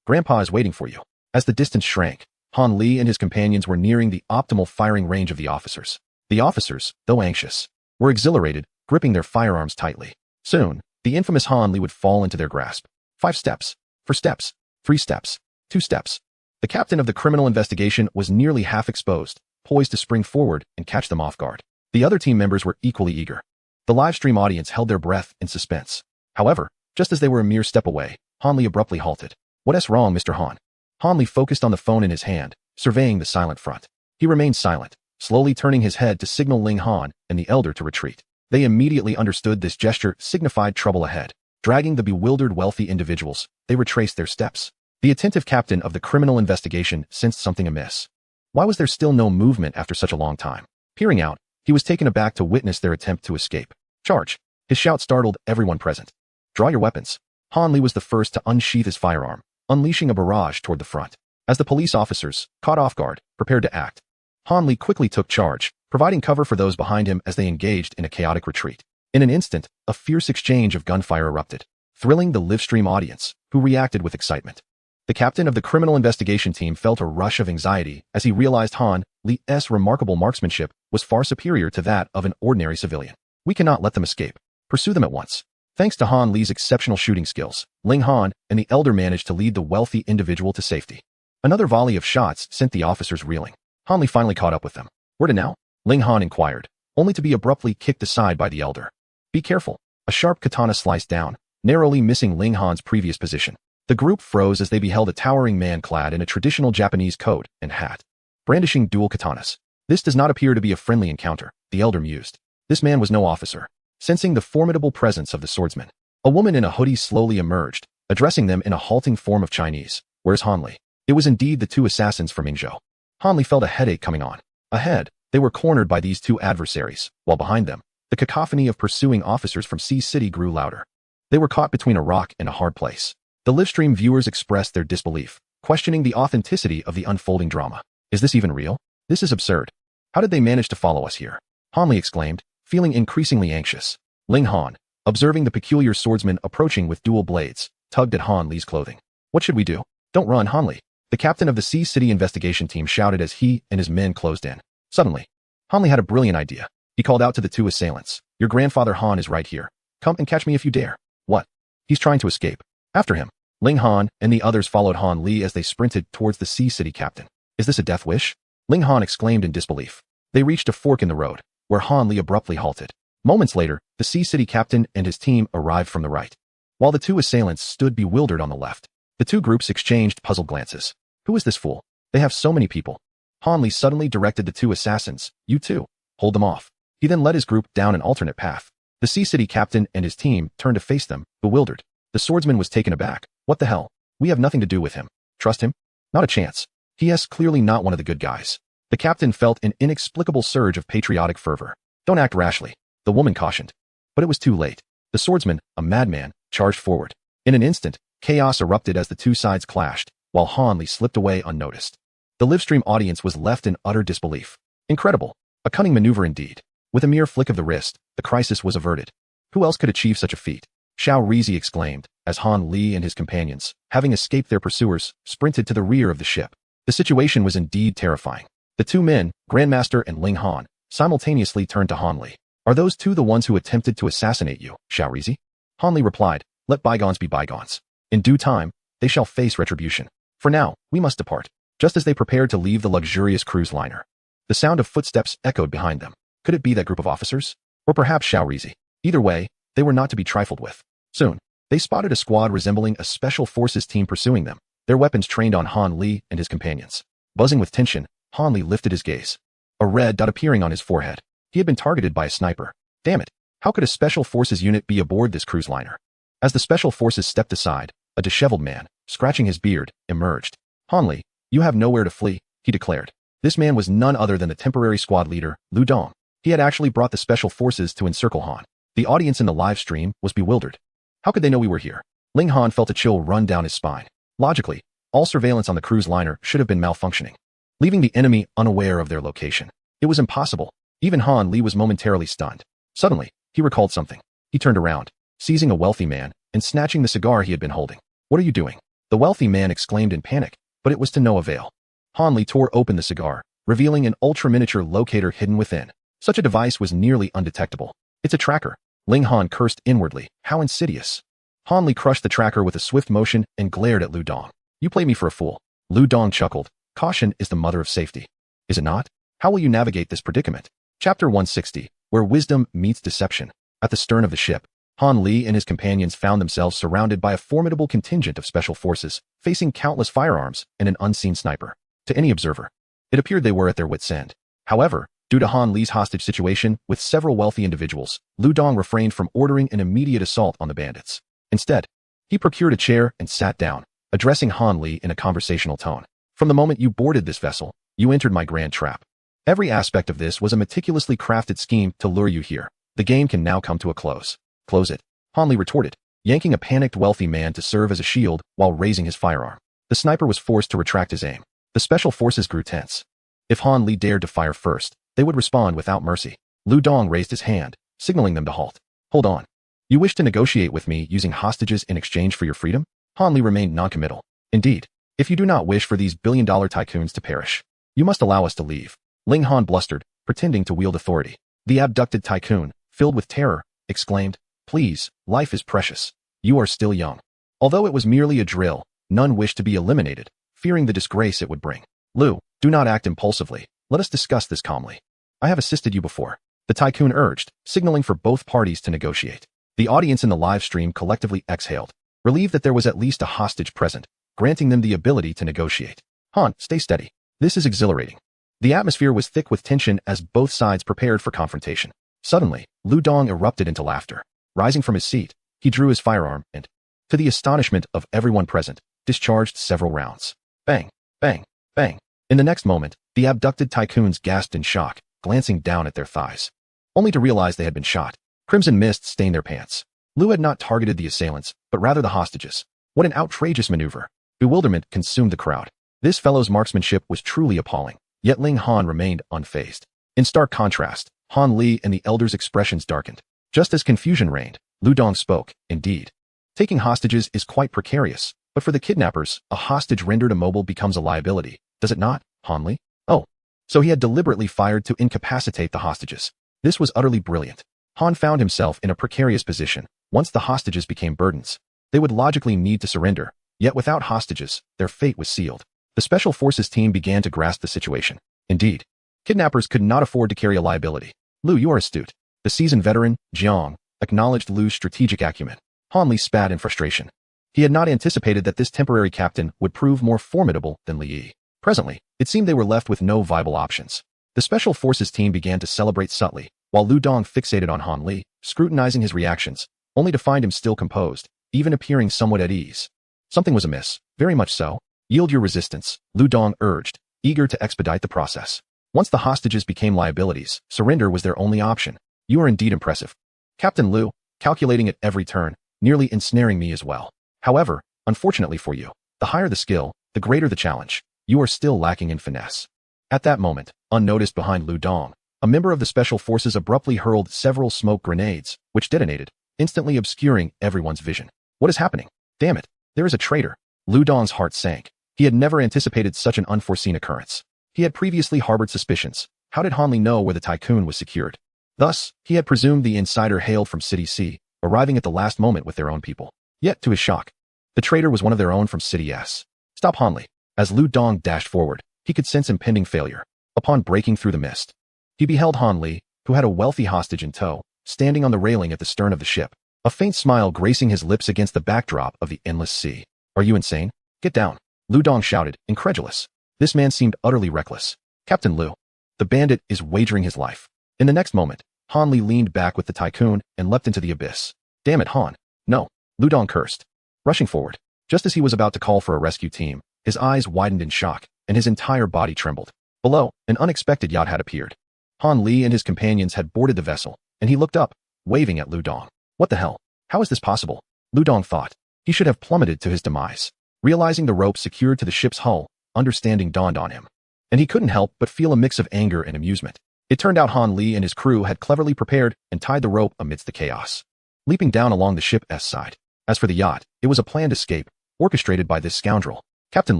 Grandpa is waiting for you. As the distance shrank, Han Li and his companions were nearing the optimal firing range of the officers. The officers, though anxious, were exhilarated, gripping their firearms tightly. Soon, the infamous Han Li would fall into their grasp. 5 steps, 4 steps, 3 steps, 2 steps. The captain of the criminal investigation was nearly half exposed, poised to spring forward and catch them off guard. The other team members were equally eager. The live stream audience held their breath in suspense. However, just as they were a mere step away, Han Li abruptly halted. What's wrong, Mr. Han? Han Li focused on the phone in his hand, surveying the silent front. He remained silent, slowly turning his head to signal Ling Han and the elder to retreat. They immediately understood this gesture signified trouble ahead. Dragging the bewildered wealthy individuals, they retraced their steps. The attentive captain of the criminal investigation sensed something amiss. Why was there still no movement after such a long time? Peering out, he was taken aback to witness their attempt to escape. Charge! His shout startled everyone present. Draw your weapons. Han Li was the first to unsheath his firearm, unleashing a barrage toward the front. As the police officers, caught off guard, prepared to act, Han Li quickly took charge, providing cover for those behind him as they engaged in a chaotic retreat. In an instant, a fierce exchange of gunfire erupted, thrilling the livestream audience, who reacted with excitement. The captain of the criminal investigation team felt a rush of anxiety as he realized Han Li's remarkable marksmanship was far superior to that of an ordinary civilian. We cannot let them escape. Pursue them at once. Thanks to Han Li's exceptional shooting skills, Ling Han and the elder managed to lead the wealthy individual to safety. Another volley of shots sent the officers reeling. Han Li finally caught up with them. Where to now? Ling Han inquired, only to be abruptly kicked aside by the elder. Be careful. A sharp katana sliced down, narrowly missing Ling Han's previous position. The group froze as they beheld a towering man clad in a traditional Japanese coat and hat, brandishing dual katanas. This does not appear to be a friendly encounter, the elder mused. This man was no officer. Sensing the formidable presence of the swordsman, a woman in a hoodie slowly emerged, addressing them in a halting form of Chinese. Where's Han Li? It was indeed the 2 assassins from Yingzhou. Han Li felt a headache coming on. Ahead, they were cornered by these 2 adversaries, while behind them, the cacophony of pursuing officers from Sea City grew louder. They were caught between a rock and a hard place. The livestream viewers expressed their disbelief, questioning the authenticity of the unfolding drama. Is this even real? This is absurd. How did they manage to follow us here? Han Li exclaimed, feeling increasingly anxious. Ling Han, observing the peculiar swordsman approaching with dual blades, tugged at Han Li's clothing. What should we do? Don't run, Han Li. The captain of the Sea City investigation team shouted as he and his men closed in. Suddenly, Han Li had a brilliant idea. He called out to the two assailants. Your grandfather Han is right here. Come and catch me if you dare. What? He's trying to escape. After him. Ling Han and the others followed Han Li as they sprinted towards the Sea City captain. Is this a death wish? Ling Han exclaimed in disbelief. They reached a fork in the road, where Han Li abruptly halted. Moments later, the Sea City captain and his team arrived from the right, while the two assailants stood bewildered on the left. The two groups exchanged puzzled glances. Who is this fool? They have so many people. Han Li suddenly directed the two assassins. You two, hold them off. He then led his group down an alternate path. The Sea City captain and his team turned to face them, bewildered. The swordsman was taken aback. What the hell? We have nothing to do with him. Trust him? Not a chance. He is clearly not one of the good guys. The captain felt an inexplicable surge of patriotic fervor. Don't act rashly, the woman cautioned. But it was too late. The swordsman, a madman, charged forward. In an instant, chaos erupted as the two sides clashed, while Han Li slipped away unnoticed. The livestream audience was left in utter disbelief. Incredible. A cunning maneuver indeed. With a mere flick of the wrist, the crisis was averted. Who else could achieve such a feat? Xiao Rizi exclaimed, as Han Li and his companions, having escaped their pursuers, sprinted to the rear of the ship. The situation was indeed terrifying. The two men, Grandmaster and Ling Han, simultaneously turned to Han Li. Are those two the ones who attempted to assassinate you, Xiao Rizi? Han Li replied, let bygones be bygones. In due time, they shall face retribution. For now, we must depart. Just as they prepared to leave the luxurious cruise liner, the sound of footsteps echoed behind them. Could it be that group of officers? Or perhaps Xiao Rizi? Either way, they were not to be trifled with. Soon, they spotted a squad resembling a special forces team pursuing them, their weapons trained on Han Li and his companions. Buzzing with tension, Han Li lifted his gaze. A red dot appearing on his forehead. He had been targeted by a sniper. Damn it, how could a special forces unit be aboard this cruise liner? As the special forces stepped aside, a disheveled man, scratching his beard, emerged. Han Li, you have nowhere to flee, he declared. This man was none other than the temporary squad leader, Lu Dong. He had actually brought the special forces to encircle Han. The audience in the live stream was bewildered. How could they know we were here? Ling Han felt a chill run down his spine. Logically, all surveillance on the cruise liner should have been malfunctioning, leaving the enemy unaware of their location. It was impossible. Even Han Li was momentarily stunned. Suddenly, he recalled something. He turned around, seizing a wealthy man, and snatching the cigar he had been holding. What are you doing? The wealthy man exclaimed in panic, but it was to no avail. Han Li tore open the cigar, revealing an ultra-miniature locator hidden within. Such a device was nearly undetectable. It's a tracker. Ling Han cursed inwardly. How insidious. Han Li crushed the tracker with a swift motion and glared at Lu Dong. You play me for a fool. Lu Dong chuckled. Caution is the mother of safety. Is it not? How will you navigate this predicament? Chapter 160, where wisdom meets deception. At the stern of the ship, Han Li and his companions found themselves surrounded by a formidable contingent of special forces, facing countless firearms and an unseen sniper. To any observer, it appeared they were at their wits' end. However, due to Han Li's hostage situation with several wealthy individuals, Lu Dong refrained from ordering an immediate assault on the bandits. Instead, he procured a chair and sat down, addressing Han Li in a conversational tone. From the moment you boarded this vessel, you entered my grand trap. Every aspect of this was a meticulously crafted scheme to lure you here. The game can now come to a close. Close it, Han Li retorted, yanking a panicked wealthy man to serve as a shield while raising his firearm. The sniper was forced to retract his aim. The special forces grew tense. If Han Li dared to fire first, they would respond without mercy. Lu Dong raised his hand, signaling them to halt. Hold on. You wish to negotiate with me using hostages in exchange for your freedom? Han Li remained noncommittal. Indeed, if you do not wish for these billion-dollar tycoons to perish, you must allow us to leave. Ling Han blustered, pretending to wield authority. The abducted tycoon, filled with terror, exclaimed, Please, life is precious. You are still young. Although it was merely a drill, none wished to be eliminated, fearing the disgrace it would bring. Lu, do not act impulsively. Let us discuss this calmly. I have assisted you before. The tycoon urged, signaling for both parties to negotiate. The audience in the live stream collectively exhaled, relieved that there was at least a hostage present, granting them the ability to negotiate. Han, stay steady. This is exhilarating. The atmosphere was thick with tension as both sides prepared for confrontation. Suddenly, Lu Dong erupted into laughter. Rising from his seat, he drew his firearm and, to the astonishment of everyone present, discharged several rounds. Bang, bang, bang. In the next moment, the abducted tycoons gasped in shock, glancing down at their thighs, only to realize they had been shot. Crimson mist stained their pants. Lu had not targeted the assailants, but rather the hostages. What an outrageous maneuver. Bewilderment consumed the crowd. This fellow's marksmanship was truly appalling, yet Ling Han remained unfazed. In stark contrast, Han Li and the elders' expressions darkened. Just as confusion reigned, Lu Dong spoke, indeed. Taking hostages is quite precarious, but for the kidnappers, a hostage rendered immobile becomes a liability, does it not, Han Li? Oh. So he had deliberately fired to incapacitate the hostages. This was utterly brilliant. Han found himself in a precarious position. Once the hostages became burdens, they would logically need to surrender, yet without hostages, their fate was sealed. The Special Forces team began to grasp the situation. Indeed, kidnappers could not afford to carry a liability. Lu, you are astute. The seasoned veteran, Jiang, acknowledged Lu's strategic acumen. Han Li spat in frustration. He had not anticipated that this temporary captain would prove more formidable than Li Yi. Presently, it seemed they were left with no viable options. The Special Forces team began to celebrate subtly, while Lu Dong fixated on Han Li, scrutinizing his reactions, only to find him still composed, even appearing somewhat at ease. Something was amiss, very much so. Yield your resistance, Lu Dong urged, eager to expedite the process. Once the hostages became liabilities, surrender was their only option. You are indeed impressive. Captain Lu, calculating at every turn, nearly ensnaring me as well. However, unfortunately for you, the higher the skill, the greater the challenge. You are still lacking in finesse. At that moment, unnoticed behind Lu Dong, a member of the Special Forces abruptly hurled several smoke grenades, which detonated, instantly obscuring everyone's vision. What is happening? Damn it, there is a traitor. Lu Dong's heart sank. He had never anticipated such an unforeseen occurrence. He had previously harbored suspicions. How did Han Li know where the Tycoon was secured? Thus, he had presumed the insider hailed from City C, arriving at the last moment with their own people. Yet, to his shock, the traitor was one of their own from City S. Stop, Han Li. As Lu Dong dashed forward, he could sense impending failure. Upon breaking through the mist, he beheld Han Li, who had a wealthy hostage in tow, standing on the railing at the stern of the ship, a faint smile gracing his lips against the backdrop of the endless sea. Are you insane? Get down. Lu Dong shouted, incredulous. This man seemed utterly reckless. Captain Lu. The bandit is wagering his life. In the next moment, Han Li leaned back with the Tycoon and leapt into the abyss. Damn it, Han. No. Lu Dong cursed. Rushing forward, just as he was about to call for a rescue team, his eyes widened in shock, and his entire body trembled. Below, an unexpected yacht had appeared. Han Li and his companions had boarded the vessel, and he looked up, waving at Lu Dong. What the hell? How is this possible? Lu Dong thought. He should have plummeted to his demise. Realizing the rope secured to the ship's hull, understanding dawned on him. And he couldn't help but feel a mix of anger and amusement. It turned out Han Li and his crew had cleverly prepared and tied the rope amidst the chaos, leaping down along the ship's side. As for the yacht, it was a planned escape, orchestrated by this scoundrel. Captain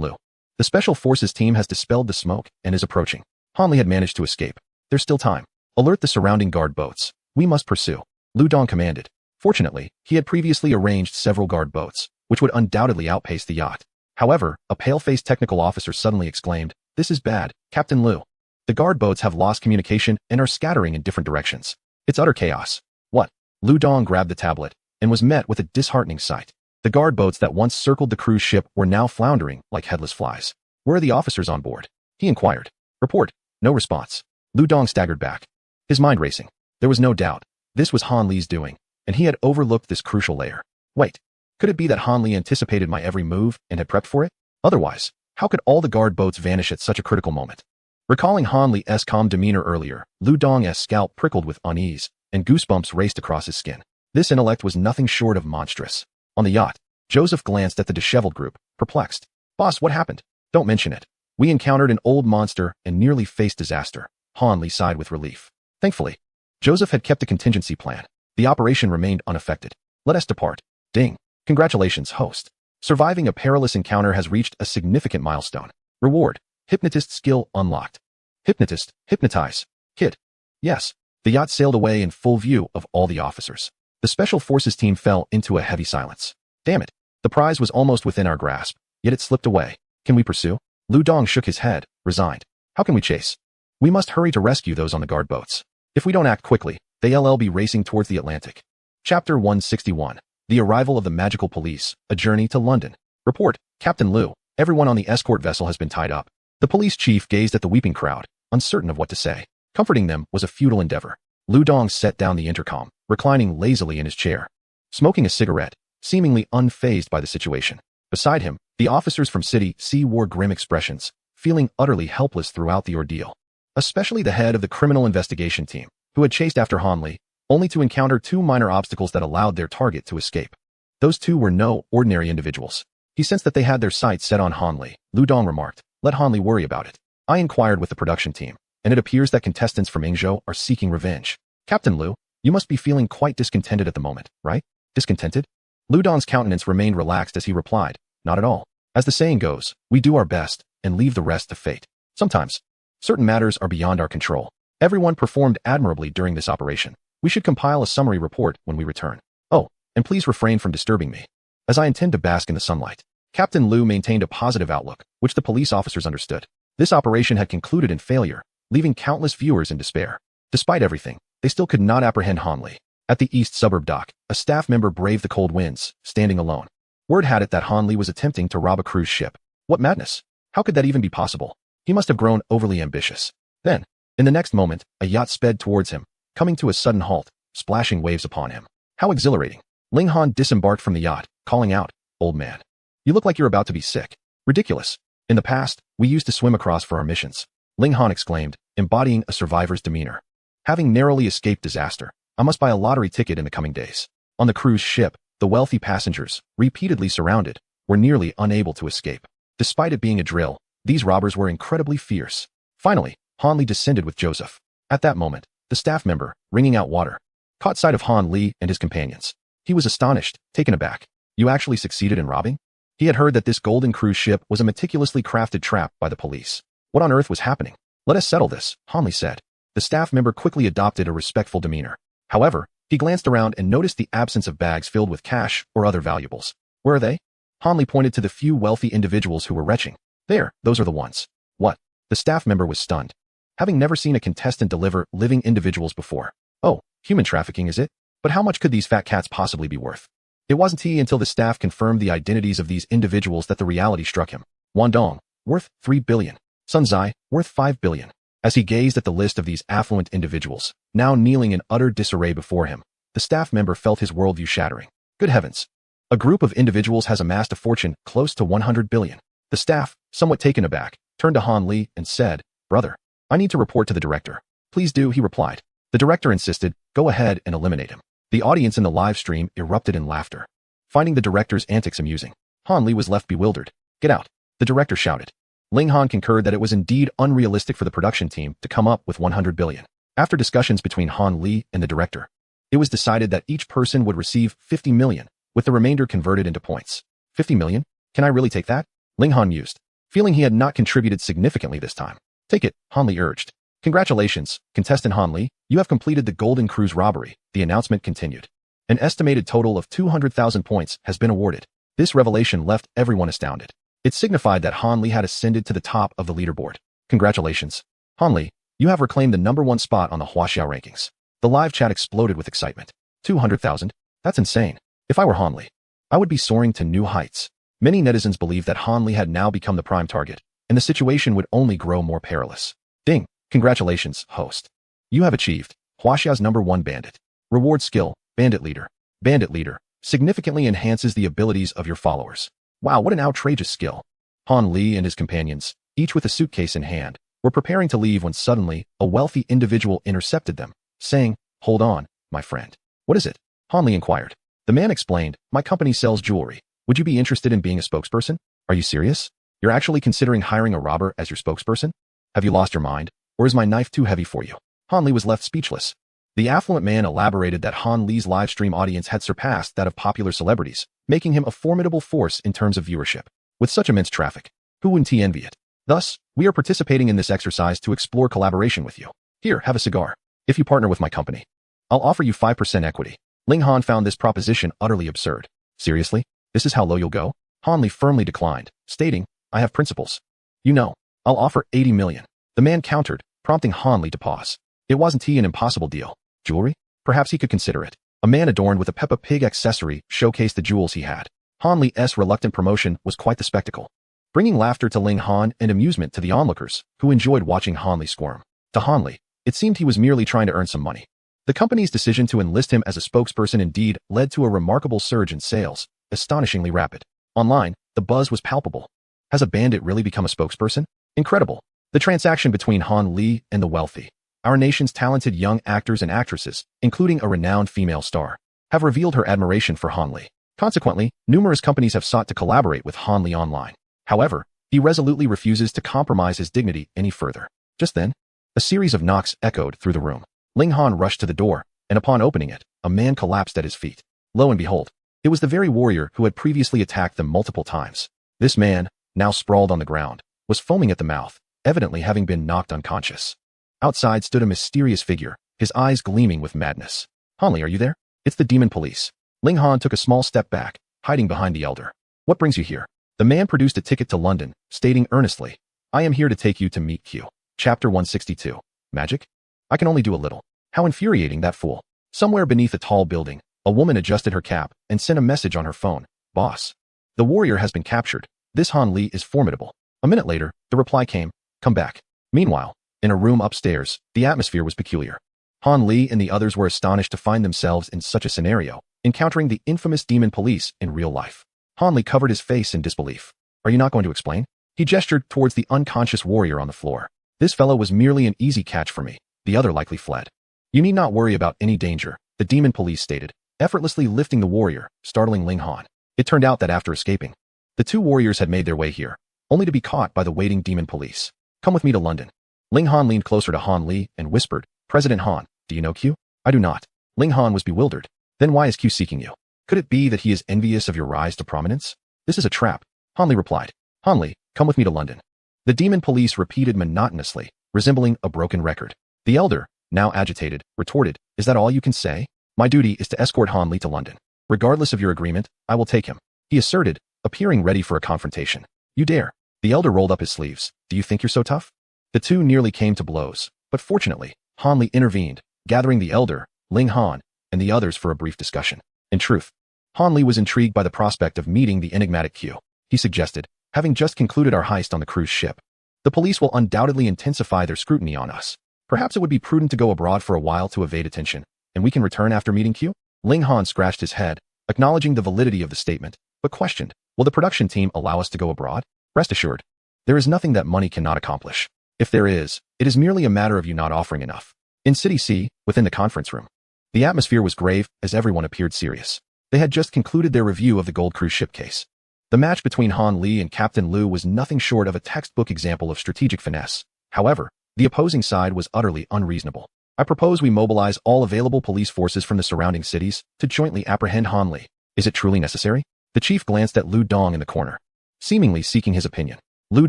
Lu. The Special Forces team has dispelled the smoke and is approaching. Han Li had managed to escape. There's still time. Alert the surrounding guard boats. We must pursue. Lu Dong commanded. Fortunately, he had previously arranged several guard boats, which would undoubtedly outpace the yacht. However, a pale-faced technical officer suddenly exclaimed, "This is bad, Captain Lu. The guard boats have lost communication and are scattering in different directions. It's utter chaos." What? Lu Dong grabbed the tablet and was met with a disheartening sight. The guard boats that once circled the cruise ship were now floundering like headless flies. Where are the officers on board? He inquired. Report. No response. Lu Dong staggered back, his mind racing. There was no doubt. This was Han Li's doing, and he had overlooked this crucial layer. Wait. Could it be that Han Li anticipated my every move and had prepped for it? Otherwise, how could all the guard boats vanish at such a critical moment? Recalling Han Li's calm demeanor earlier, Lu Dong's scalp prickled with unease, and goosebumps raced across his skin. This intellect was nothing short of monstrous. On the yacht, Joseph glanced at the disheveled group, perplexed. Boss, what happened? Don't mention it. We encountered an old monster and nearly faced disaster. Han Li sighed with relief. Thankfully, Joseph had kept a contingency plan. The operation remained unaffected. Let us depart. Ding. Congratulations, host. Surviving a perilous encounter has reached a significant milestone. Reward. Hypnotist skill unlocked. Hypnotist, hypnotize. Kid. Yes. The yacht sailed away in full view of all the officers. The Special Forces team fell into a heavy silence. Damn it. The prize was almost within our grasp, yet it slipped away. Can we pursue? Lu Dong shook his head, resigned. How can we chase? We must hurry to rescue those on the guard boats. If we don't act quickly, they'll be racing towards the Atlantic. Chapter 161. The Arrival of the Magical Police, A Journey to London. Report, Captain Lu. Everyone on the escort vessel has been tied up. The police chief gazed at the weeping crowd, uncertain of what to say. Comforting them was a futile endeavor. Lu Dong set down the intercom, reclining lazily in his chair, smoking a cigarette, seemingly unfazed by the situation. Beside him, the officers from City C wore grim expressions, feeling utterly helpless throughout the ordeal. Especially the head of the criminal investigation team, who had chased after Han Li, only to encounter two minor obstacles that allowed their target to escape. Those two were no ordinary individuals. He sensed that they had their sights set on Han Li. Lu Dong remarked, "Let Han Li worry about it." I inquired with the production team, and it appears that contestants from Ingzhou are seeking revenge. Captain Liu, you must be feeling quite discontented at the moment, right? Discontented? Lu Don's countenance remained relaxed as he replied, not at all. As the saying goes, we do our best and leave the rest to fate. Sometimes, certain matters are beyond our control. Everyone performed admirably during this operation. We should compile a summary report when we return. Oh, and please refrain from disturbing me, as I intend to bask in the sunlight. Captain Liu maintained a positive outlook, which the police officers understood. This operation had concluded in failure, leaving countless viewers in despair. Despite everything, they still could not apprehend Han Li. At the east suburb dock, a staff member braved the cold winds, standing alone. Word had it that Han Li was attempting to rob a cruise ship. What madness! How could that even be possible? He must have grown overly ambitious. Then, in the next moment, a yacht sped towards him, coming to a sudden halt, splashing waves upon him. How exhilarating! Ling Han disembarked from the yacht, calling out, "Old man, you look like you're about to be sick." Ridiculous. In the past, we used to swim across for our missions. Ling Han exclaimed, embodying a survivor's demeanor. Having narrowly escaped disaster, I must buy a lottery ticket in the coming days. On the cruise ship, the wealthy passengers, repeatedly surrounded, were nearly unable to escape. Despite it being a drill, these robbers were incredibly fierce. Finally, Han Li descended with Joseph. At that moment, the staff member, wringing out water, caught sight of Han Li and his companions. He was astonished, taken aback. You actually succeeded in robbing? He had heard that this golden cruise ship was a meticulously crafted trap by the police. What on earth was happening? Let us settle this, Han Li said. The staff member quickly adopted a respectful demeanor. However, he glanced around and noticed the absence of bags filled with cash or other valuables. Where are they? Han Li pointed to the few wealthy individuals who were retching. There, those are the ones. What? The staff member was stunned, having never seen a contestant deliver living individuals before. Oh, human trafficking is it? But how much could these fat cats possibly be worth? It wasn't until the staff confirmed the identities of these individuals that the reality struck him. Wang Dong, worth 3 billion. Sun Zai, worth 5 billion. As he gazed at the list of these affluent individuals, now kneeling in utter disarray before him, the staff member felt his worldview shattering. Good heavens. A group of individuals has amassed a fortune close to 100 billion. The staff, somewhat taken aback, turned to Han Li and said, "Brother, I need to report to the director." "Please do," he replied. The director insisted, "Go ahead and eliminate him." The audience in the live stream erupted in laughter, finding the director's antics amusing. Han Li was left bewildered. "Get out," the director shouted. Ling Han concurred that it was indeed unrealistic for the production team to come up with 100 billion. After discussions between Han Li and the director, it was decided that each person would receive 50 million, with the remainder converted into points. 50 million? Can I really take that? Ling Han mused, feeling he had not contributed significantly this time. "Take it," Han Li urged. "Congratulations, contestant Han Li, you have completed the Golden Cruise robbery," the announcement continued. "An estimated total of 200,000 points has been awarded." This revelation left everyone astounded. It signified that Han Li had ascended to the top of the leaderboard. "Congratulations. Han Li, you have reclaimed the #1 spot on the Huaxiao rankings." The live chat exploded with excitement. 200,000? That's insane. If I were Han Li, I would be soaring to new heights. Many netizens believed that Han Li had now become the prime target, and the situation would only grow more perilous. Ding! Congratulations, host. You have achieved Huaxiao's #1 bandit. Reward skill, Bandit Leader. Bandit Leader significantly enhances the abilities of your followers. Wow, what an outrageous skill. Han Li and his companions, each with a suitcase in hand, were preparing to leave when suddenly a wealthy individual intercepted them, saying, "Hold on, my friend." "What is it?" Han Li inquired. The man explained, "My company sells jewelry. Would you be interested in being a spokesperson?" "Are you serious? You're actually considering hiring a robber as your spokesperson? Have you lost your mind? Or is my knife too heavy for you?" Han Li was left speechless. The affluent man elaborated that Han Li's live stream audience had surpassed that of popular celebrities, making him a formidable force in terms of viewership. With such immense traffic, who wouldn't envy it? Thus, we are participating in this exercise to explore collaboration with you. Here, have a cigar. If you partner with my company, I'll offer you 5% equity. Ling Han found this proposition utterly absurd. Seriously? This is how low you'll go? Han Li firmly declined, stating, "I have principles. You know, I'll offer 80 million. The man countered, prompting Han Li to pause. It wasn't an impossible deal. Jewelry? Perhaps he could consider it. A man adorned with a Peppa Pig accessory showcased the jewels he had. Han Li's reluctant promotion was quite the spectacle, bringing laughter to Ling Han and amusement to the onlookers, who enjoyed watching Han Li squirm. To Han Li, it seemed he was merely trying to earn some money. The company's decision to enlist him as a spokesperson indeed led to a remarkable surge in sales, astonishingly rapid. Online, the buzz was palpable. Has a bandit really become a spokesperson? Incredible. The transaction between Han Li and the wealthy, our nation's talented young actors and actresses, including a renowned female star, have revealed her admiration for Han Li. Consequently, numerous companies have sought to collaborate with Han Li online. However, he resolutely refuses to compromise his dignity any further. Just then, A series of knocks echoed through the room. Ling Han rushed to the door, and upon opening it, a man collapsed at his feet. Lo and behold, it was the very warrior who had previously attacked them multiple times. This man, now sprawled on the ground, was foaming at the mouth, evidently having been knocked unconscious. Outside stood a mysterious figure, his eyes gleaming with madness. Han Li, are you there? It's the demon police. Ling Han took a small step back, hiding behind the elder. What brings you here? The man produced a ticket to London, stating earnestly, I am here to take you to meet Q. Chapter 162. Magic? I can only do a little. How infuriating, that fool. Somewhere beneath a tall building, a woman adjusted her cap and sent a message on her phone. Boss. The warrior has been captured. This Han Li is formidable. A minute later, the reply came, come back. Meanwhile, in a room upstairs, the atmosphere was peculiar. Han Li and the others were astonished to find themselves in such a scenario, encountering the infamous demon police in real life. Han Li covered his face in disbelief. Are you not going to explain? He gestured towards the unconscious warrior on the floor. This fellow was merely an easy catch for me. The other likely fled. You need not worry about any danger, the demon police stated, effortlessly lifting the warrior, startling Ling Han. It turned out that after escaping, the two warriors had made their way here, only to be caught by the waiting demon police. Come with me to London. Ling Han leaned closer to Han Li and whispered, President Han, do you know Q? I do not. Ling Han was bewildered. Then why is Q seeking you? Could it be that he is envious of your rise to prominence? This is a trap, Han Li replied. Han Li, come with me to London. The demon police repeated monotonously, resembling a broken record. The elder, now agitated, retorted, is that all you can say? My duty is to escort Han Li to London. Regardless of your agreement, I will take him. He asserted, appearing ready for a confrontation. You dare. The elder rolled up his sleeves. Do you think you're so tough? The two nearly came to blows, but fortunately, Han Li intervened, gathering the elder, Ling Han, and the others for a brief discussion. In truth, Han Li was intrigued by the prospect of meeting the enigmatic Q. He suggested, having just concluded our heist on the cruise ship, the police will undoubtedly intensify their scrutiny on us. Perhaps it would be prudent to go abroad for a while to evade attention, and we can return after meeting Q? Ling Han scratched his head, acknowledging the validity of the statement, but questioned, will the production team allow us to go abroad? Rest assured, there is nothing that money cannot accomplish. If there is, it is merely a matter of you not offering enough. In City C, within the conference room, the atmosphere was grave as everyone appeared serious. They had just concluded their review of the gold cruise ship case. The match between Han Li and Captain Lu was nothing short of a textbook example of strategic finesse. However, the opposing side was utterly unreasonable. I propose we mobilize all available police forces from the surrounding cities to jointly apprehend Han Li. Is it truly necessary? The chief glanced at Lu Dong in the corner, seemingly seeking his opinion. Lu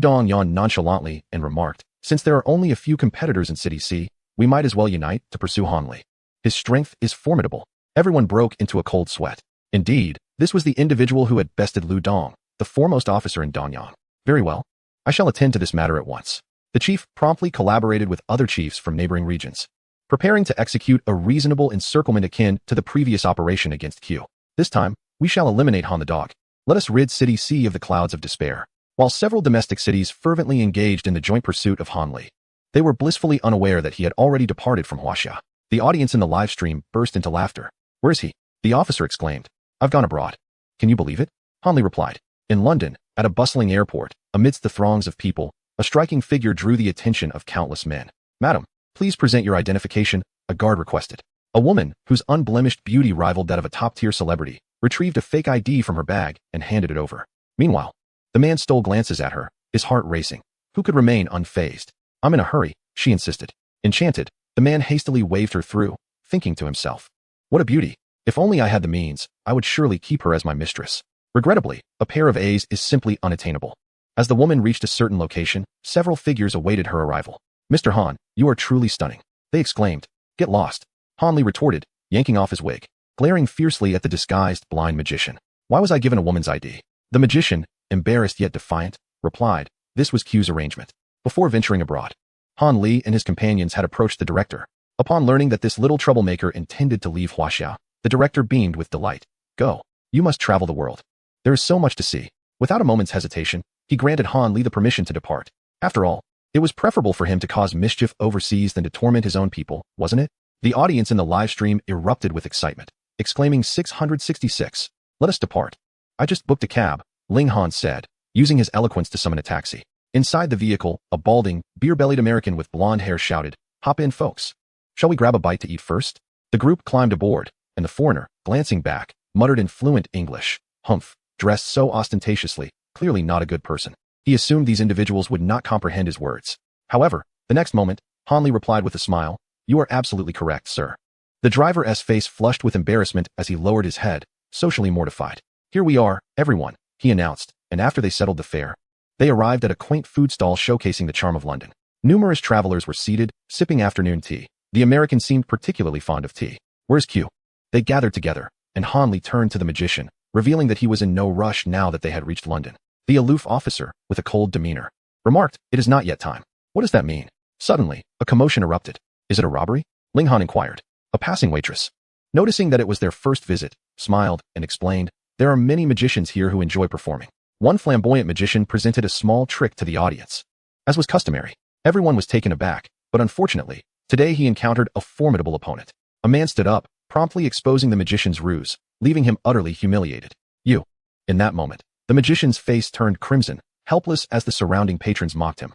Dong yawned nonchalantly and remarked, since there are only a few competitors in City C, we might as well unite to pursue Han Li. His strength is formidable. Everyone broke into a cold sweat. Indeed, this was the individual who had bested Lu Dong, the foremost officer in Danyang. Very well. I shall attend to this matter at once. The chief promptly collaborated with other chiefs from neighboring regions, preparing to execute a reasonable encirclement akin to the previous operation against Q. This time, we shall eliminate Han the dog. Let us rid City C of the clouds of despair. While several domestic cities fervently engaged in the joint pursuit of Han Li, they were blissfully unaware that he had already departed from Huaxia. The audience in the live stream burst into laughter. Where is he? The officer exclaimed. I've gone abroad. Can you believe it? Han Li replied. In London, at a bustling airport, amidst the throngs of people, a striking figure drew the attention of countless men. Madam, please present your identification, a guard requested. A woman, whose unblemished beauty rivaled that of a top-tier celebrity, retrieved a fake ID from her bag and handed it over. Meanwhile, the man stole glances at her, his heart racing. Who could remain unfazed? I'm in a hurry, she insisted. Enchanted, the man hastily waved her through, thinking to himself, what a beauty. If only I had the means, I would surely keep her as my mistress. Regrettably, a pair of A's is simply unattainable. As the woman reached a certain location, several figures awaited her arrival. Mr. Han, you are truly stunning. They exclaimed. Get lost. Han Li retorted, yanking off his wig, glaring fiercely at the disguised blind magician. Why was I given a woman's ID? The magician, embarrassed yet defiant, replied, this was Q's arrangement. Before venturing abroad, Han Li and his companions had approached the director. Upon learning that this little troublemaker intended to leave Huaxia, the director beamed with delight. Go. You must travel the world. There is so much to see. Without a moment's hesitation, he granted Han Li the permission to depart. After all, it was preferable for him to cause mischief overseas than to torment his own people, wasn't it? The audience in the live stream erupted with excitement, exclaiming 666. Let us depart. I just booked a cab, Ling Han said, using his eloquence to summon a taxi. Inside the vehicle, a balding, beer-bellied American with blonde hair shouted, hop in, folks. Shall we grab a bite to eat first? The group climbed aboard, and the foreigner, glancing back, muttered in fluent English, humph, dressed so ostentatiously, clearly not a good person. He assumed these individuals would not comprehend his words. However, the next moment, Hanli replied with a smile. You are absolutely correct, sir. The driver's face flushed with embarrassment as he lowered his head, socially mortified. Here we are, everyone, he announced, and after they settled the fare, they arrived at a quaint food stall showcasing the charm of London. Numerous travelers were seated, sipping afternoon tea. The American seemed particularly fond of tea. Where's Q? They gathered together, and Hanli turned to the magician, revealing that he was in no rush now that they had reached London. The aloof officer, with a cold demeanor, remarked, It is not yet time. What does that mean? Suddenly, a commotion erupted. Is it a robbery? Ling Han inquired. A passing waitress, noticing that it was their first visit, smiled and explained, There are many magicians here who enjoy performing. One flamboyant magician presented a small trick to the audience. As was customary, everyone was taken aback, but unfortunately, today he encountered a formidable opponent. A man stood up, promptly exposing the magician's ruse, leaving him utterly humiliated. You. In that moment, the magician's face turned crimson, helpless as the surrounding patrons mocked him.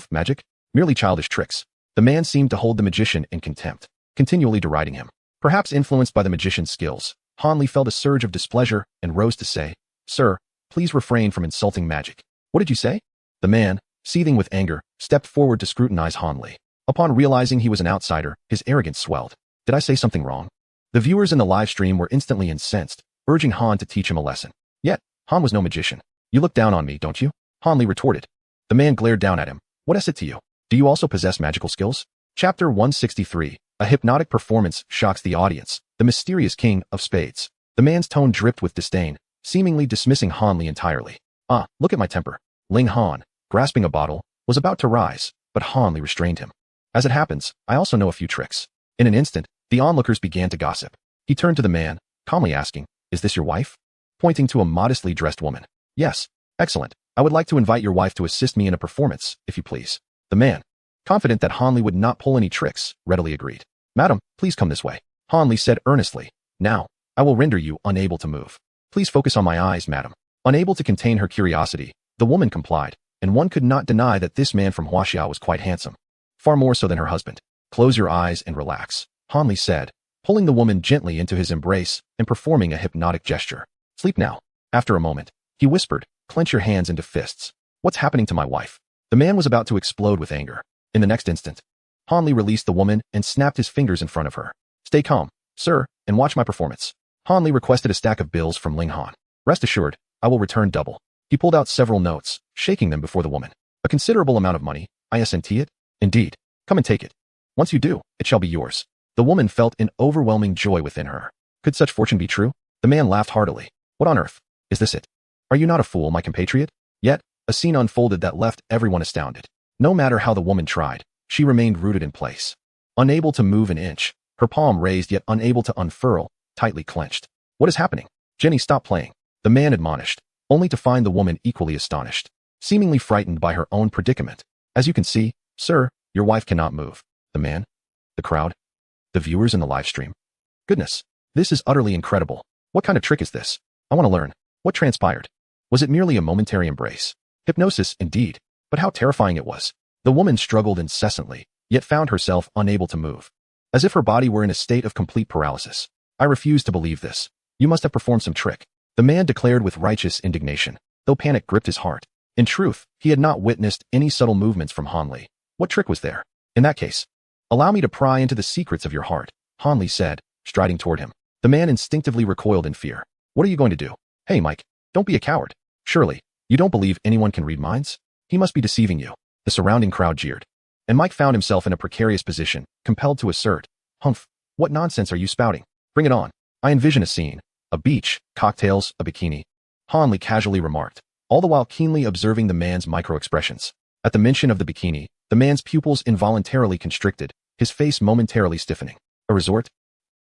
Magic? Merely childish tricks. The man seemed to hold the magician in contempt, continually deriding him. Perhaps influenced by the magician's skills, Hanli felt a surge of displeasure and rose to say, Sir, please refrain from insulting magic. What did you say? The man, seething with anger, stepped forward to scrutinize Hanli. Upon realizing he was an outsider, his arrogance swelled. Did I say something wrong? The viewers in the live stream were instantly incensed, urging Han to teach him a lesson. Yet, Han was no magician. You look down on me, don't you? Hanli retorted. The man glared down at him. What is it to you? Do you also possess magical skills? Chapter 163. A hypnotic performance shocks the audience. The mysterious king of spades. The man's tone dripped with disdain, seemingly dismissing Hanli entirely. Look at my temper. Ling Han, grasping a bottle, was about to rise, but Hanli restrained him. As it happens, I also know a few tricks. In an instant, the onlookers began to gossip. He turned to the man, calmly asking, Is this your wife? Pointing to a modestly dressed woman. Yes. Excellent. I would like to invite your wife to assist me in a performance, if you please. The man, confident that Hanli would not pull any tricks, readily agreed. Madam, please come this way. Hanli said earnestly. Now, I will render you unable to move. Please focus on my eyes, madam. Unable to contain her curiosity, the woman complied, and one could not deny that this man from Huaxia was quite handsome. Far more so than her husband. Close your eyes and relax, Hanli said, pulling the woman gently into his embrace and performing a hypnotic gesture. Sleep now. After a moment, he whispered, Clench your hands into fists. What's happening to my wife? The man was about to explode with anger. In the next instant, Hanli released the woman and snapped his fingers in front of her. Stay calm, sir, and watch my performance. Hanli requested a stack of bills from Ling Han. Rest assured, I will return double. He pulled out several notes, shaking them before the woman. A considerable amount of money, isn't it? Indeed. Come and take it. Once you do, it shall be yours. The woman felt an overwhelming joy within her. Could such fortune be true? The man laughed heartily. What on earth? Is this it? Are you not a fool, my compatriot? Yet, a scene unfolded that left everyone astounded. No matter how the woman tried, she remained rooted in place. Unable to move an inch, her palm raised yet unable to unfurl, tightly clenched. What is happening? Jenny, stop playing. The man admonished, only to find the woman equally astonished, seemingly frightened by her own predicament. As you can see, sir, your wife cannot move. The man? The crowd? The viewers in the live stream? Goodness, this is utterly incredible. What kind of trick is this? I want to learn. What transpired? Was it merely a momentary embrace? Hypnosis, indeed, but how terrifying it was. The woman struggled incessantly, yet found herself unable to move, as if her body were in a state of complete paralysis. I refuse to believe this. You must have performed some trick, the man declared with righteous indignation, though panic gripped his heart. In truth, he had not witnessed any subtle movements from Hanli. What trick was there? In that case, allow me to pry into the secrets of your heart, Hanli said, striding toward him. The man instinctively recoiled in fear. What are you going to do? Hey, Mike, don't be a coward. Surely, you don't believe anyone can read minds? He must be deceiving you. The surrounding crowd jeered. And Mike found himself in a precarious position, compelled to assert, Humph, what nonsense are you spouting? Bring it on. I envision a scene. A beach, cocktails, a bikini. Hanli casually remarked, all the while keenly observing the man's micro-expressions. At the mention of the bikini, the man's pupils involuntarily constricted, his face momentarily stiffening. A resort?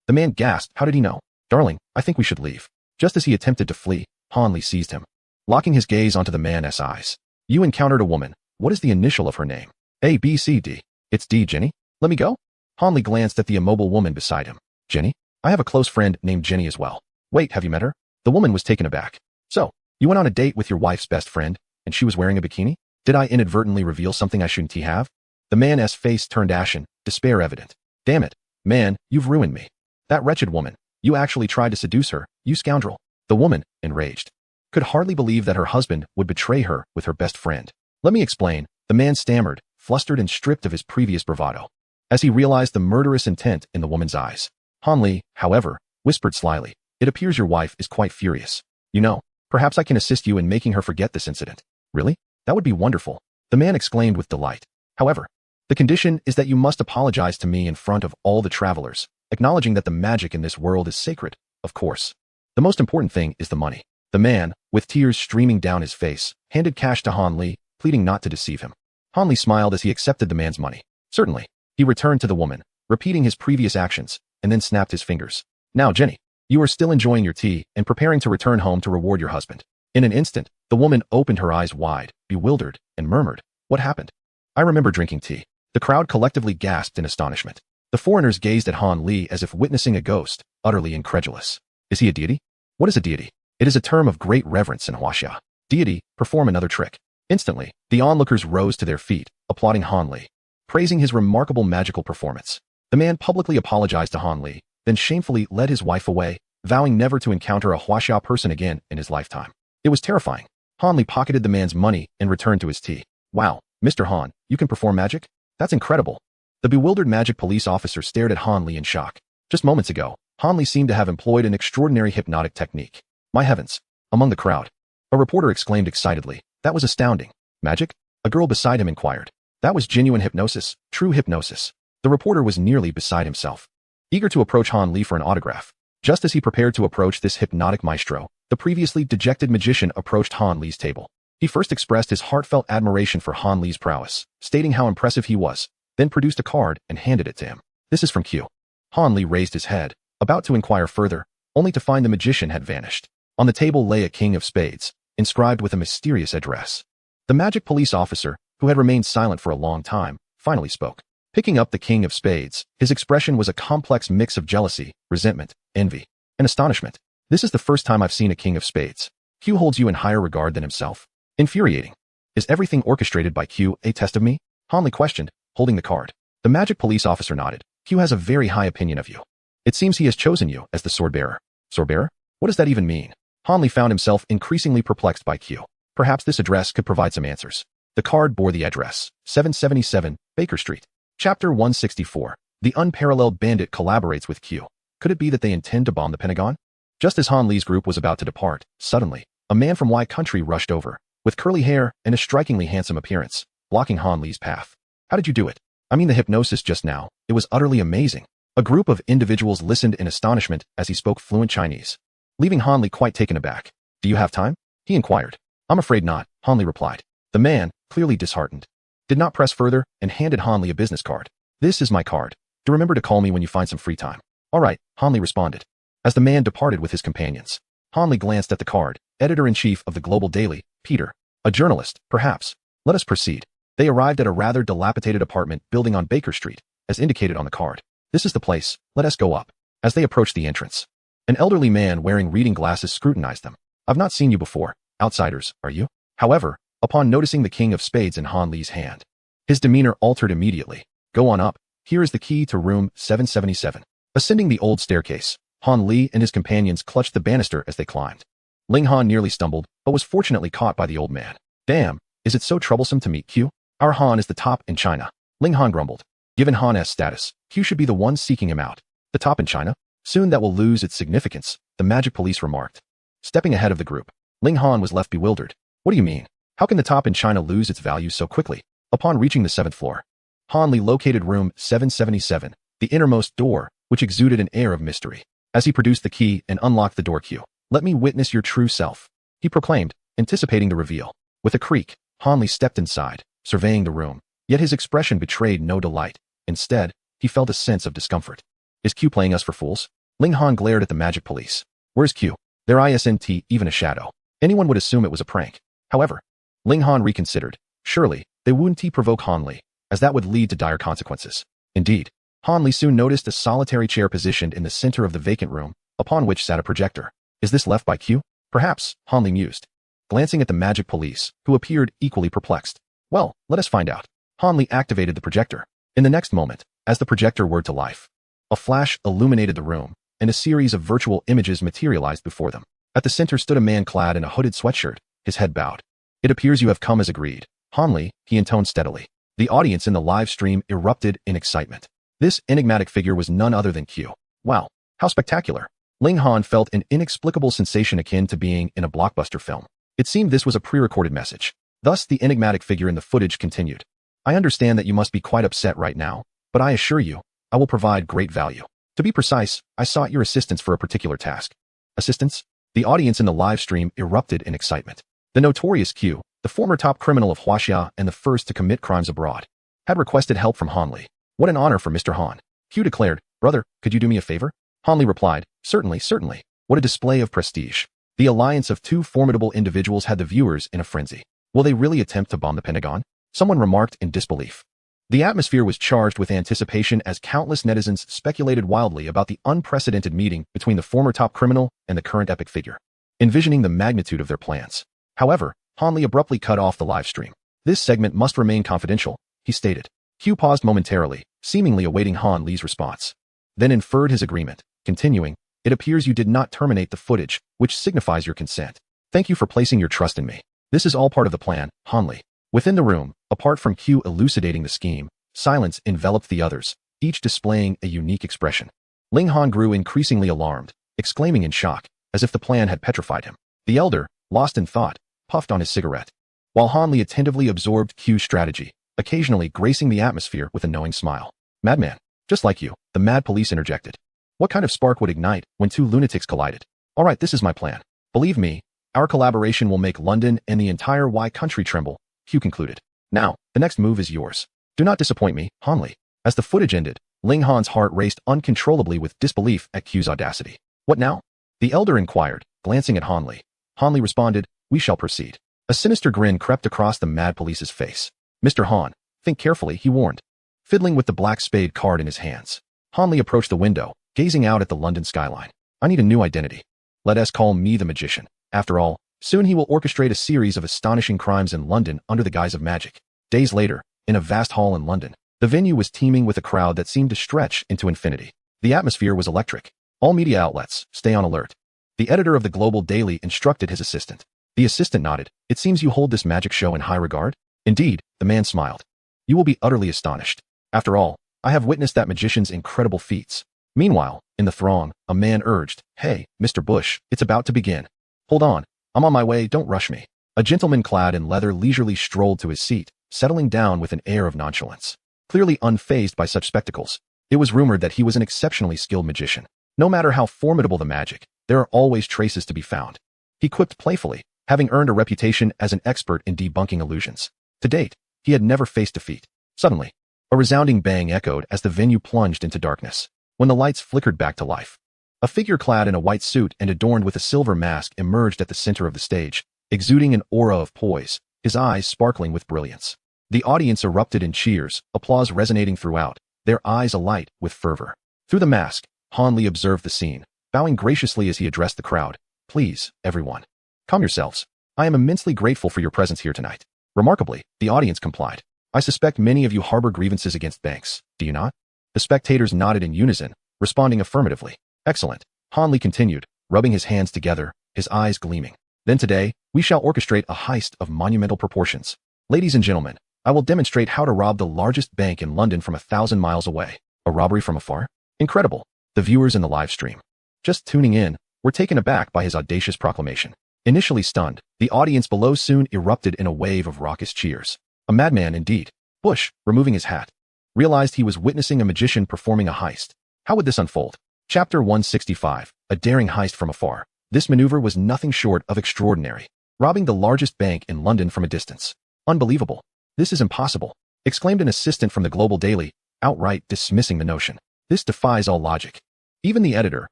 The man gasped. How did he know? Darling, I think we should leave. Just as he attempted to flee, Hanli seized him, locking his gaze onto the man's eyes. You encountered a woman. What is the initial of her name? A, B, C, D. It's D, Jenny. Let me go? Hanli glanced at the immobile woman beside him. Jenny? I have a close friend named Jenny as well. Wait, have you met her? The woman was taken aback. So, you went on a date with your wife's best friend, and she was wearing a bikini? Did I inadvertently reveal something I shouldn't have? The man's face turned ashen, despair evident. Damn it, man, you've ruined me. That wretched woman. You actually tried to seduce her, you scoundrel. The woman, enraged, could hardly believe that her husband would betray her with her best friend. Let me explain, the man stammered, flustered and stripped of his previous bravado. as he realized the murderous intent in the woman's eyes. Han Li, however, whispered slyly, "It appears your wife is quite furious. You know, perhaps I can assist you in making her forget this incident." "Really? That would be wonderful," the man exclaimed with delight. "However, the condition is that you must apologize to me in front of all the travelers, acknowledging that the magic in this world is sacred, of course. The most important thing is the money." The man, with tears streaming down his face, handed cash to Han Li, pleading not to deceive him. Han Li smiled as he accepted the man's money. "Certainly." He returned to the woman, repeating his previous actions, and then snapped his fingers. "Now, Jenny, you are still enjoying your tea and preparing to return home to reward your husband." In an instant, the woman opened her eyes wide, bewildered, and murmured, "What happened?" "I remember drinking tea." The crowd collectively gasped in astonishment. The foreigners gazed at Han Li as if witnessing a ghost, utterly incredulous. "Is he a deity?" "What is a deity?" "It is a term of great reverence in Huaxia." "Deity, perform another trick." Instantly, the onlookers rose to their feet, applauding Han Li, praising his remarkable magical performance. The man publicly apologized to Han Li, then shamefully led his wife away, vowing never to encounter a Huaxia person again in his lifetime. It was terrifying. Han Li pocketed the man's money and returned to his tea. "Wow, Mr. Han, you can perform magic? That's incredible." The bewildered magic police officer stared at Han Li in shock. Just moments ago, Han Li seemed to have employed an extraordinary hypnotic technique. "My heavens!" Among the crowd, a reporter exclaimed excitedly, "That was astounding." "Magic?" a girl beside him inquired. "That was genuine hypnosis, true hypnosis." The reporter was nearly beside himself, eager to approach Han Li for an autograph. Just as he prepared to approach this hypnotic maestro, the previously dejected magician approached Han Li's table. He first expressed his heartfelt admiration for Han Li's prowess, stating how impressive he was, then produced a card and handed it to him. "This is from Q." Han Li raised his head, about to inquire further, only to find the magician had vanished. On the table lay a king of spades, inscribed with a mysterious address. The magic police officer, who had remained silent for a long time, finally spoke. Picking up the king of spades, his expression was a complex mix of jealousy, resentment, envy, and astonishment. "This is the first time I've seen a king of spades. Q holds you in higher regard than himself." "Infuriating. Is everything orchestrated by Q a test of me?" Han Li questioned, holding the card. The magic police officer nodded. "Q has a very high opinion of you. It seems he has chosen you as the sword-bearer." "Sword-bearer? What does that even mean?" Han Li found himself increasingly perplexed by Q. Perhaps this address could provide some answers. The card bore the address, 777, Baker Street. Chapter 164. The unparalleled bandit collaborates with Q. Could it be that they intend to bomb the Pentagon? Just as Han Li's group was about to depart, suddenly, a man from Y Country rushed over, with curly hair and a strikingly handsome appearance, blocking Han Li's path. "How did you do it?" "I mean the hypnosis just now. It was utterly amazing." A group of individuals listened in astonishment as he spoke fluent Chinese, leaving Han Li quite taken aback. "Do you have time?" he inquired. "I'm afraid not," Han Li replied. The man, clearly disheartened, did not press further and handed Han Li a business card. "This is my card. Do remember to call me when you find some free time." "All right," Han Li responded. As the man departed with his companions, Han Li glanced at the card. Editor-in-chief of the Global Daily, Peter. A journalist, perhaps. "Let us proceed." They arrived at a rather dilapidated apartment building on Baker Street, as indicated on the card. "This is the place. Let us go up." As they approached the entrance, an elderly man wearing reading glasses scrutinized them. "I've not seen you before. Outsiders, are you?" However, upon noticing the king of spades in Han Li's hand, his demeanor altered immediately. "Go on up. Here is the key to room 777. Ascending the old staircase, Han Li and his companions clutched the banister as they climbed. Ling Han nearly stumbled, but was fortunately caught by the old man. "Damn, is it so troublesome to meet Q? Our Han is the top in China." Ling Han grumbled. Given Han's status, Q should be the one seeking him out. "The top in China? Soon that will lose its significance," the magic police remarked. Stepping ahead of the group, Ling Han was left bewildered. "What do you mean? How can the top in China lose its value so quickly?" Upon reaching the 7th floor, Han Li located room 777, the innermost door, which exuded an air of mystery. As he produced the key and unlocked the door, "Q, let me witness your true self," he proclaimed, anticipating the reveal. With a creak, Han Li stepped inside, surveying the room, yet his expression betrayed no delight. Instead, he felt a sense of discomfort. "Is Q playing us for fools?" Ling Han glared at the magic police. "Where's Q? There isn't even a shadow. Anyone would assume it was a prank." However, Ling Han reconsidered. Surely, they wouldn't provoke Han Li, as that would lead to dire consequences. Indeed, Han Li soon noticed a solitary chair positioned in the center of the vacant room, upon which sat a projector. "Is this left by Q?" "Perhaps," Han Li mused, glancing at the magic police, who appeared equally perplexed. "Well, let us find out." Han Li activated the projector. In the next moment, as the projector whirred to life, a flash illuminated the room, and a series of virtual images materialized before them. At the center stood a man clad in a hooded sweatshirt, his head bowed. "It appears you have come as agreed, Han Li," he intoned steadily. The audience in the live stream erupted in excitement. This enigmatic figure was none other than Q. Wow, how spectacular. Ling Han felt an inexplicable sensation akin to being in a blockbuster film. It seemed this was a pre-recorded message. Thus, the enigmatic figure in the footage continued. I understand that you must be quite upset right now, but I assure you, I will provide great value. To be precise, I sought your assistance for a particular task. Assistance? The audience in the live stream erupted in excitement. The notorious Q, the former top criminal of Huaxia and the first to commit crimes abroad, had requested help from Han Li. What an honor for Mr. Han. Q declared, brother, could you do me a favor? Han Li replied, certainly, certainly. What a display of prestige. The alliance of two formidable individuals had the viewers in a frenzy. Will they really attempt to bomb the Pentagon? Someone remarked in disbelief. The atmosphere was charged with anticipation as countless netizens speculated wildly about the unprecedented meeting between the former top criminal and the current epic figure, envisioning the magnitude of their plans. However, Han Li abruptly cut off the live stream. This segment must remain confidential, he stated. Q paused momentarily, seemingly awaiting Han Li's response. Then inferred his agreement, continuing, it appears you did not terminate the footage, which signifies your consent. Thank you for placing your trust in me. This is all part of the plan, Han Li. Within the room, apart from Q elucidating the scheme, silence enveloped the others, each displaying a unique expression. Ling Han grew increasingly alarmed, exclaiming in shock, as if the plan had petrified him. The elder, lost in thought, puffed on his cigarette, while Han Li attentively absorbed Q's strategy, occasionally gracing the atmosphere with a knowing smile. Madman, just like you, the mad police interjected. What kind of spark would ignite when two lunatics collided? All right, this is my plan. Believe me, our collaboration will make London and the entire Y country tremble, Q concluded. Now, the next move is yours. Do not disappoint me, Han Li. As the footage ended, Ling Han's heart raced uncontrollably with disbelief at Q's audacity. What now? The elder inquired, glancing at Han Li. Han Li responded, we shall proceed. A sinister grin crept across the mad police's face. Mr. Han, think carefully, he warned. Fiddling with the black spade card in his hands, Han Li approached the window, gazing out at the London skyline. I need a new identity. Let us call me the magician. After all, soon he will orchestrate a series of astonishing crimes in London under the guise of magic. Days later, in a vast hall in London, the venue was teeming with a crowd that seemed to stretch into infinity. The atmosphere was electric. All media outlets, stay on alert. The editor of the Global Daily instructed his assistant. The assistant nodded. It seems you hold this magic show in high regard? Indeed, the man smiled. You will be utterly astonished. After all, I have witnessed that magician's incredible feats. Meanwhile, in the throng, a man urged, hey, Mr. Bush, it's about to begin. Hold on, I'm on my way, don't rush me. A gentleman clad in leather leisurely strolled to his seat, settling down with an air of nonchalance. Clearly unfazed by such spectacles, it was rumored that he was an exceptionally skilled magician. No matter how formidable the magic, there are always traces to be found. He quipped playfully, having earned a reputation as an expert in debunking illusions. To date, he had never faced defeat. Suddenly, a resounding bang echoed as the venue plunged into darkness. When the lights flickered back to life, a figure clad in a white suit and adorned with a silver mask emerged at the center of the stage, exuding an aura of poise, his eyes sparkling with brilliance. The audience erupted in cheers, applause resonating throughout, their eyes alight with fervor. Through the mask, Han Li observed the scene, bowing graciously as he addressed the crowd. Please, everyone, calm yourselves. I am immensely grateful for your presence here tonight. Remarkably, the audience complied. I suspect many of you harbor grievances against banks, do you not? The spectators nodded in unison, responding affirmatively. Excellent, Han Li continued, rubbing his hands together, his eyes gleaming. Then today, we shall orchestrate a heist of monumental proportions. Ladies and gentlemen, I will demonstrate how to rob the largest bank in London from 1,000 miles away. A robbery from afar? Incredible. The viewers in the live stream, just tuning in, were taken aback by his audacious proclamation. Initially stunned, the audience below soon erupted in a wave of raucous cheers. A madman indeed. Bush, removing his hat, realized he was witnessing a magician performing a heist. How would this unfold? Chapter 165, a daring heist from afar. This maneuver was nothing short of extraordinary. Robbing the largest bank in London from a distance. Unbelievable. This is impossible, exclaimed an assistant from the Global Daily, outright dismissing the notion. This defies all logic. Even the editor,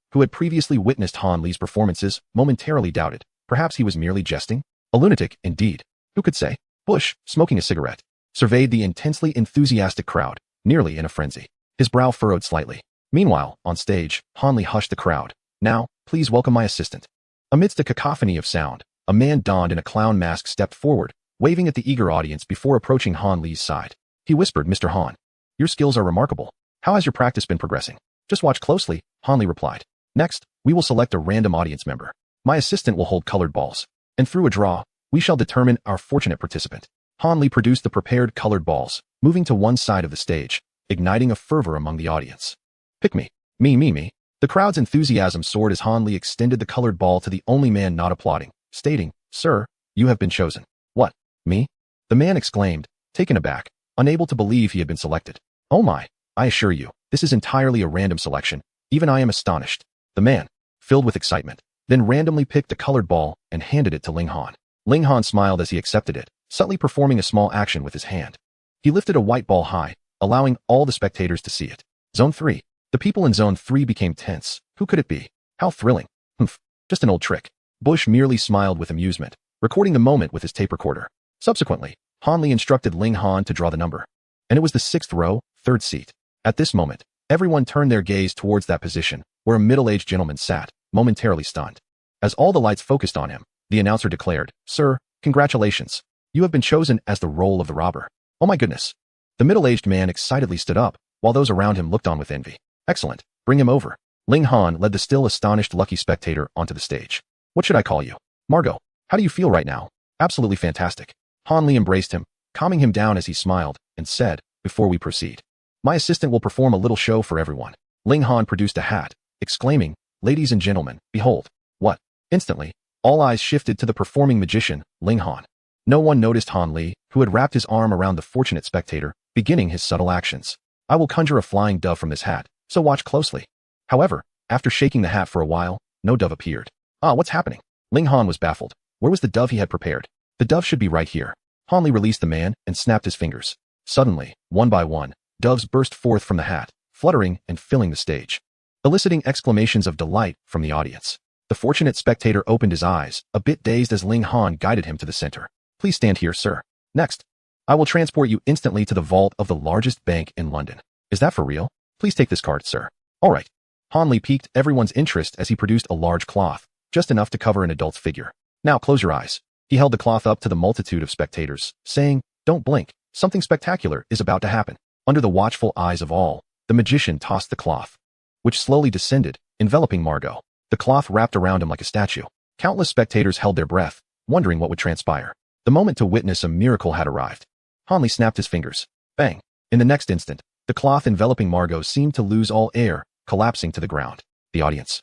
who had previously witnessed Han Li's performances, momentarily doubted. Perhaps he was merely jesting? A lunatic, indeed. Who could say? Bush, smoking a cigarette, surveyed the intensely enthusiastic crowd, nearly in a frenzy. His brow furrowed slightly. Meanwhile, on stage, Han Li hushed the crowd. Now, please welcome my assistant. Amidst a cacophony of sound, a man donned in a clown mask stepped forward, waving at the eager audience before approaching Han Li's side. He whispered, Mr. Han, your skills are remarkable. How has your practice been progressing? Just watch closely, Han Li replied. Next, we will select a random audience member. My assistant will hold colored balls, and through a draw, we shall determine our fortunate participant. Han Li produced the prepared colored balls, moving to one side of the stage, igniting a fervor among the audience. Pick me. Me. The crowd's enthusiasm soared as Han Li extended the colored ball to the only man not applauding, stating, "Sir, you have been chosen." "What? Me?" the man exclaimed, taken aback, unable to believe he had been selected. "Oh my, I assure you, this is entirely a random selection. Even I am astonished." The man, filled with excitement, then randomly picked the colored ball and handed it to Ling Han. Ling Han smiled as he accepted it, subtly performing a small action with his hand. He lifted a white ball high, allowing all the spectators to see it. Zone 3. The people in Zone 3 became tense. Who could it be? How thrilling. Humph, just an old trick. Bush merely smiled with amusement, recording the moment with his tape recorder. Subsequently, Han Li instructed Ling Han to draw the number. And it was the 6th row, 3rd seat. At this moment, everyone turned their gaze towards that position, where a middle-aged gentleman sat, momentarily stunned. As all the lights focused on him, the announcer declared, "Sir, congratulations. You have been chosen as the role of the robber." "Oh my goodness." The middle-aged man excitedly stood up, while those around him looked on with envy. "Excellent. Bring him over." Ling Han led the still astonished lucky spectator onto the stage. "What should I call you?" "Margot. How do you feel right now?" "Absolutely fantastic." Han Li embraced him, calming him down as he smiled, and said, "Before we proceed, my assistant will perform a little show for everyone." Ling Han produced a hat, exclaiming, "Ladies and gentlemen, behold." "What?" Instantly, all eyes shifted to the performing magician, Ling Han. No one noticed Han Li, who had wrapped his arm around the fortunate spectator, beginning his subtle actions. "I will conjure a flying dove from this hat, so watch closely." However, after shaking the hat for a while, no dove appeared. What's happening? Ling Han was baffled. Where was the dove he had prepared? The dove should be right here. Han Li released the man and snapped his fingers. Suddenly, one by one, doves burst forth from the hat, fluttering and filling the stage, eliciting exclamations of delight from the audience. The fortunate spectator opened his eyes, a bit dazed as Ling Han guided him to the center. "Please stand here, sir. Next, I will transport you instantly to the vault of the largest bank in London." "Is that for real? Please take this card, sir." "All right." Han Li piqued everyone's interest as he produced a large cloth, just enough to cover an adult's figure. "Now close your eyes." He held the cloth up to the multitude of spectators, saying, "Don't blink. Something spectacular is about to happen." Under the watchful eyes of all, the magician tossed the cloth, which slowly descended, enveloping Margot. The cloth wrapped around him like a statue. Countless spectators held their breath, wondering what would transpire. The moment to witness a miracle had arrived. Han Li snapped his fingers. Bang! In the next instant, the cloth enveloping Margot seemed to lose all air, collapsing to the ground. The audience.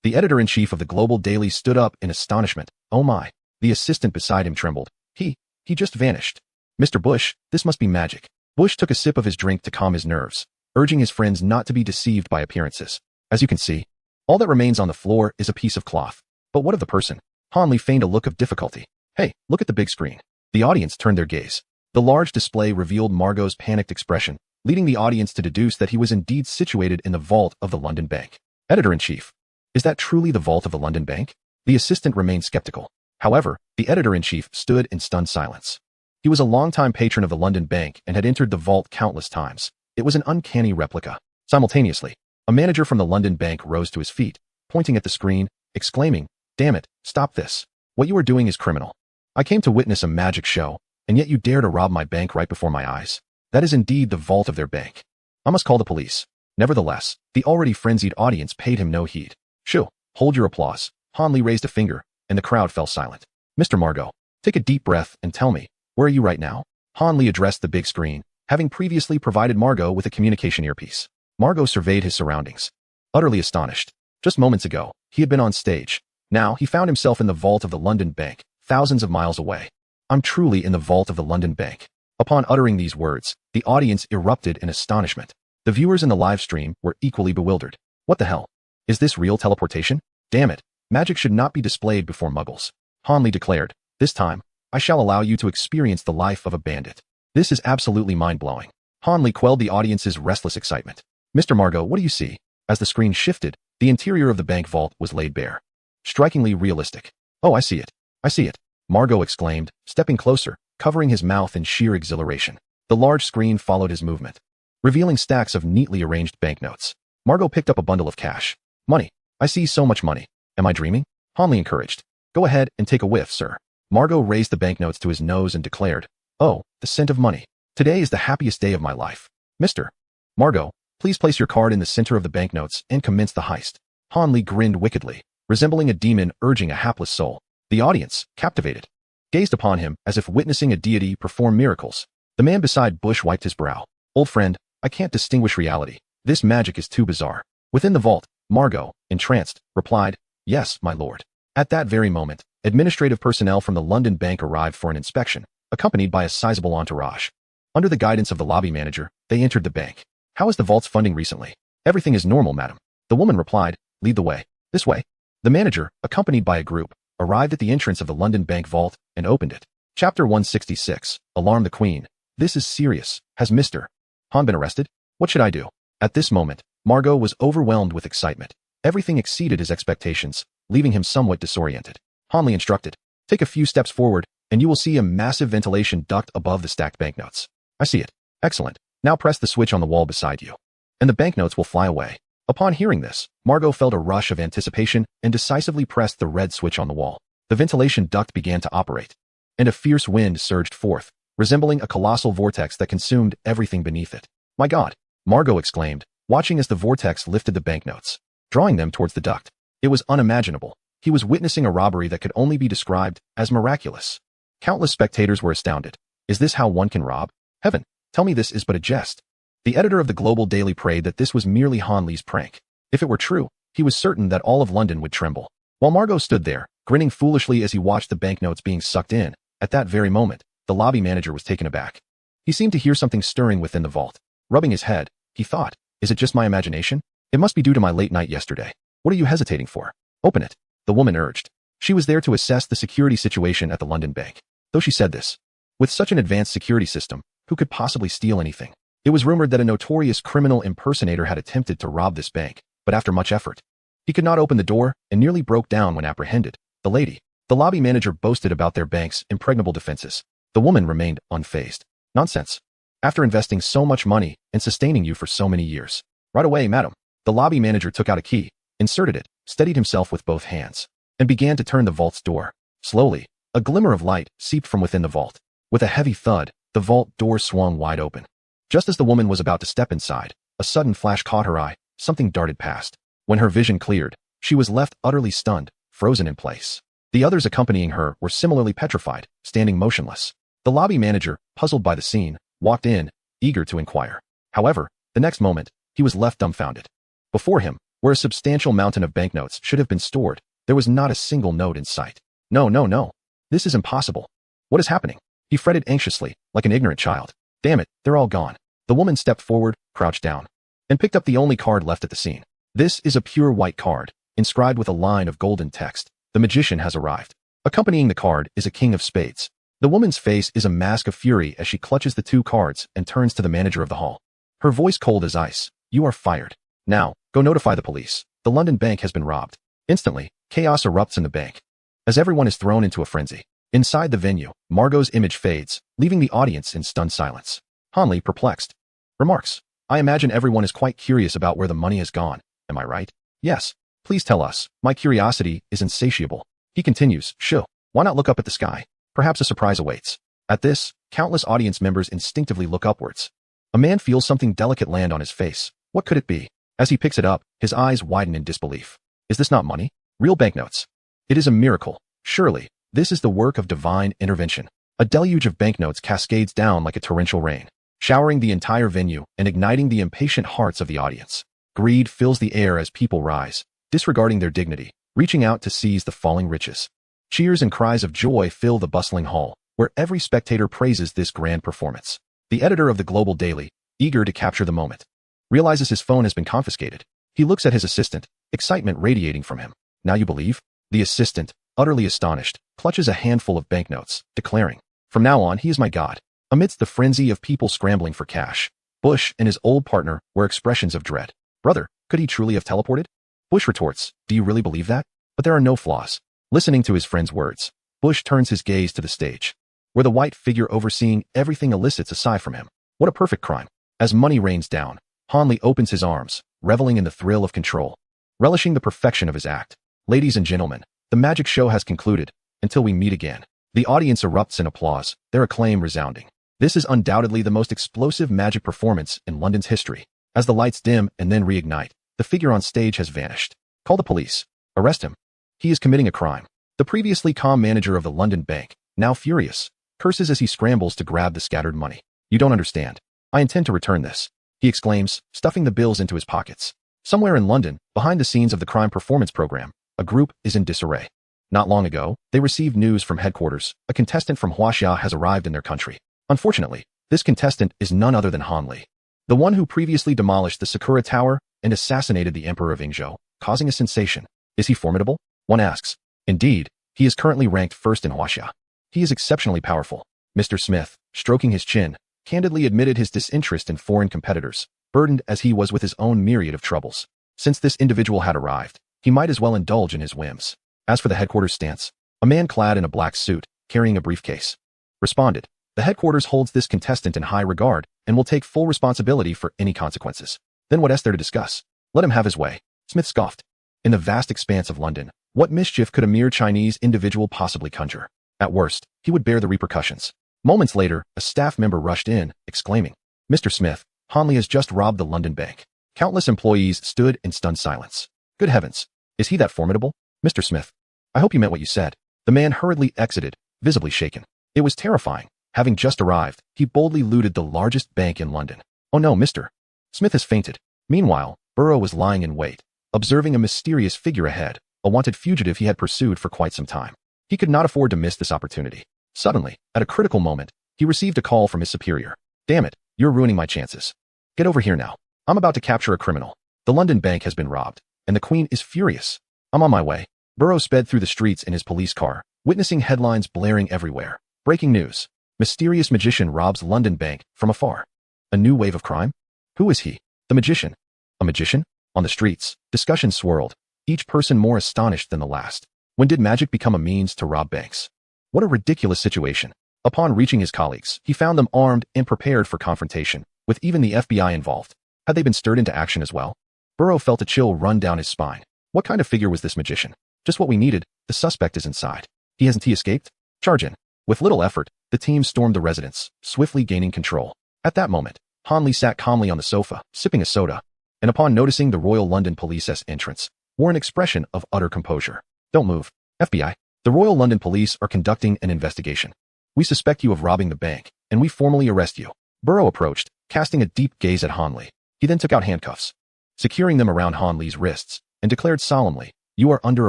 The editor-in-chief of the Global Daily stood up in astonishment. "Oh my." The assistant beside him trembled. He just vanished. "Mr. Bush, this must be magic." Bush took a sip of his drink to calm his nerves, urging his friends not to be deceived by appearances. "As you can see, all that remains on the floor is a piece of cloth. But what of the person?" Han Li feigned a look of difficulty. "Hey, look at the big screen." The audience turned their gaze. The large display revealed Margot's panicked expression, leading the audience to deduce that he was indeed situated in the vault of the London Bank. "Editor-in-chief, is that truly the vault of the London Bank?" The assistant remained skeptical. However, the editor-in-chief stood in stunned silence. He was a longtime patron of the London Bank and had entered the vault countless times. It was an uncanny replica. Simultaneously, a manager from the London Bank rose to his feet, pointing at the screen, exclaiming, "Damn it, stop this. What you are doing is criminal. I came to witness a magic show, and yet you dare to rob my bank right before my eyes. That is indeed the vault of their bank. I must call the police." Nevertheless, the already frenzied audience paid him no heed. "Shoo, hold your applause." Han Li raised a finger, and the crowd fell silent. "Mr. Margot, take a deep breath and tell me, where are you right now?" Han Li addressed the big screen, having previously provided Margot with a communication earpiece. Margot surveyed his surroundings, utterly astonished. Just moments ago, he had been on stage. Now he found himself in the vault of the London Bank, thousands of miles away. "I'm truly in the vault of the London Bank." Upon uttering these words, the audience erupted in astonishment. The viewers in the live stream were equally bewildered. "What the hell? Is this real teleportation? Damn it. Magic should not be displayed before muggles." Han Li declared, "This time, I shall allow you to experience the life of a bandit. This is absolutely mind-blowing." Han Li quelled the audience's restless excitement. "Mr. Margot, what do you see?" As the screen shifted, the interior of the bank vault was laid bare. Strikingly realistic. "Oh, I see it. I see it," Margot exclaimed, stepping closer, covering his mouth in sheer exhilaration. The large screen followed his movement, revealing stacks of neatly arranged banknotes. Margot picked up a bundle of cash. "Money. I see so much money. Am I dreaming?" Han Li encouraged. "Go ahead and take a whiff, sir." Margot raised the banknotes to his nose and declared, "Oh, the scent of money. Today is the happiest day of my life." "Mr. Margot, please place your card in the center of the banknotes and commence the heist." Han Li grinned wickedly, resembling a demon urging a hapless soul. The audience, captivated, gazed upon him as if witnessing a deity perform miracles. The man beside Bush wiped his brow. "Old friend, I can't distinguish reality. This magic is too bizarre. Within the vault, Margot, entranced, replied, "Yes, my lord." At that very moment, administrative personnel from the London bank arrived for an inspection, accompanied by a sizable entourage. Under the guidance of the lobby manager, they entered the bank. "How is the vault's funding recently?" "Everything is normal, madam." The woman replied, "Lead the way." "This way." The manager, accompanied by a group, arrived at the entrance of the London bank vault and opened it. Chapter 166. Alarm the Queen. "This is serious. Has Mr. Han been arrested? What should I do?" At this moment, Margot was overwhelmed with excitement. Everything exceeded his expectations, leaving him somewhat disoriented. Hanley instructed, "Take a few steps forward, and you will see a massive ventilation duct above the stacked banknotes." "I see it." "Excellent. Now press the switch on the wall beside you, and the banknotes will fly away." Upon hearing this, Margot felt a rush of anticipation and decisively pressed the red switch on the wall. The ventilation duct began to operate, and a fierce wind surged forth, resembling a colossal vortex that consumed everything beneath it. "My God!" Margot exclaimed, watching as the vortex lifted the banknotes, drawing them towards the duct. It was unimaginable. He was witnessing a robbery that could only be described as miraculous. Countless spectators were astounded. Is this how one can rob? Heaven, tell me this is but a jest. The editor of the Global Daily prayed that this was merely Hanley's prank. If it were true, he was certain that all of London would tremble. While Margot stood there, grinning foolishly as he watched the banknotes being sucked in, at that very moment, the lobby manager was taken aback. He seemed to hear something stirring within the vault. Rubbing his head, he thought, "Is it just my imagination? It must be due to my late night yesterday. What are you hesitating for? Open it," the woman urged. She was there to assess the security situation at the London bank. Though she said this, with such an advanced security system, who could possibly steal anything? It was rumored that a notorious criminal impersonator had attempted to rob this bank, but after much effort, he could not open the door and nearly broke down when apprehended. The lobby manager boasted about their bank's impregnable defenses. The woman remained unfazed. "Nonsense. After investing so much money and sustaining you for so many years." "Right away, madam." The lobby manager took out a key, inserted it, steadied himself with both hands, and began to turn the vault's door. Slowly, a glimmer of light seeped from within the vault. With a heavy thud, the vault door swung wide open. Just as the woman was about to step inside, a sudden flash caught her eye. Something darted past. When her vision cleared, she was left utterly stunned, frozen in place. The others accompanying her were similarly petrified, standing motionless. The lobby manager, puzzled by the scene, walked in, eager to inquire. However, the next moment, he was left dumbfounded. Before him, where a substantial mountain of banknotes should have been stored, there was not a single note in sight. No. This is impossible. What is happening?" He fretted anxiously, like an ignorant child. "Damn it, they're all gone." The woman stepped forward, crouched down, and picked up the only card left at the scene. This is a pure white card, inscribed with a line of golden text. "The magician has arrived." Accompanying the card is a king of spades. The woman's face is a mask of fury as she clutches the two cards and turns to the manager of the hall. Her voice cold as ice. "You are fired. Now, go notify the police. The London bank has been robbed." Instantly, chaos erupts in the bank, as everyone is thrown into a frenzy. Inside the venue, Margot's image fades, leaving the audience in stunned silence. Hanley, perplexed, remarks, "I imagine everyone is quite curious about where the money has gone. Am I right?" "Yes. Please tell us. My curiosity is insatiable." He continues, "Shoo. Why not look up at the sky? Perhaps a surprise awaits." At this, countless audience members instinctively look upwards. A man feels something delicate land on his face. What could it be? As he picks it up, his eyes widen in disbelief. Is this not money? Real banknotes? It is a miracle. Surely, this is the work of divine intervention. A deluge of banknotes cascades down like a torrential rain, showering the entire venue and igniting the impatient hearts of the audience. Greed fills the air as people rise, disregarding their dignity, reaching out to seize the falling riches. Cheers and cries of joy fill the bustling hall, where every spectator praises this grand performance. The editor of the Global Daily, eager to capture the moment, realizes his phone has been confiscated. He looks at his assistant, excitement radiating from him. "Now you believe?" The assistant, utterly astonished, clutches a handful of banknotes, declaring, "From now on, he is my god." Amidst the frenzy of people scrambling for cash, Bush and his old partner were expressions of dread. "Brother, could he truly have teleported?" Bush retorts, "Do you really believe that? But there are no flaws." Listening to his friend's words, Bush turns his gaze to the stage, where the white figure overseeing everything elicits a sigh from him. What a perfect crime. As money rains down, Hanley opens his arms, reveling in the thrill of control, relishing the perfection of his act. "Ladies and gentlemen, the magic show has concluded. Until we meet again." The audience erupts in applause, their acclaim resounding. This is undoubtedly the most explosive magic performance in London's history. As the lights dim and then reignite, the figure on stage has vanished. "Call the police. Arrest him. He is committing a crime." The previously calm manager of the London bank, now furious, curses as he scrambles to grab the scattered money. "You don't understand. I intend to return this." he exclaims, stuffing the bills into his pockets. Somewhere in London, behind the scenes of the crime performance program, a group is in disarray. Not long ago, they received news from headquarters. A contestant from Huaxia has arrived in their country. Unfortunately, this contestant is none other than Han Li, the one who previously demolished the Sakura Tower and assassinated the Emperor of Yingzhou, causing a sensation. Is he formidable? One asks. Indeed, he is currently ranked first in Huaxia. He is exceptionally powerful. Mr. Smith, stroking his chin, candidly admitted his disinterest in foreign competitors, burdened as he was with his own myriad of troubles. Since this individual had arrived, he might as well indulge in his whims. As for the headquarters stance, a man clad in a black suit, carrying a briefcase, responded. The headquarters holds this contestant in high regard and will take full responsibility for any consequences. Then what is there to discuss? Let him have his way. Smith scoffed. In the vast expanse of London, what mischief could a mere Chinese individual possibly conjure? At worst, he would bear the repercussions. Moments later, a staff member rushed in, exclaiming, Mr. Smith, Han Li has just robbed the London bank. Countless employees stood in stunned silence. Good heavens! Is he that formidable? Mr. Smith, I hope you meant what you said. The man hurriedly exited, visibly shaken. It was terrifying. Having just arrived, he boldly looted the largest bank in London. Oh no, Mr. Smith has fainted. Meanwhile, Burrow was lying in wait, observing a mysterious figure ahead, a wanted fugitive he had pursued for quite some time. He could not afford to miss this opportunity. Suddenly, at a critical moment, he received a call from his superior. Damn it, you're ruining my chances. Get over here now. I'm about to capture a criminal. The London bank has been robbed, and the Queen is furious. I'm on my way. Burrow sped through the streets in his police car, witnessing headlines blaring everywhere. Breaking news. Mysterious magician robs London bank from afar. A new wave of crime? Who is he? The magician. A magician? On the streets, discussions swirled, each person more astonished than the last. When did magic become a means to rob banks? What a ridiculous situation. Upon reaching his colleagues, he found them armed and prepared for confrontation, with even the FBI involved. Had they been stirred into action as well? Burrow felt a chill run down his spine. What kind of figure was this magician? Just what we needed. The suspect is inside. Hasn't he escaped? Charge in. With little effort, the team stormed the residence, swiftly gaining control. At that moment, Han Li sat calmly on the sofa, sipping a soda, and upon noticing the Royal London Police's entrance, wore an expression of utter composure. Don't move. FBI. The Royal London Police are conducting an investigation. We suspect you of robbing the bank, and we formally arrest you. Burrow approached, casting a deep gaze at Han Li. He then took out handcuffs, securing them around Han Li's wrists, and declared solemnly, You are under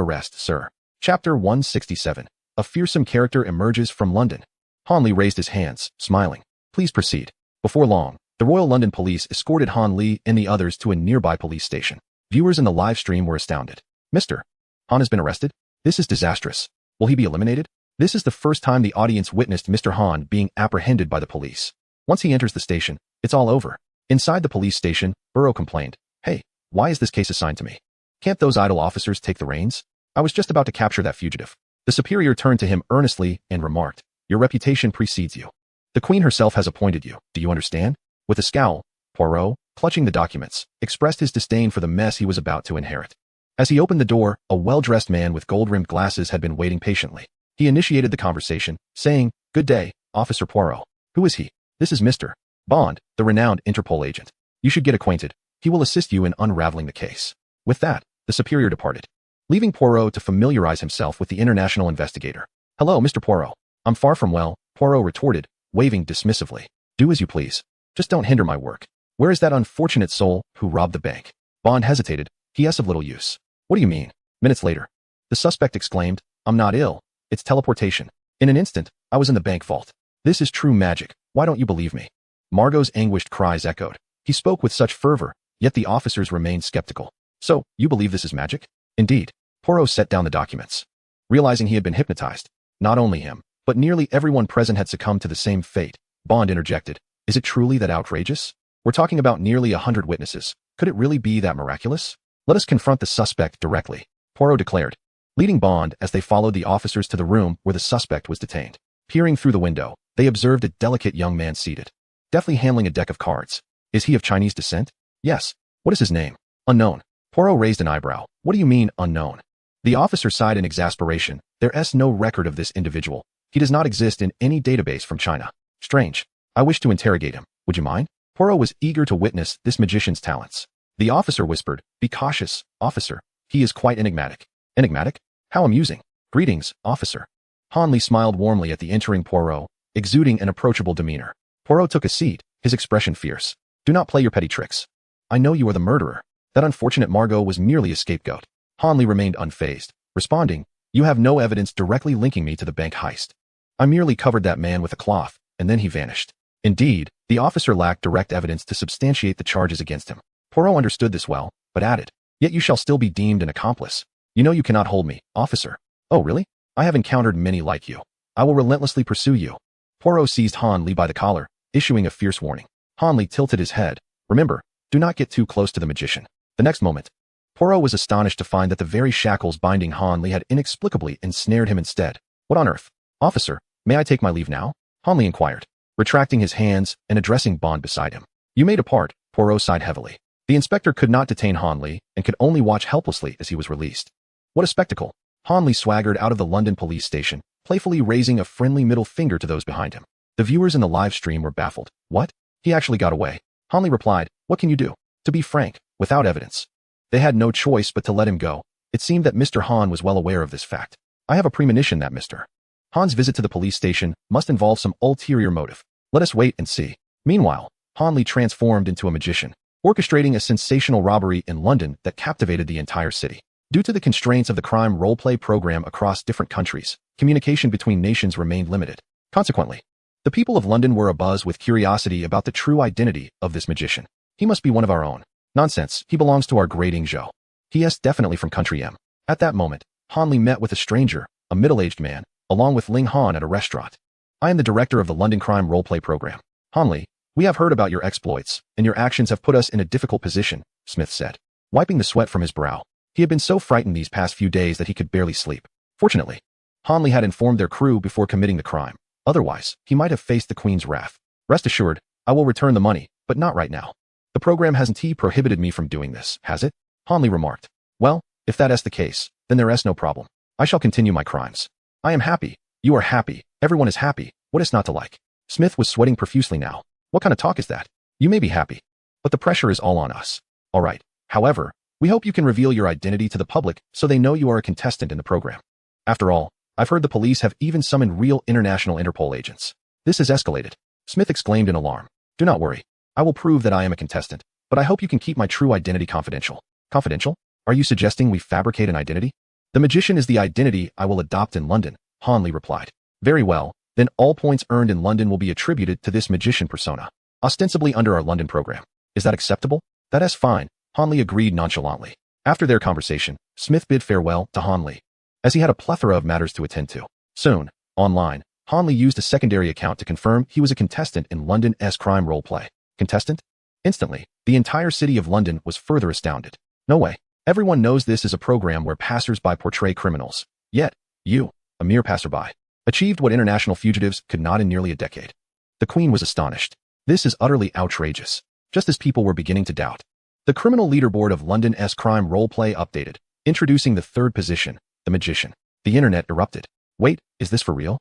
arrest, sir. Chapter 167. A fearsome character emerges from London. Han Li raised his hands, smiling. Please proceed. Before long, the Royal London Police escorted Han Li and the others to a nearby police station. Viewers in the live stream were astounded. Mr. Han has been arrested? This is disastrous. Will he be eliminated? This is the first time the audience witnessed Mr. Han being apprehended by the police. Once he enters the station, it's all over. Inside the police station, Burrow complained. Hey, why is this case assigned to me? Can't those idle officers take the reins? I was just about to capture that fugitive. The superior turned to him earnestly and remarked, Your reputation precedes you. The Queen herself has appointed you. Do you understand? With a scowl, Poirot, clutching the documents, expressed his disdain for the mess he was about to inherit. As he opened the door, a well-dressed man with gold-rimmed glasses had been waiting patiently. He initiated the conversation, saying, Good day, Officer Poirot. Who is he? This is Mr. Bond, the renowned Interpol agent. You should get acquainted. He will assist you in unraveling the case. With that, the superior departed, leaving Poirot to familiarize himself with the international investigator. Hello, Mr. Poirot. I'm far from well, Poirot retorted, waving dismissively. Do as you please. Just don't hinder my work. Where is that unfortunate soul who robbed the bank? Bond hesitated. He is of little use. What do you mean? Minutes later, the suspect exclaimed, I'm not ill. It's teleportation. In an instant, I was in the bank vault. This is true magic. Why don't you believe me? Margot's anguished cries echoed. He spoke with such fervor, yet the officers remained skeptical. So, you believe this is magic? Indeed. Poirot set down the documents. Realizing he had been hypnotized, not only him, but nearly everyone present had succumbed to the same fate, Bond interjected. Is it truly that outrageous? We're talking about nearly 100 witnesses. Could it really be that miraculous? Let us confront the suspect directly, Poirot declared, leading Bond as they followed the officers to the room where the suspect was detained. Peering through the window, they observed a delicate young man seated, deftly handling a deck of cards. Is he of Chinese descent? Yes. What is his name? Unknown. Poirot raised an eyebrow. What do you mean, unknown? The officer sighed in exasperation. There is no record of this individual. He does not exist in any database from China. Strange. I wish to interrogate him. Would you mind? Poirot was eager to witness this magician's talents. The officer whispered, Be cautious, officer. He is quite enigmatic. Enigmatic? How amusing. Greetings, officer. Han Li smiled warmly at the entering Poirot, exuding an approachable demeanor. Poirot took a seat, his expression fierce. Do not play your petty tricks. I know you are the murderer. That unfortunate Margot was merely a scapegoat. Hanley remained unfazed, responding, you have no evidence directly linking me to the bank heist. I merely covered that man with a cloth, and then he vanished. Indeed, the officer lacked direct evidence to substantiate the charges against him. Poirot understood this well, but added, yet you shall still be deemed an accomplice. You know you cannot hold me, officer. Oh, really? I have encountered many like you. I will relentlessly pursue you. Poirot seized Hanley by the collar, issuing a fierce warning. Hanley tilted his head. Remember, do not get too close to the magician. The next moment, Poirot was astonished to find that the very shackles binding Hanley had inexplicably ensnared him instead. What on earth? Officer, may I take my leave now? Hanley inquired, retracting his hands and addressing Bond beside him. You may depart, Poirot sighed heavily. The inspector could not detain Hanley and could only watch helplessly as he was released. What a spectacle! Hanley swaggered out of the London police station, playfully raising a friendly middle finger to those behind him. The viewers in the live stream were baffled. What? He actually got away. Hanley replied, what can you do? To be frank, without evidence. They had no choice but to let him go. It seemed that Mr. Hahn was well aware of this fact. I have a premonition that Mr. Hahn's visit to the police station must involve some ulterior motive. Let us wait and see. Meanwhile, Hanley transformed into a magician, orchestrating a sensational robbery in London that captivated the entire city. Due to the constraints of the crime role-play program across different countries, communication between nations remained limited. Consequently, the people of London were abuzz with curiosity about the true identity of this magician. He must be one of our own. Nonsense, he belongs to our great Ingzhou. He is definitely from country M. At that moment, Hanley met with a stranger, a middle-aged man, along with Ling Han at a restaurant. I am the director of the London Crime Roleplay Program. Hanley, we have heard about your exploits, and your actions have put us in a difficult position, Smith said, wiping the sweat from his brow. He had been so frightened these past few days that he could barely sleep. Fortunately, Hanley had informed their crew before committing the crime. Otherwise, he might have faced the Queen's wrath. Rest assured, I will return the money, but not right now. The program hasn't prohibited me from doing this, has it? Hanley remarked. Well, if that is the case, then there is no problem. I shall continue my crimes. I am happy. You are happy. Everyone is happy. What is not to like? Smith was sweating profusely now. What kind of talk is that? You may be happy, but the pressure is all on us. All right. However, we hope you can reveal your identity to the public so they know you are a contestant in the program. After all, I've heard the police have even summoned real international Interpol agents. This has escalated. Smith exclaimed in alarm. Do not worry. I will prove that I am a contestant, but I hope you can keep my true identity confidential. Confidential? Are you suggesting we fabricate an identity? The magician is the identity I will adopt in London, Hanley replied. Very well, then all points earned in London will be attributed to this magician persona, ostensibly under our London program. Is that acceptable? That is fine, Hanley agreed nonchalantly. After their conversation, Smith bid farewell to Hanley, as he had a plethora of matters to attend to. Soon, online, Hanley used a secondary account to confirm he was a contestant in London's crime roleplay. Contestant? Instantly, the entire city of London was further astounded. No way. Everyone knows this is a program where passers-by portray criminals. Yet, you, a mere passerby, achieved what international fugitives could not in nearly a decade. The Queen was astonished. This is utterly outrageous. Just as people were beginning to doubt. The criminal leaderboard of London's crime roleplay updated, introducing the third position, the magician. The internet erupted. Wait, is this for real?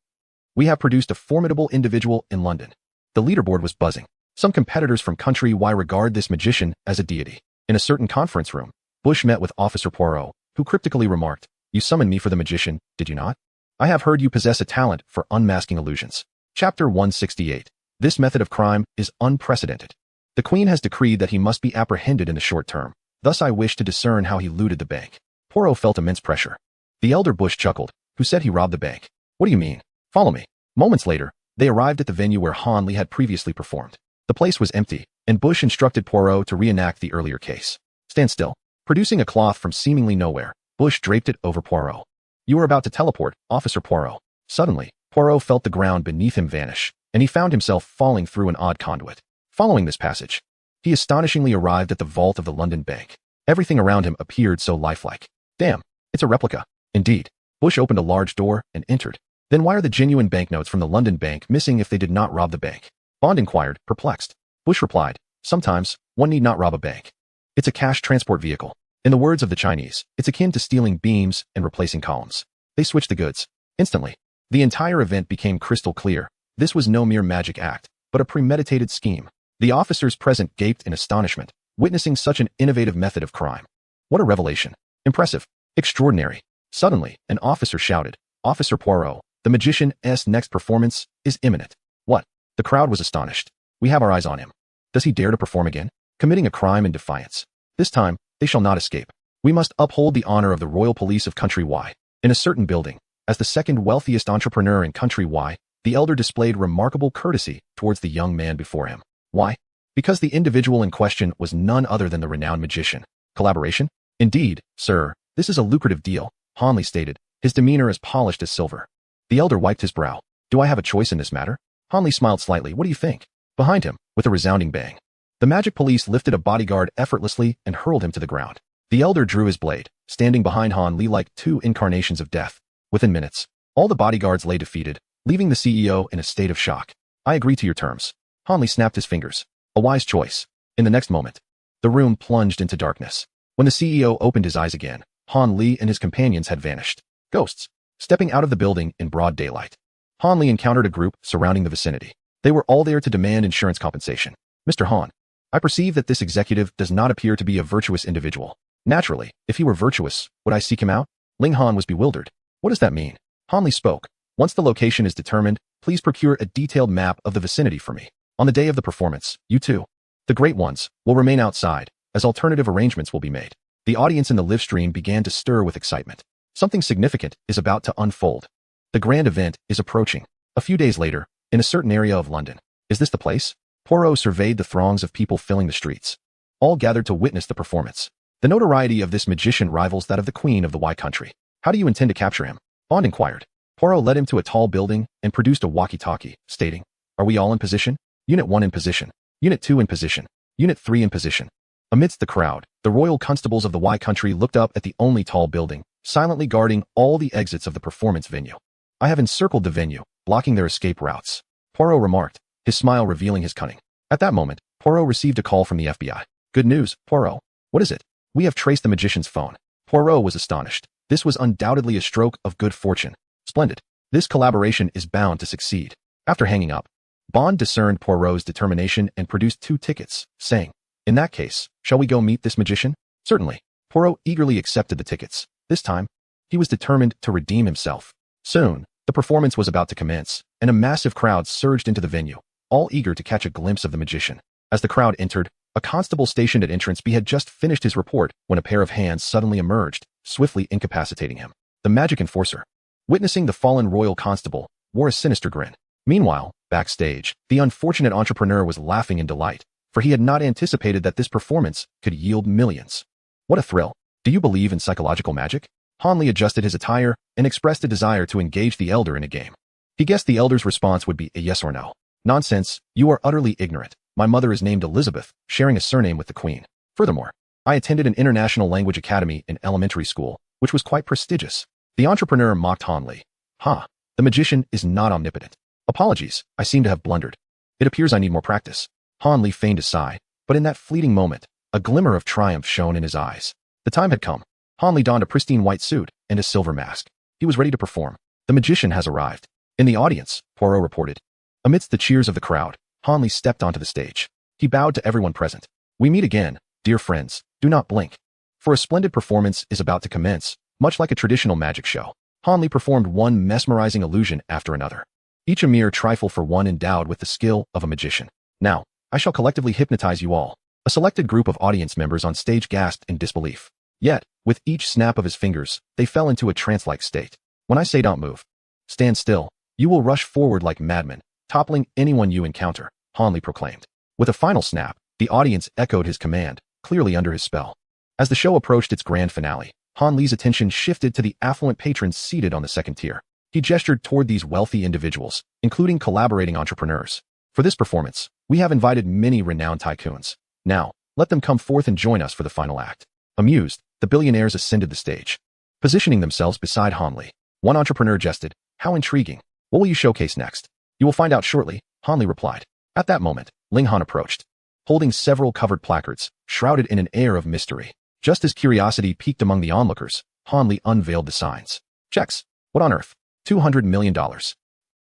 We have produced a formidable individual in London. The leaderboard was buzzing. Some competitors from country Y regard this magician as a deity. In a certain conference room, Bush met with Officer Poirot, who cryptically remarked, you summoned me for the magician, did you not? I have heard you possess a talent for unmasking illusions. Chapter 168. This method of crime is unprecedented. The Queen has decreed that he must be apprehended in the short term. Thus I wish to discern how he looted the bank. Poirot felt immense pressure. The elder Bush chuckled, who said he robbed the bank. What do you mean? Follow me. Moments later, they arrived at the venue where Hanley had previously performed. The place was empty, and Bush instructed Poirot to reenact the earlier case. Stand still. Producing a cloth from seemingly nowhere, Bush draped it over Poirot. You are about to teleport, Officer Poirot. Suddenly, Poirot felt the ground beneath him vanish, and he found himself falling through an odd conduit. Following this passage, he astonishingly arrived at the vault of the London Bank. Everything around him appeared so lifelike. Damn, it's a replica. Indeed. Bush opened a large door and entered. Then why are the genuine banknotes from the London Bank missing if they did not rob the bank? Bond inquired, perplexed. Bush replied, sometimes, one need not rob a bank. It's a cash transport vehicle. In the words of the Chinese, it's akin to stealing beams and replacing columns. They switched the goods. Instantly, the entire event became crystal clear. This was no mere magic act, but a premeditated scheme. The officers present gaped in astonishment, witnessing such an innovative method of crime. What a revelation. Impressive. Extraordinary. Suddenly, an officer shouted, Officer Poirot, the magician's next performance is imminent. What? The crowd was astonished. We have our eyes on him. Does he dare to perform again? Committing a crime in defiance. This time, they shall not escape. We must uphold the honor of the Royal Police of Country Y. In a certain building, as the second wealthiest entrepreneur in Country Y, the elder displayed remarkable courtesy towards the young man before him. Why? Because the individual in question was none other than the renowned magician. Collaboration? Indeed, sir, this is a lucrative deal, Hanley stated, his demeanor as polished as silver. The elder wiped his brow. Do I have a choice in this matter? Hanley smiled slightly. What do you think? Behind him, with a resounding bang, the magic police lifted a bodyguard effortlessly and hurled him to the ground. The elder drew his blade, standing behind Han Li like two incarnations of death. Within minutes, all the bodyguards lay defeated, leaving the CEO in a state of shock. I agree to your terms. Han Li snapped his fingers. A wise choice. In the next moment, the room plunged into darkness. When the CEO opened his eyes again, Han Li and his companions had vanished. Ghosts. Stepping out of the building in broad daylight, Han Li encountered a group surrounding the vicinity. They were all there to demand insurance compensation. Mr. Han, I perceive that this executive does not appear to be a virtuous individual. Naturally, if he were virtuous, would I seek him out? Ling Han was bewildered. What does that mean? Han Li spoke. Once the location is determined, please procure a detailed map of the vicinity for me. On the day of the performance, you two, the great ones, will remain outside, as alternative arrangements will be made. The audience in the live stream began to stir with excitement. Something significant is about to unfold. The grand event is approaching. A few days later, in a certain area of London. Is this the place? Poirot surveyed the throngs of people filling the streets. All gathered to witness the performance. The notoriety of this magician rivals that of the Queen of the Y country. How do you intend to capture him? Bond inquired. Poirot led him to a tall building and produced a walkie-talkie, stating, Are we all in position? Unit 1 in position. Unit 2 in position. Unit 3 in position. Amidst the crowd, the royal constables of the Y country looked up at the only tall building, silently guarding all the exits of the performance venue. I have encircled the venue, blocking their escape routes, Poirot remarked, his smile revealing his cunning. At that moment, Poirot received a call from the FBI. Good news, Poirot. What is it? We have traced the magician's phone. Poirot was astonished. This was undoubtedly a stroke of good fortune. Splendid. This collaboration is bound to succeed. After hanging up, Bond discerned Poirot's determination and produced 2 tickets, saying, In that case, shall we go meet this magician? Certainly. Poirot eagerly accepted the tickets. This time, he was determined to redeem himself. Soon, the performance was about to commence, and a massive crowd surged into the venue, all eager to catch a glimpse of the magician. As the crowd entered, a constable stationed at entrance B had just finished his report when a pair of hands suddenly emerged, swiftly incapacitating him. The magic enforcer, witnessing the fallen royal constable, wore a sinister grin. Meanwhile, backstage, the unfortunate entrepreneur was laughing in delight, for he had not anticipated that this performance could yield millions. What a thrill. Do you believe in psychological magic? Han Li adjusted his attire and expressed a desire to engage the elder in a game. He guessed the elder's response would be a yes or no. Nonsense, you are utterly ignorant. My mother is named Elizabeth, sharing a surname with the Queen. Furthermore, I attended an international language academy in elementary school, which was quite prestigious. The entrepreneur mocked Han Li. The magician is not omnipotent. Apologies, I seem to have blundered. It appears I need more practice. Han Li feigned a sigh, but in that fleeting moment, a glimmer of triumph shone in his eyes. The time had come. Han Li donned a pristine white suit and a silver mask. He was ready to perform. The magician has arrived. In the audience, Poirot reported. Amidst the cheers of the crowd, Han Li stepped onto the stage. He bowed to everyone present. We meet again, dear friends. Do not blink. For a splendid performance is about to commence, much like a traditional magic show. Han Li performed one mesmerizing illusion after another, each a mere trifle for one endowed with the skill of a magician. Now, I shall collectively hypnotize you all. A selected group of audience members on stage gasped in disbelief. Yet, with each snap of his fingers, they fell into a trance-like state. When I say don't move, stand still, you will rush forward like madmen, toppling anyone you encounter, Han Li proclaimed. With a final snap, the audience echoed his command, clearly under his spell. As the show approached its grand finale, Han Li's attention shifted to the affluent patrons seated on the second tier. He gestured toward these wealthy individuals, including collaborating entrepreneurs. For this performance, we have invited many renowned tycoons. Now, let them come forth and join us for the final act. Amused, the billionaires ascended the stage, positioning themselves beside Han Li. One entrepreneur jested, How intriguing. What will you showcase next? You will find out shortly, Han Li replied. At that moment, Ling Han approached, holding several covered placards, shrouded in an air of mystery. Just as curiosity peaked among the onlookers, Han Li unveiled the signs. Checks. What on earth? $200 million.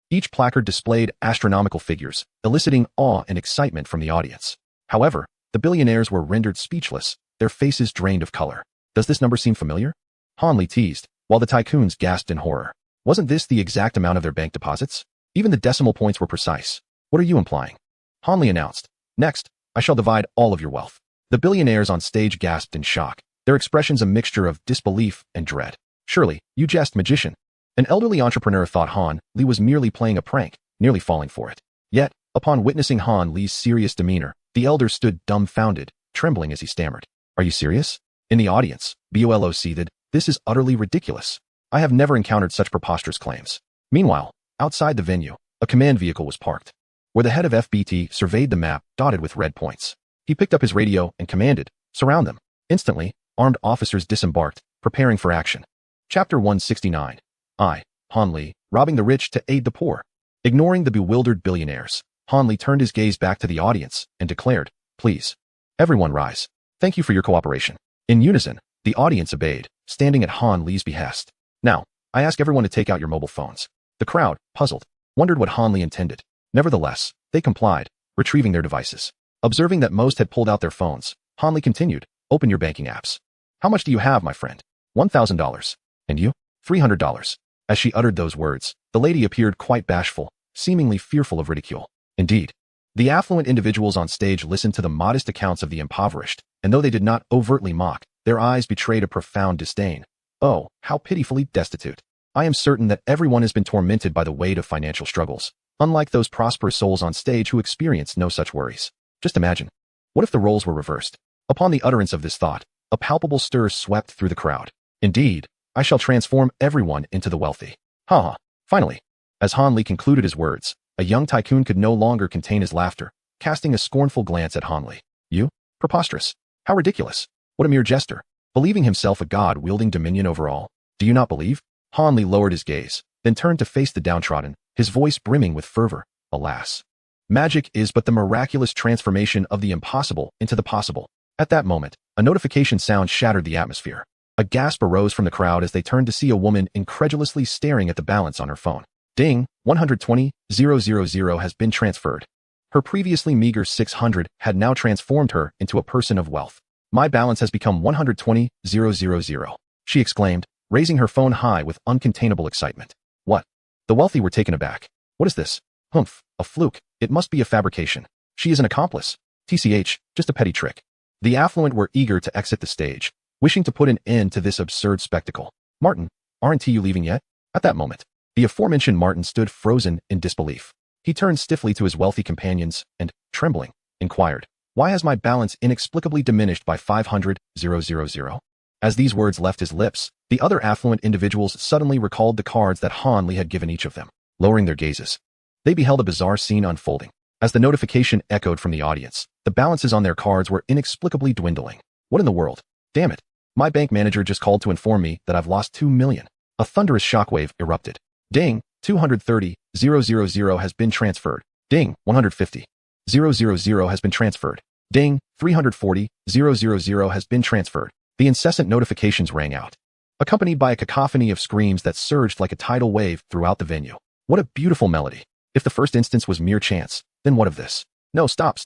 Each placard displayed astronomical figures, eliciting awe and excitement from the audience. However, the billionaires were rendered speechless, their faces drained of color. Does this number seem familiar? Han Li teased, while the tycoons gasped in horror. Wasn't this the exact amount of their bank deposits? Even the decimal points were precise. What are you implying? Han Li announced. Next, I shall divide all of your wealth. The billionaires on stage gasped in shock, their expressions a mixture of disbelief and dread. Surely, you jest, magician. An elderly entrepreneur thought Han Li was merely playing a prank, nearly falling for it. Yet, upon witnessing Han Li's serious demeanor, the elder stood dumbfounded, trembling as he stammered. Are you serious? In the audience, Bolo seethed, this is utterly ridiculous. I have never encountered such preposterous claims. Meanwhile, outside the venue, a command vehicle was parked, where the head of FBT surveyed the map dotted with red points. He picked up his radio and commanded, surround them. Instantly, armed officers disembarked, preparing for action. Chapter 169. Han Li, robbing the rich to aid the poor. Ignoring the bewildered billionaires, Han Li turned his gaze back to the audience and declared, please, everyone rise. Thank you for your cooperation. In unison, the audience obeyed, standing at Han Li's behest. Now, I ask everyone to take out your mobile phones. The crowd, puzzled, wondered what Han Li intended. Nevertheless, they complied, retrieving their devices. Observing that most had pulled out their phones, Han Li continued, open your banking apps. How much do you have, my friend? $1,000. And you? $300. As she uttered those words, the lady appeared quite bashful, seemingly fearful of ridicule. Indeed, the affluent individuals on stage listened to the modest accounts of the impoverished, and though they did not overtly mock, their eyes betrayed a profound disdain. Oh, how pitifully destitute. I am certain that everyone has been tormented by the weight of financial struggles, unlike those prosperous souls on stage who experience no such worries. Just imagine. What if the roles were reversed? Upon the utterance of this thought, a palpable stir swept through the crowd. Indeed, I shall transform everyone into the wealthy. Ha ha. Finally, as Han Li concluded his words, a young tycoon could no longer contain his laughter, casting a scornful glance at Han Li. You? Preposterous. How ridiculous. What a mere jester. Believing himself a god wielding dominion over all. Do you not believe? Han Li lowered his gaze, then turned to face the downtrodden, his voice brimming with fervor. Alas. Magic is but the miraculous transformation of the impossible into the possible. At that moment, a notification sound shattered the atmosphere. A gasp arose from the crowd as they turned to see a woman incredulously staring at the balance on her phone. Ding, 120,000 has been transferred. Her previously meager 600 had now transformed her into a person of wealth. My balance has become 120,000, she exclaimed, raising her phone high with uncontainable excitement. What? The wealthy were taken aback. What is this? Humph, a fluke. It must be a fabrication. She is an accomplice. TCH, just a petty trick. The affluent were eager to exit the stage, wishing to put an end to this absurd spectacle. Martin, aren't you leaving yet? At that moment, the aforementioned Martin stood frozen in disbelief. He turned stiffly to his wealthy companions and, trembling, inquired, why has my balance inexplicably diminished by 500,000? As these words left his lips, the other affluent individuals suddenly recalled the cards that Han Li had given each of them. Lowering their gazes, they beheld a bizarre scene unfolding. As the notification echoed from the audience, the balances on their cards were inexplicably dwindling. What in the world? Damn it. My bank manager just called to inform me that I've lost 2 million. A thunderous shockwave erupted. Ding, 230,000 has been transferred. Ding, 150,000 has been transferred. Ding, 340,000 has been transferred. The incessant notifications rang out, accompanied by a cacophony of screams that surged like a tidal wave throughout the venue. What a beautiful melody. If the first instance was mere chance, then what of this? No, stop.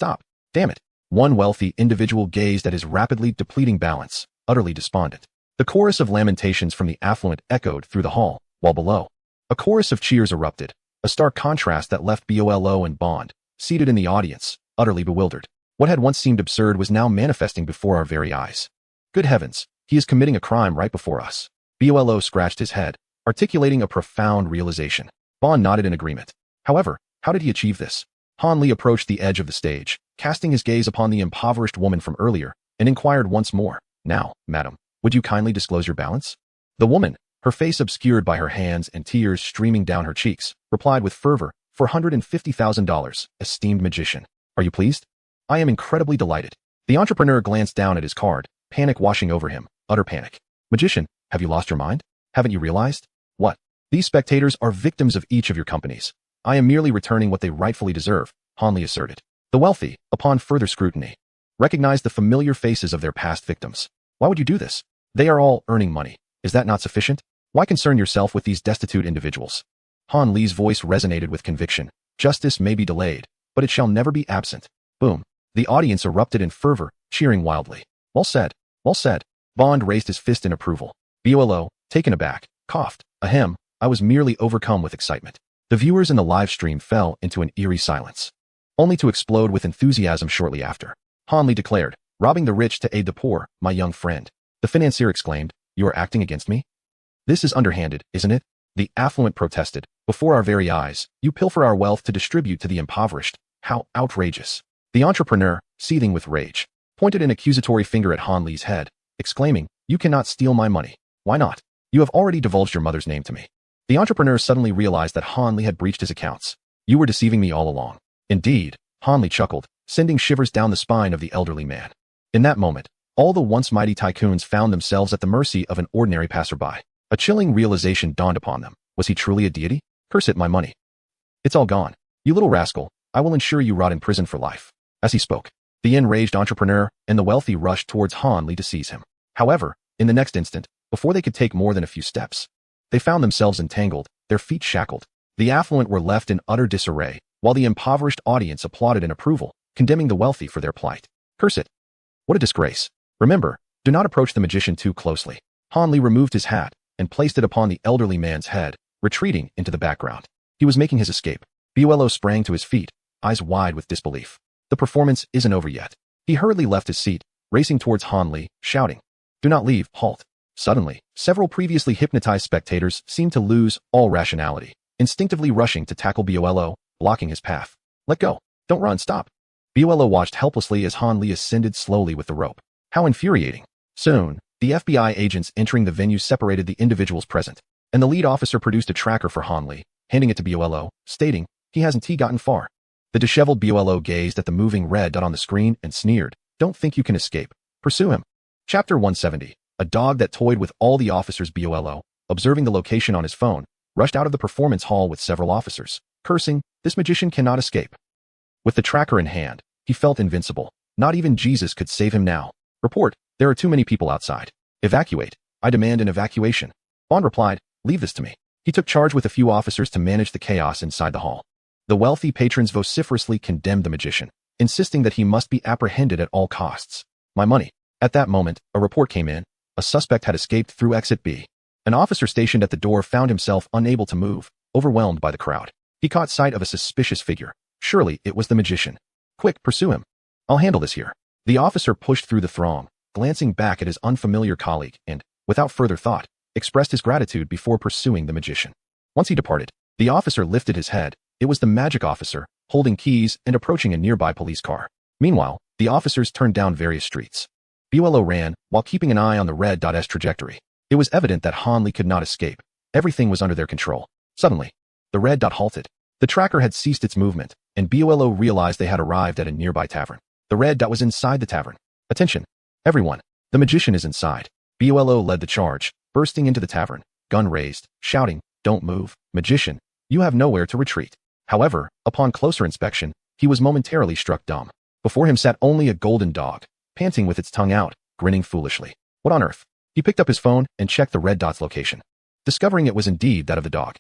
Damn it. One wealthy individual gazed at his rapidly depleting balance, utterly despondent. The chorus of lamentations from the affluent echoed through the hall, while below, a chorus of cheers erupted, a stark contrast that left Bolo and Bond, seated in the audience, utterly bewildered. What had once seemed absurd was now manifesting before our very eyes. Good heavens, he is committing a crime right before us. Bolo scratched his head, articulating a profound realization. Bond nodded in agreement. However, how did he achieve this? Han Li approached the edge of the stage, casting his gaze upon the impoverished woman from earlier, and inquired once more, now, madam, would you kindly disclose your balance? The woman, her face obscured by her hands and tears streaming down her cheeks, replied with fervor, $450,000, esteemed magician. Are you pleased? I am incredibly delighted. The entrepreneur glanced down at his card, panic washing over him, utter panic. Magician, have you lost your mind? Haven't you realized? What? These spectators are victims of each of your companies. I am merely returning what they rightfully deserve, Han Li asserted. The wealthy, upon further scrutiny, recognized the familiar faces of their past victims. Why would you do this? They are all earning money. Is that not sufficient? Why concern yourself with these destitute individuals? Han Li's voice resonated with conviction. Justice may be delayed, but it shall never be absent. Boom. The audience erupted in fervor, cheering wildly. Well said. Well said. Bond raised his fist in approval. Bolo, taken aback, coughed. Ahem, I was merely overcome with excitement. The viewers in the live stream fell into an eerie silence, only to explode with enthusiasm shortly after. Han Li declared, robbing the rich to aid the poor, my young friend. The financier exclaimed, you are acting against me? This is underhanded, isn't it? The affluent protested, before our very eyes, you pilfer our wealth to distribute to the impoverished. How outrageous. The entrepreneur, seething with rage, pointed an accusatory finger at Han Li's head, exclaiming, you cannot steal my money. Why not? You have already divulged your mother's name to me. The entrepreneur suddenly realized that Han Li had breached his accounts. You were deceiving me all along. Indeed, Han Li chuckled, sending shivers down the spine of the elderly man. In that moment, all the once mighty tycoons found themselves at the mercy of an ordinary passerby. A chilling realization dawned upon them. Was he truly a deity? Curse it, my money. It's all gone. You little rascal, I will ensure you rot in prison for life. As he spoke, the enraged entrepreneur and the wealthy rushed towards Han Li to seize him. However, in the next instant, before they could take more than a few steps, they found themselves entangled, their feet shackled. The affluent were left in utter disarray, while the impoverished audience applauded in approval, condemning the wealthy for their plight. Curse it. What a disgrace. Remember, do not approach the magician too closely. Han Li removed his hat and placed it upon the elderly man's head, retreating into the background. He was making his escape. Buello sprang to his feet, eyes wide with disbelief. The performance isn't over yet. He hurriedly left his seat, racing towards Han Li, shouting, do not leave, halt. Suddenly, several previously hypnotized spectators seemed to lose all rationality, instinctively rushing to tackle Buello, blocking his path. Let go. Don't run, stop. Buello watched helplessly as Han Li ascended slowly with the rope. How infuriating. Soon, the FBI agents entering the venue separated the individuals present, and the lead officer produced a tracker for Han Li, handing it to Buello, stating, he hasn't gotten far. The disheveled Buello gazed at the moving red dot on the screen and sneered, don't think you can escape. Pursue him. Chapter 170. A dog that toyed with all the officers. Buello, observing the location on his phone, rushed out of the performance hall with several officers, cursing, this magician cannot escape. With the tracker in hand, he felt invincible. Not even Jesus could save him now. Report, there are too many people outside. Evacuate. I demand an evacuation. Bond replied, leave this to me. He took charge with a few officers to manage the chaos inside the hall. The wealthy patrons vociferously condemned the magician, insisting that he must be apprehended at all costs. My money. At that moment, a report came in. A suspect had escaped through exit B. An officer stationed at the door found himself unable to move, overwhelmed by the crowd. He caught sight of a suspicious figure. Surely it was the magician. Quick, pursue him. I'll handle this here. The officer pushed through the throng, glancing back at his unfamiliar colleague and, without further thought, expressed his gratitude before pursuing the magician. Once he departed, the officer lifted his head. It was the magic officer, holding keys and approaching a nearby police car. Meanwhile, the officers turned down various streets. Buello ran, while keeping an eye on the red dot's trajectory. It was evident that Han Li could not escape. Everything was under their control. Suddenly, the red dot halted. The tracker had ceased its movement, and Buello realized they had arrived at a nearby tavern. The red dot was inside the tavern. Attention, everyone. The magician is inside. Buello led the charge, bursting into the tavern, gun raised, shouting, don't move, magician. You have nowhere to retreat. However, upon closer inspection, he was momentarily struck dumb. Before him sat only a golden dog, panting with its tongue out, grinning foolishly. What on earth? He picked up his phone and checked the red dot's location, discovering it was indeed that of the dog.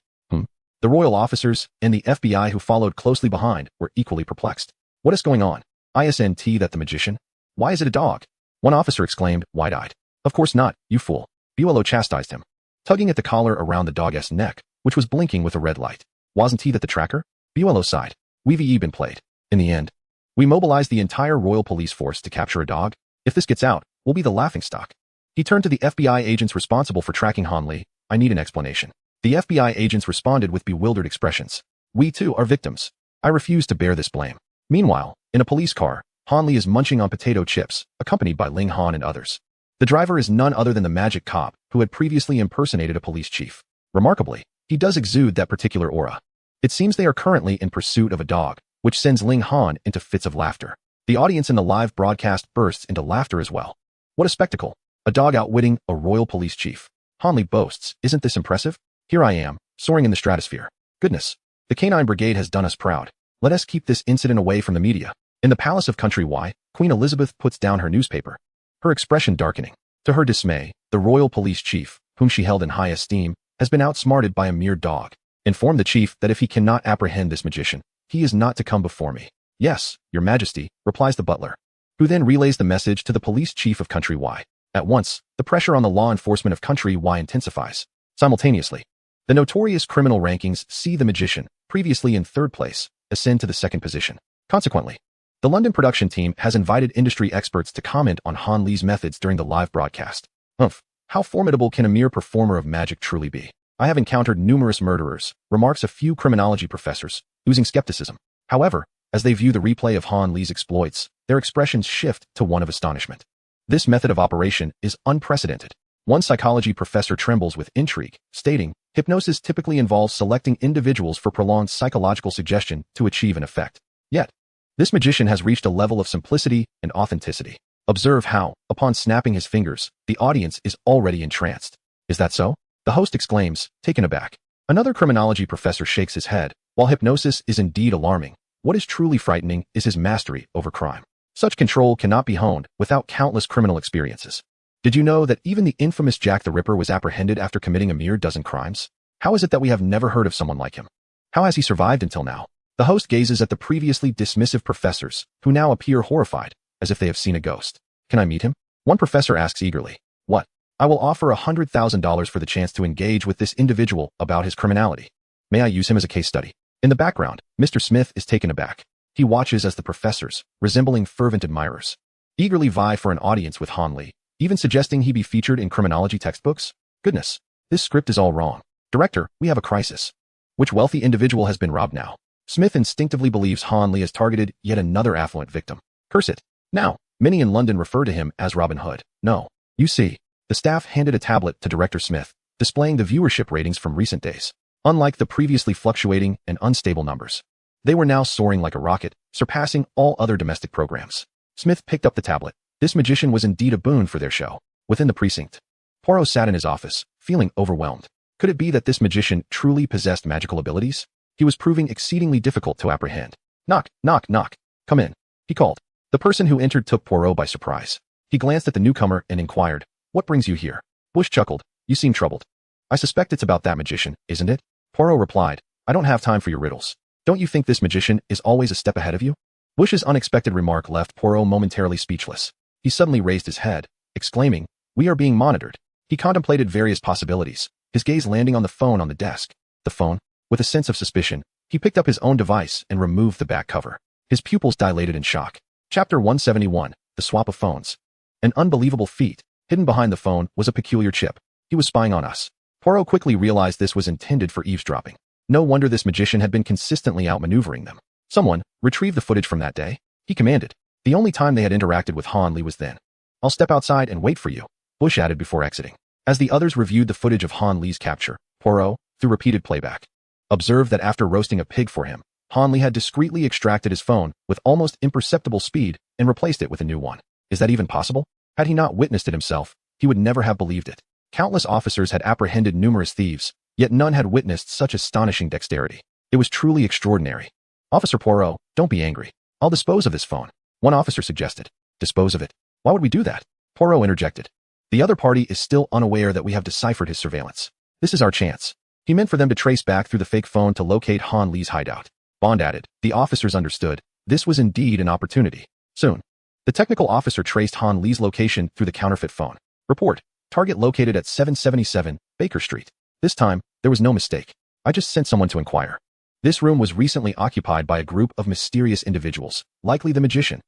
The royal officers and the FBI who followed closely behind were equally perplexed. What is going on? Isn't that the magician? Why is it a dog? One officer exclaimed, wide-eyed. Of course not, you fool. Buello chastised him, tugging at the collar around the dog's neck, which was blinking with a red light. Wasn't he that the tracker? Buello sighed. We've been played. In the end, we mobilized the entire royal police force to capture a dog. If this gets out, we'll be the laughingstock. He turned to the FBI agents responsible for tracking Han Li. I need an explanation. The FBI agents responded with bewildered expressions. We too are victims. I refuse to bear this blame. Meanwhile, in a police car, Han Li is munching on potato chips, accompanied by Ling Han and others. The driver is none other than the magic cop, who had previously impersonated a police chief. Remarkably, he does exude that particular aura. It seems they are currently in pursuit of a dog, which sends Ling Han into fits of laughter. The audience in the live broadcast bursts into laughter as well. What a spectacle. A dog outwitting a royal police chief. Han Li boasts, isn't this impressive? Here I am, soaring in the stratosphere. Goodness. The Canine Brigade has done us proud. Let us keep this incident away from the media. In the palace of Country Y, Queen Elizabeth puts down her newspaper, her expression darkening. To her dismay, the royal police chief, whom she held in high esteem, has been outsmarted by a mere dog. Inform the chief that if he cannot apprehend this magician, he is not to come before me. Yes, your majesty, replies the butler, who then relays the message to the police chief of Country Y. At once, the pressure on the law enforcement of Country Y intensifies. Simultaneously, the notorious criminal rankings see the magician, previously in third place, ascend to the second position. Consequently, The London production team has invited industry experts to comment on Han Li's methods during the live broadcast. How formidable can a mere performer of magic truly be? I have encountered numerous murderers, remarks a few criminology professors, oozing skepticism. However, as they view the replay of Han Li's exploits, their expressions shift to one of astonishment. This method of operation is unprecedented. One psychology professor trembles with intrigue, stating, hypnosis typically involves selecting individuals for prolonged psychological suggestion to achieve an effect. Yet, this magician has reached a level of simplicity and authenticity. Observe how, upon snapping his fingers, the audience is already entranced. Is that so? The host exclaims, taken aback. Another criminology professor shakes his head. While hypnosis is indeed alarming, what is truly frightening is his mastery over crime. Such control cannot be honed without countless criminal experiences. Did you know that even the infamous Jack the Ripper was apprehended after committing a mere dozen crimes? How is it that we have never heard of someone like him? How has he survived until now? The host gazes at the previously dismissive professors, who now appear horrified, as if they have seen a ghost. Can I meet him? One professor asks eagerly. What? I will offer $100,000 for the chance to engage with this individual about his criminality. May I use him as a case study? In the background, Mr. Smith is taken aback. He watches as the professors, resembling fervent admirers, eagerly vie for an audience with Han Li, even suggesting he be featured in criminology textbooks. Goodness, this script is all wrong. Director, we have a crisis. Which wealthy individual has been robbed now? Smith instinctively believes Han Li has targeted yet another affluent victim. Curse it. Now, many in London refer to him as Robin Hood. No. You see, the staff handed a tablet to Director Smith, displaying the viewership ratings from recent days. Unlike the previously fluctuating and unstable numbers, they were now soaring like a rocket, surpassing all other domestic programs. Smith picked up the tablet. This magician was indeed a boon for their show. Within the precinct, Poirot sat in his office, feeling overwhelmed. Could it be that this magician truly possessed magical abilities? He was proving exceedingly difficult to apprehend. Knock, knock, knock. Come in, he called. The person who entered took Poirot by surprise. He glanced at the newcomer and inquired, what brings you here? Bush chuckled. You seem troubled. I suspect it's about that magician, isn't it? Poirot replied, I don't have time for your riddles. Don't you think this magician is always a step ahead of you? Bush's unexpected remark left Poirot momentarily speechless. He suddenly raised his head, exclaiming, we are being monitored. He contemplated various possibilities, his gaze landing on the phone on the desk. The phone? With a sense of suspicion, he picked up his own device and removed the back cover. His pupils dilated in shock. Chapter 171, The Swap of Phones. An unbelievable feat. Hidden behind the phone was a peculiar chip. He was spying on us. Poirot quickly realized this was intended for eavesdropping. No wonder this magician had been consistently outmaneuvering them. Someone, retrieve the footage from that day, he commanded. The only time they had interacted with Han Li was then. I'll step outside and wait for you, Bush added before exiting. As the others reviewed the footage of Han Li's capture, Poirot, through repeated playback, observed that after roasting a pig for him, Han Li had discreetly extracted his phone with almost imperceptible speed and replaced it with a new one. Is that even possible? Had he not witnessed it himself, he would never have believed it. Countless officers had apprehended numerous thieves, yet none had witnessed such astonishing dexterity. It was truly extraordinary. Officer Poirot, don't be angry. I'll dispose of this phone. One officer suggested. Dispose of it? Why would we do that? Poirot interjected. The other party is still unaware that we have deciphered his surveillance. This is our chance. He meant for them to trace back through the fake phone to locate Han Li's hideout. Bond added. The officers understood. This was indeed an opportunity. Soon, the technical officer traced Han Li's location through the counterfeit phone. Report. Target located at 777 Baker Street. This time, there was no mistake. I just sent someone to inquire. This room was recently occupied by a group of mysterious individuals, likely the magician.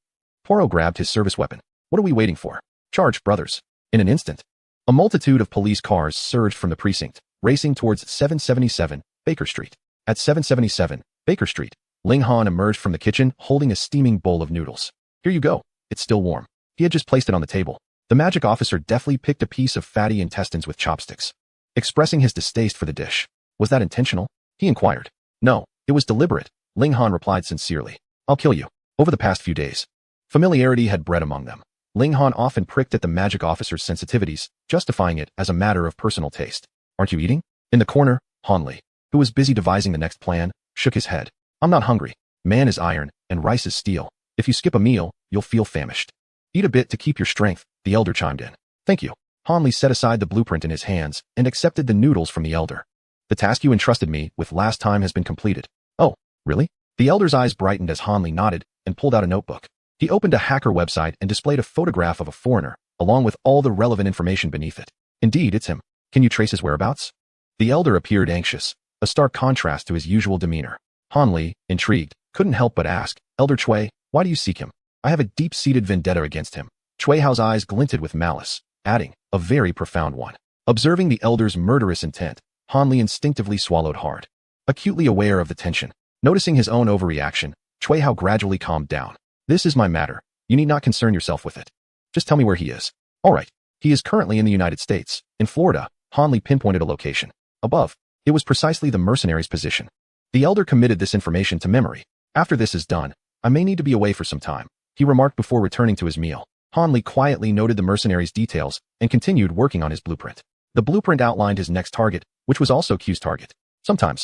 Poirot grabbed his service weapon. What are we waiting for? Charge, brothers. In an instant, a multitude of police cars surged from the precinct, racing towards 777 Baker Street. At 777 Baker Street, Ling Han emerged from the kitchen holding a steaming bowl of noodles. Here you go. It's still warm. He had just placed it on the table. The magic officer deftly picked a piece of fatty intestines with chopsticks, expressing his distaste for the dish. Was that intentional? He inquired. No, it was deliberate, Ling Han replied sincerely. I'll kill you. Over the past few days, familiarity had bred among them. Ling Han often pricked at the magic officer's sensitivities, justifying it as a matter of personal taste. Aren't you eating? In the corner, Han Li, who was busy devising the next plan, shook his head. I'm not hungry. Man is iron, and rice is steel. If you skip a meal, you'll feel famished. Eat a bit to keep your strength, the elder chimed in. Thank you. Han Li set aside the blueprint in his hands and accepted the noodles from the elder. The task you entrusted me with last time has been completed. Oh, really? The elder's eyes brightened as Han Li nodded and pulled out a notebook. He opened a hacker website and displayed a photograph of a foreigner, along with all the relevant information beneath it. Indeed, it's him. Can you trace his whereabouts? The elder appeared anxious, a stark contrast to his usual demeanor. Han Li, intrigued, couldn't help but ask, Elder Cui, Why do you seek him? I have a deep-seated vendetta against him. Cui Hao's eyes glinted with malice, adding, a very profound one. Observing the elder's murderous intent, Han Li instinctively swallowed hard. Acutely aware of the tension, noticing his own overreaction, Cui Hao gradually calmed down. This is my matter. You need not concern yourself with it. Just tell me where he is. All right. He is currently in the United States, in Florida. Han Li pinpointed a location. Above. It was precisely the mercenary's position. The elder committed this information to memory. After this is done, I may need to be away for some time, he remarked before returning to his meal. Han Li quietly noted the mercenary's details and continued working on his blueprint. The blueprint outlined his next target, which was also Q's target. Sometimes,